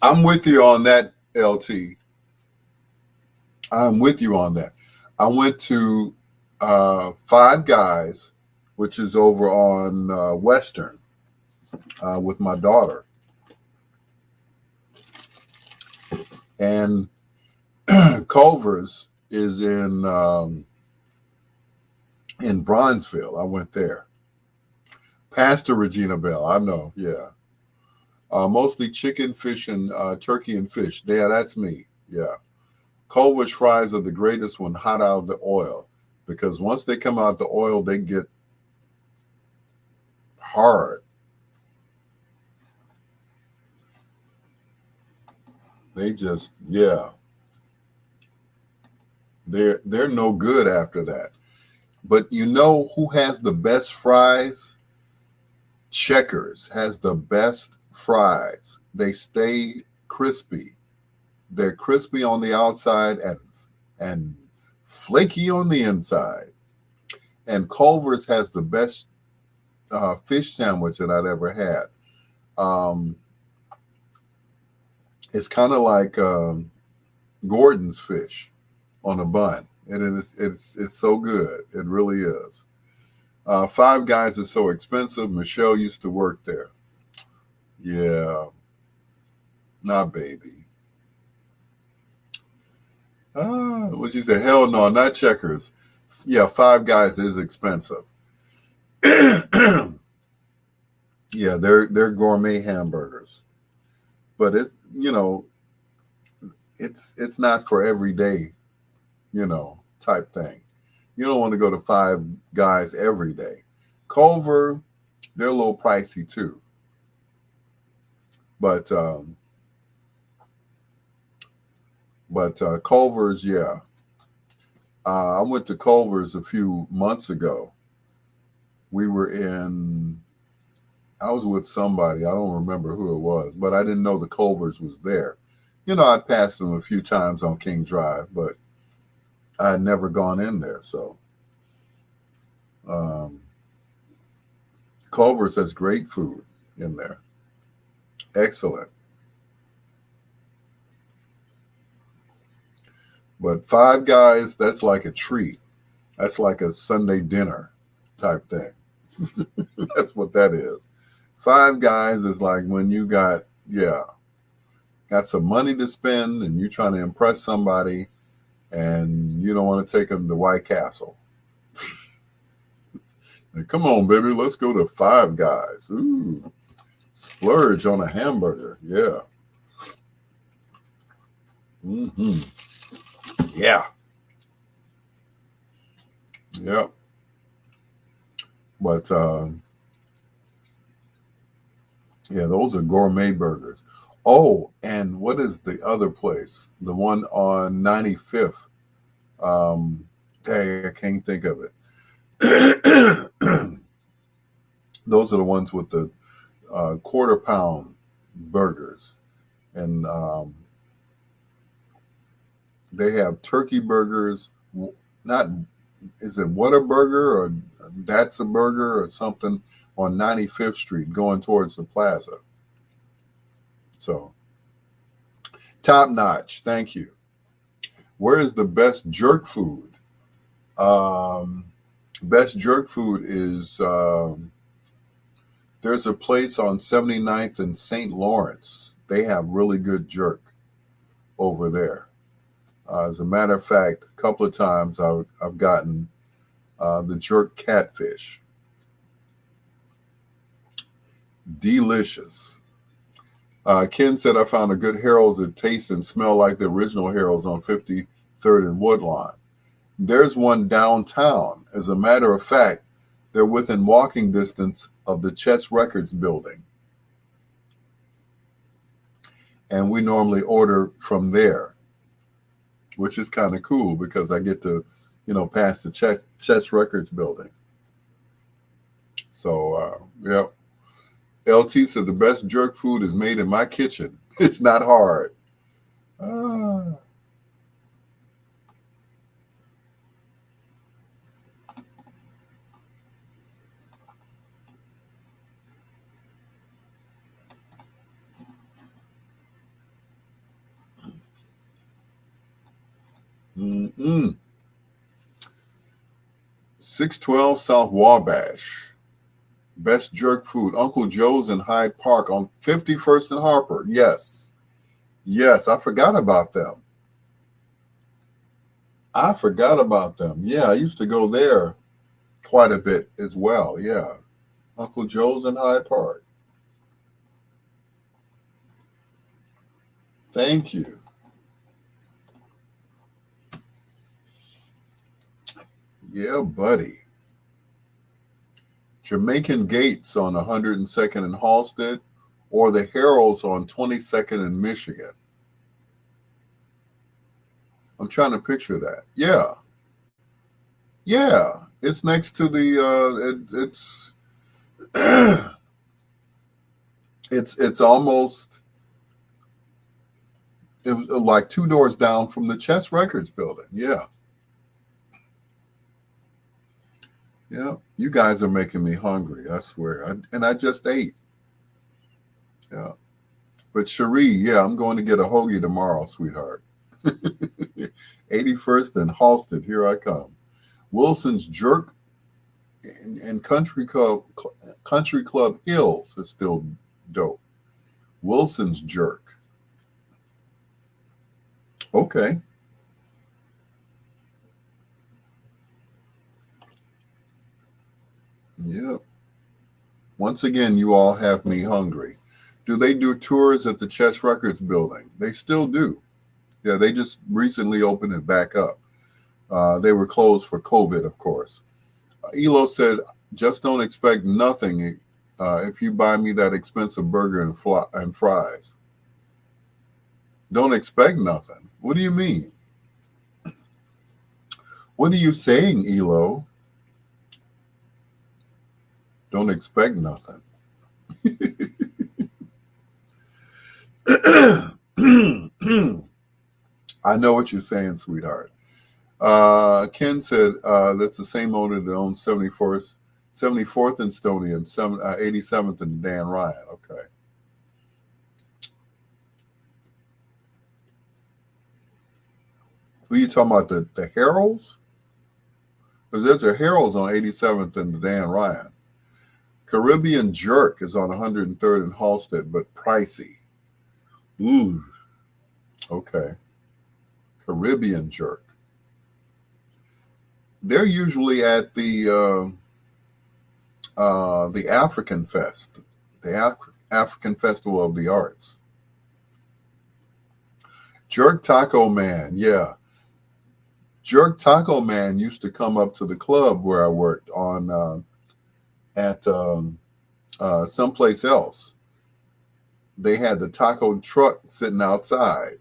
I'm with you on that, LT. I'm with you on that. I went to Five Guys, which is over on Western, with my daughter. And Culver's is in Bronzeville. I went there. Pastor Regina Bell, I know, yeah. Mostly chicken, fish, and turkey and fish. Yeah, that's me, yeah. Culver's fries are the greatest when hot out of the oil, because once they come out the oil, they get hard. They just, yeah. They're no good after that. But you know who has the best fries? Checkers has the best fries. They stay crispy. They're crispy on the outside and flaky on the inside. And Culver's has the best fish sandwich that I'd ever had. It's kind of like Gordon's fish on a bun. And it's so good. It really is. Five Guys is so expensive. Michelle used to work there. Yeah. Not baby. What you say? Hell no, not Checkers. Yeah, Five Guys is expensive. Yeah, they're gourmet hamburgers. But it's not for every day type thing. You don't want to go to Five Guys every day. Culver, they're a little pricey too. But Culver's, yeah. I went to Culver's a few months ago. I was with somebody. I don't remember who it was, but I didn't know the Culver's was there. I'd passed them a few times on King Drive, but I had never gone in there. So Culver's has great food in there. Excellent. But Five Guys, that's like a treat. That's like a Sunday dinner type thing. That's what that is. Five Guys is like when you got some money to spend and you're trying to impress somebody and you don't want to take them to White Castle. Come on, baby, let's go to Five Guys. Ooh, splurge on a hamburger. Yeah. Mm-hmm. Yeah. Yep. But those are gourmet burgers. Oh, and what is the other place? The one on 95th. Dang, I can't think of it. Those are the ones with the quarter pound burgers. And they have turkey burgers. Is it Whataburger or That's a Burger or something on 95th Street going towards the plaza. So, top notch. Thank you. Where is the best jerk food? Best jerk food is there's a place on 79th and St. Lawrence. They have really good jerk over there. As a matter of fact, a couple of times I've gotten the jerk catfish. Delicious. Ken said I found a good Harold's that tastes and smell like the original Harold's on 53rd and Woodlawn. There's one downtown. As a matter of fact, they're within walking distance of the Chess Records building. And we normally order from there, which is kind of cool because I get to, pass the Chess Records building. So, yeah. LT said the best jerk food is made in my kitchen. It's not hard. Mm-mm. 612 South Wabash. Best jerk food. Uncle Joe's in Hyde Park on 51st and Harper. Yes. Yes, I forgot about them. Yeah, I used to go there quite a bit as well. Yeah. Uncle Joe's in Hyde Park. Thank you. Yeah, buddy. Jamaican Gates on 102nd and Halsted, or the Harold's on 22nd and Michigan. I'm trying to picture that. Yeah. Yeah. It's next to the, it's almost, it was like 2 doors down from the Chess Records building. Yeah. Yeah, you guys are making me hungry, I swear. And I just ate. Yeah. But Cherie, yeah, I'm going to get a hoagie tomorrow, sweetheart. 81st and Halsted, here I come. Wilson's Jerk and Country Club Hills is still dope. Wilson's Jerk. Okay. Yep. Once again, you all have me hungry. Do they do tours at the Chess Records building? They still do. Yeah, they just recently opened it back up. They were closed for COVID, of course. Elo said, just don't expect nothing if you buy me that expensive burger and fries. Don't expect nothing. What do you mean? What are you saying, Elo? Don't expect nothing. I know what you're saying, sweetheart. Ken said that's the same owner that owns 74th and Stony and 87th and Dan Ryan. Okay. Who are you talking about? The Heralds? Because there's a Heralds on 87th and the Dan Ryan. Caribbean Jerk is on 103rd and Halstead, but pricey. Ooh. Okay. Caribbean Jerk. They're usually at the African Fest, the African Festival of the Arts. Jerk Taco Man, yeah. Jerk Taco Man used to come up to the club where I worked on at someplace else. They had the taco truck sitting outside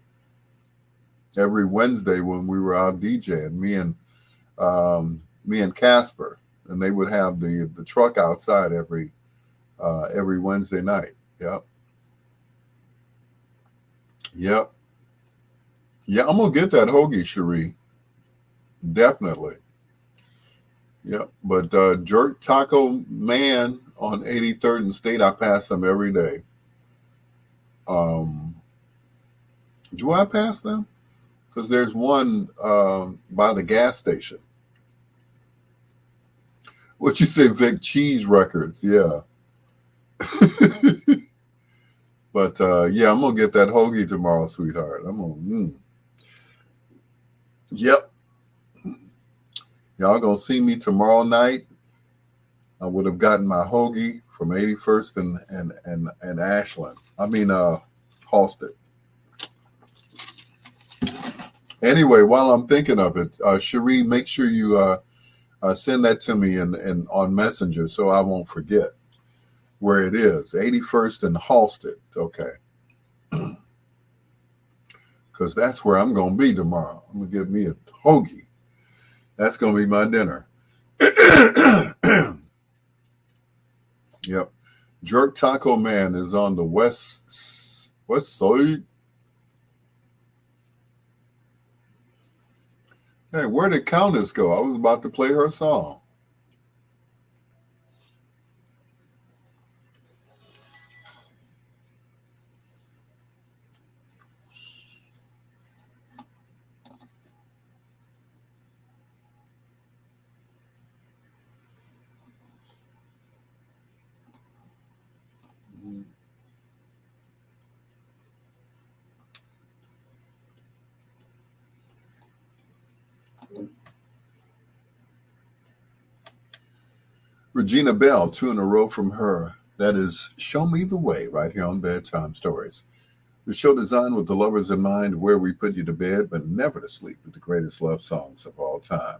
every Wednesday when we were out DJing. Me and Casper, and they would have the truck outside every Wednesday night. Yep. Yeah, I'm gonna get that hoagie, Cherie. Definitely. Yep. But Jerk Taco Man on 83rd and State, I pass them every day. Do I pass them? Because there's one by the gas station. What you say, Vic? Cheese Records, yeah. But yeah, I'm gonna get that hoagie tomorrow, sweetheart. I'm gonna. Yep. Y'all gonna see me tomorrow night. I would have gotten my hoagie from 81st and Ashland. I mean, Halstead. Anyway, while I'm thinking of it, Cherie, make sure you send that to me in on Messenger so I won't forget where it is. 81st and Halstead. Okay. Because that's where I'm going to be tomorrow. I'm going to get me a hoagie. That's going to be my dinner. Yep. Jerk Taco Man is on the west side. Hey, where did Countess go? I was about to play her song. Regina Bell, 2 in a row from her. That is Show Me the Way, right here on Bedtime Stories. The show designed with the lovers in mind, where we put you to bed, but never to sleep, with the greatest love songs of all time.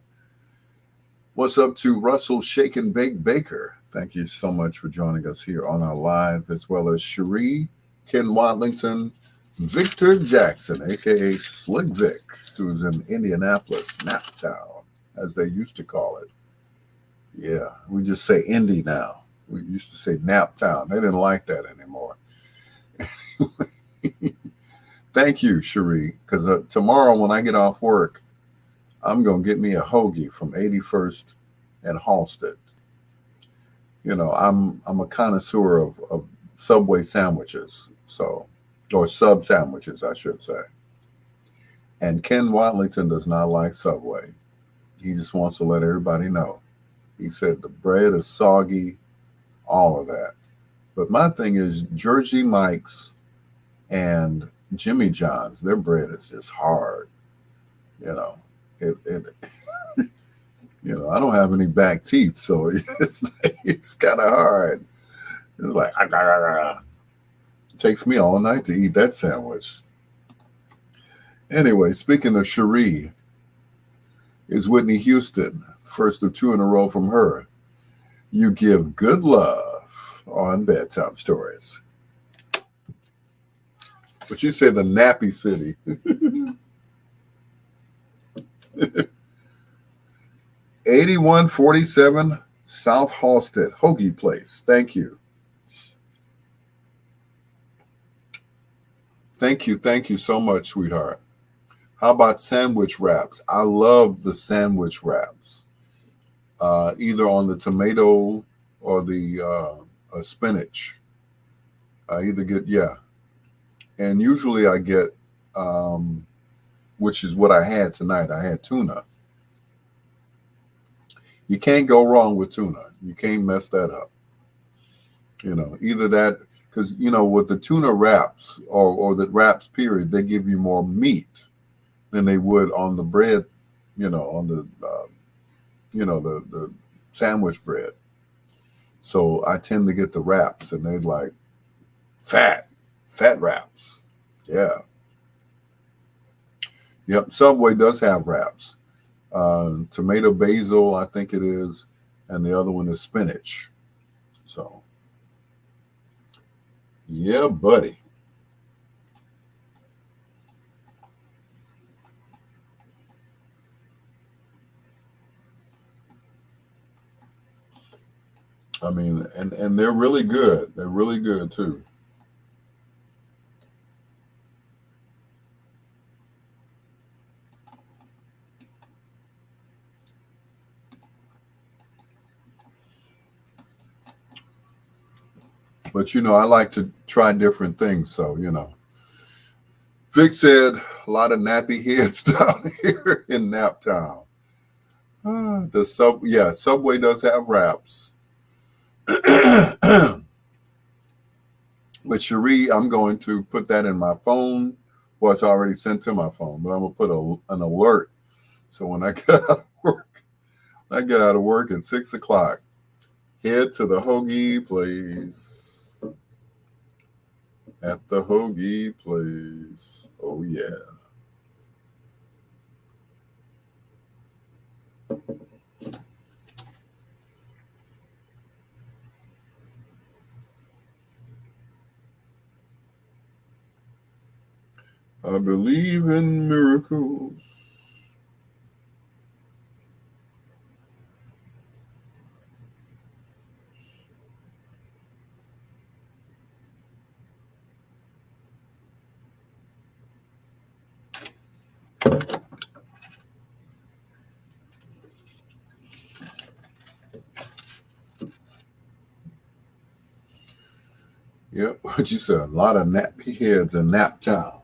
What's up to Russell Shake and Bake Baker? Thank you so much for joining us here on our live, as well as Cherie, Ken Watlington, Victor Jackson, a.k.a. Slick Vic, who's in Indianapolis, Naptown, as they used to call it. Yeah, we just say Indy now. We used to say Naptown. They didn't like that anymore. Thank you, Cherie, because tomorrow when I get off work, I'm going to get me a hoagie from 81st and Halstead. You know, I'm a connoisseur of Subway sandwiches, or sub sandwiches, I should say. And Ken Watlington does not like Subway. He just wants to let everybody know. He said the bread is soggy, all of that. But my thing is Jersey Mike's and Jimmy John's, their bread is just hard. You know, I don't have any back teeth, so it's kind of hard. It's like, it takes me all night to eat that sandwich. Anyway, speaking of Cherie, is Whitney Houston. First of two in a row from her. You Give Good Love on Bedtime Stories. But you say the Nappy City. 8147 South Halstead, Hoagie Place. Thank you. Thank you so much, sweetheart. How about sandwich wraps? I love the sandwich wraps, either on the tomato or the spinach. I either get, and usually I get, which is what I had tonight. I had tuna. You can't go wrong with tuna. You can't mess that up. Either that, because, with the tuna wraps or the wraps period, they give you more meat than they would on the bread, on the, the sandwich bread. So I tend to get the wraps, and they're like fat wraps. Yeah. Yep. Subway does have wraps. Tomato basil, I think it is, and the other one is spinach. So, yeah, buddy. I mean, and they're really good. They're really good too. But I like to try different things. So, Vic said a lot of nappy heads down here in Naptown. Subway does have wraps. But Cherie, I'm going to put that in my phone. Well, it's already sent to my phone, but I'm gonna put an alert. So when I get out of work, at 6:00, head to the Hoagie Place. At the Hoagie Place. Oh yeah. I believe in miracles. Yep, what you said, a lot of nappy heads in Naptown.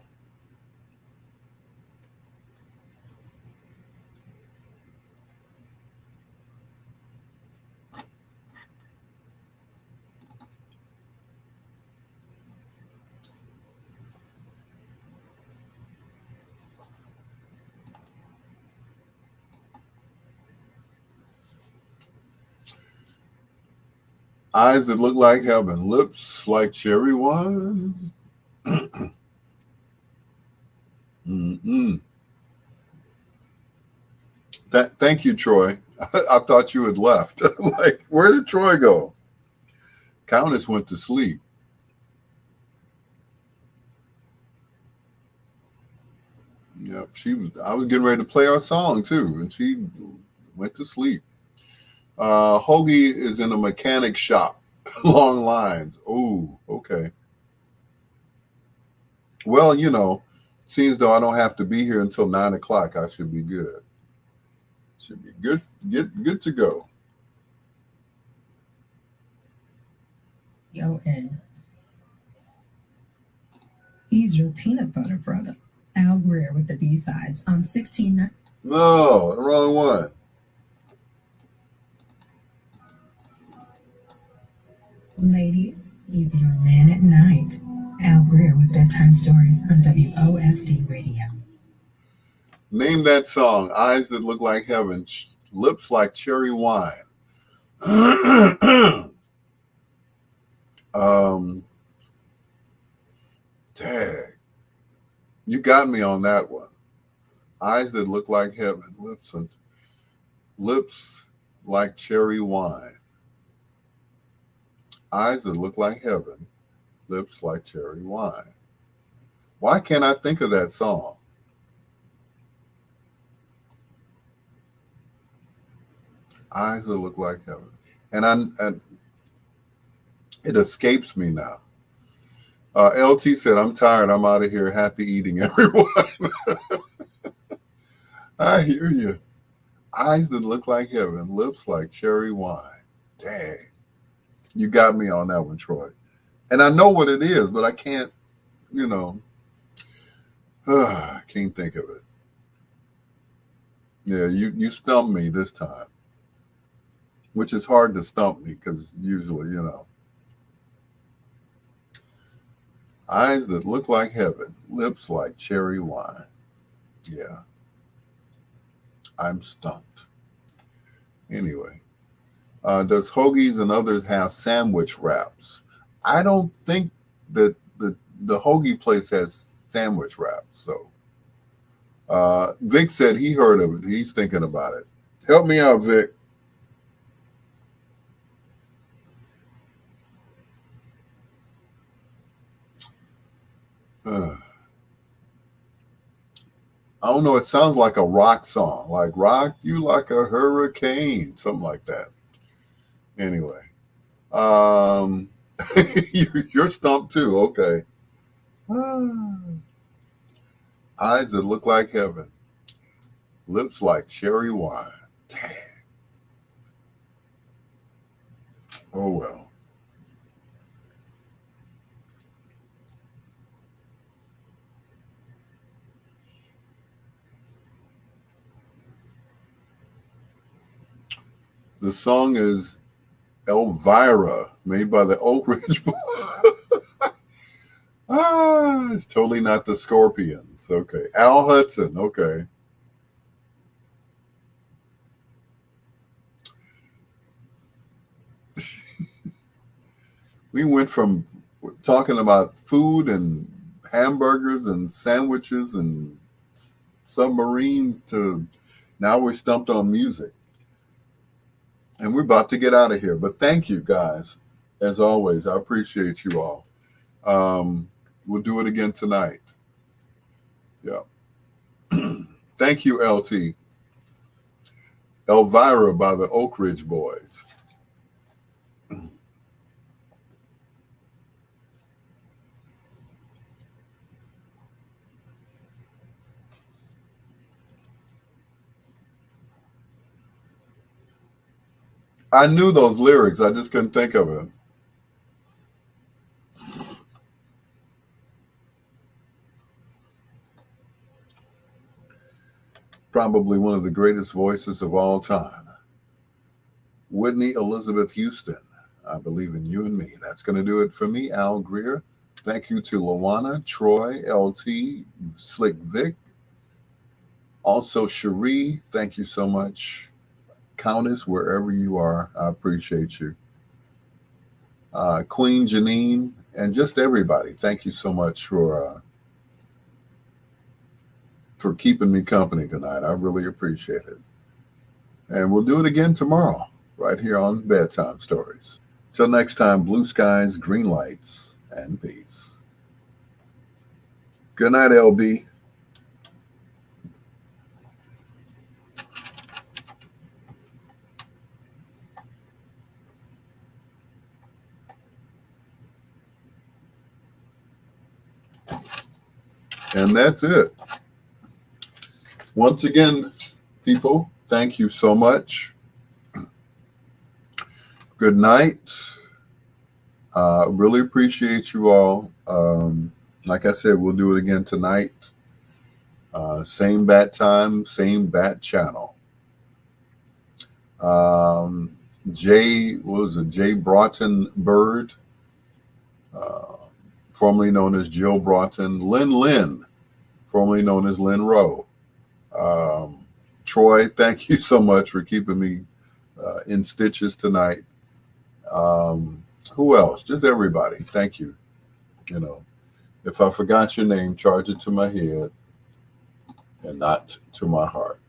Eyes that look like heaven, lips like cherry wine. Mm-mm. Thank you, Troy. I thought you had left. Like, where did Troy go? Countess went to sleep. Yep, I was getting ready to play our song too, and she went to sleep. Hoagie is in a mechanic shop. Long lines. Oh, okay. Well, seems though I don't have to be here until 9:00, I should be good. Should be good. Good to go. Yo, and he's your peanut butter brother, Al Greer, with the B-sides on 16. No, the wrong one. Ladies, he's your man at night. Al Greer with Bedtime Stories on WOSD Radio. Name that song. Eyes that look like heaven, lips like cherry wine. Dang. You got me on that one. Eyes that look like heaven, lips and lips like cherry wine, eyes that look like heaven, lips like cherry wine. Why can't I think of that song? Eyes that look like heaven. And it escapes me now. LT said, I'm tired. I'm out of here. Happy eating, everyone. I hear you. Eyes that look like heaven, lips like cherry wine. Dang. You got me on that one, Troy. And I know what it is, but I can't, I can't think of it. Yeah, you stumped me this time, which is hard to stump me because usually, eyes that look like heaven, lips like cherry wine. Yeah, I'm stumped. Anyway, does Hoagies and others have sandwich wraps? I don't think that the hoagie place has sandwich wraps. So Vic said he heard of it. He's thinking about it. Help me out, Vic. I don't know. It sounds like a rock song, like "Rock You Like a Hurricane," something like that. Anyway, you're stumped too. Okay. Eyes that look like heaven, lips like cherry wine. Dang. Oh well. The song is Elvira, made by the Oak Ridge Boys. It's totally not the Scorpions. Okay. Al Hudson. Okay. We went from talking about food and hamburgers and sandwiches and submarines to now we're stumped on music. And we're about to get out of here. But thank you, guys. As always, I appreciate you all. We'll do it again tonight. Yeah. Thank you, LT. Elvira by the Oak Ridge Boys. I knew those lyrics. I just couldn't think of it. Probably one of the greatest voices of all time. Whitney Elizabeth Houston. I believe in you and me. That's going to do it for me, Al Greer. Thank you to Lawana, Troy, LT, Slick Vic. Also, Cherie, thank you so much. Countess, wherever you are, I appreciate you. Queen Janine, and just everybody, thank you so much for keeping me company tonight. I really appreciate it. And we'll do it again tomorrow, right here on Bedtime Stories. Till next time, blue skies, green lights, and peace. Good night, LB. And that's it. Once again, people, thank you so much. Good night. Really appreciate you all. Like I said, we'll do it again tonight. Same bat time, same bat channel. Jay Broughton Bird, formerly known as Jill Broughton. Lynn, formerly known as Lynn Rowe. Troy, thank you so much for keeping me in stitches tonight. Who else? Just everybody. Thank you. If I forgot your name, charge it to my head and not to my heart.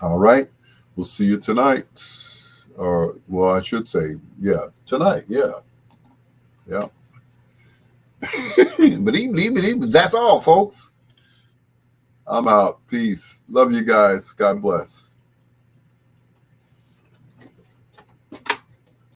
All right. We'll see you tonight. Or, well, I should say, yeah, tonight. Yeah. Yeah. but that's all, folks. I'm out. Peace. Love you guys. God bless.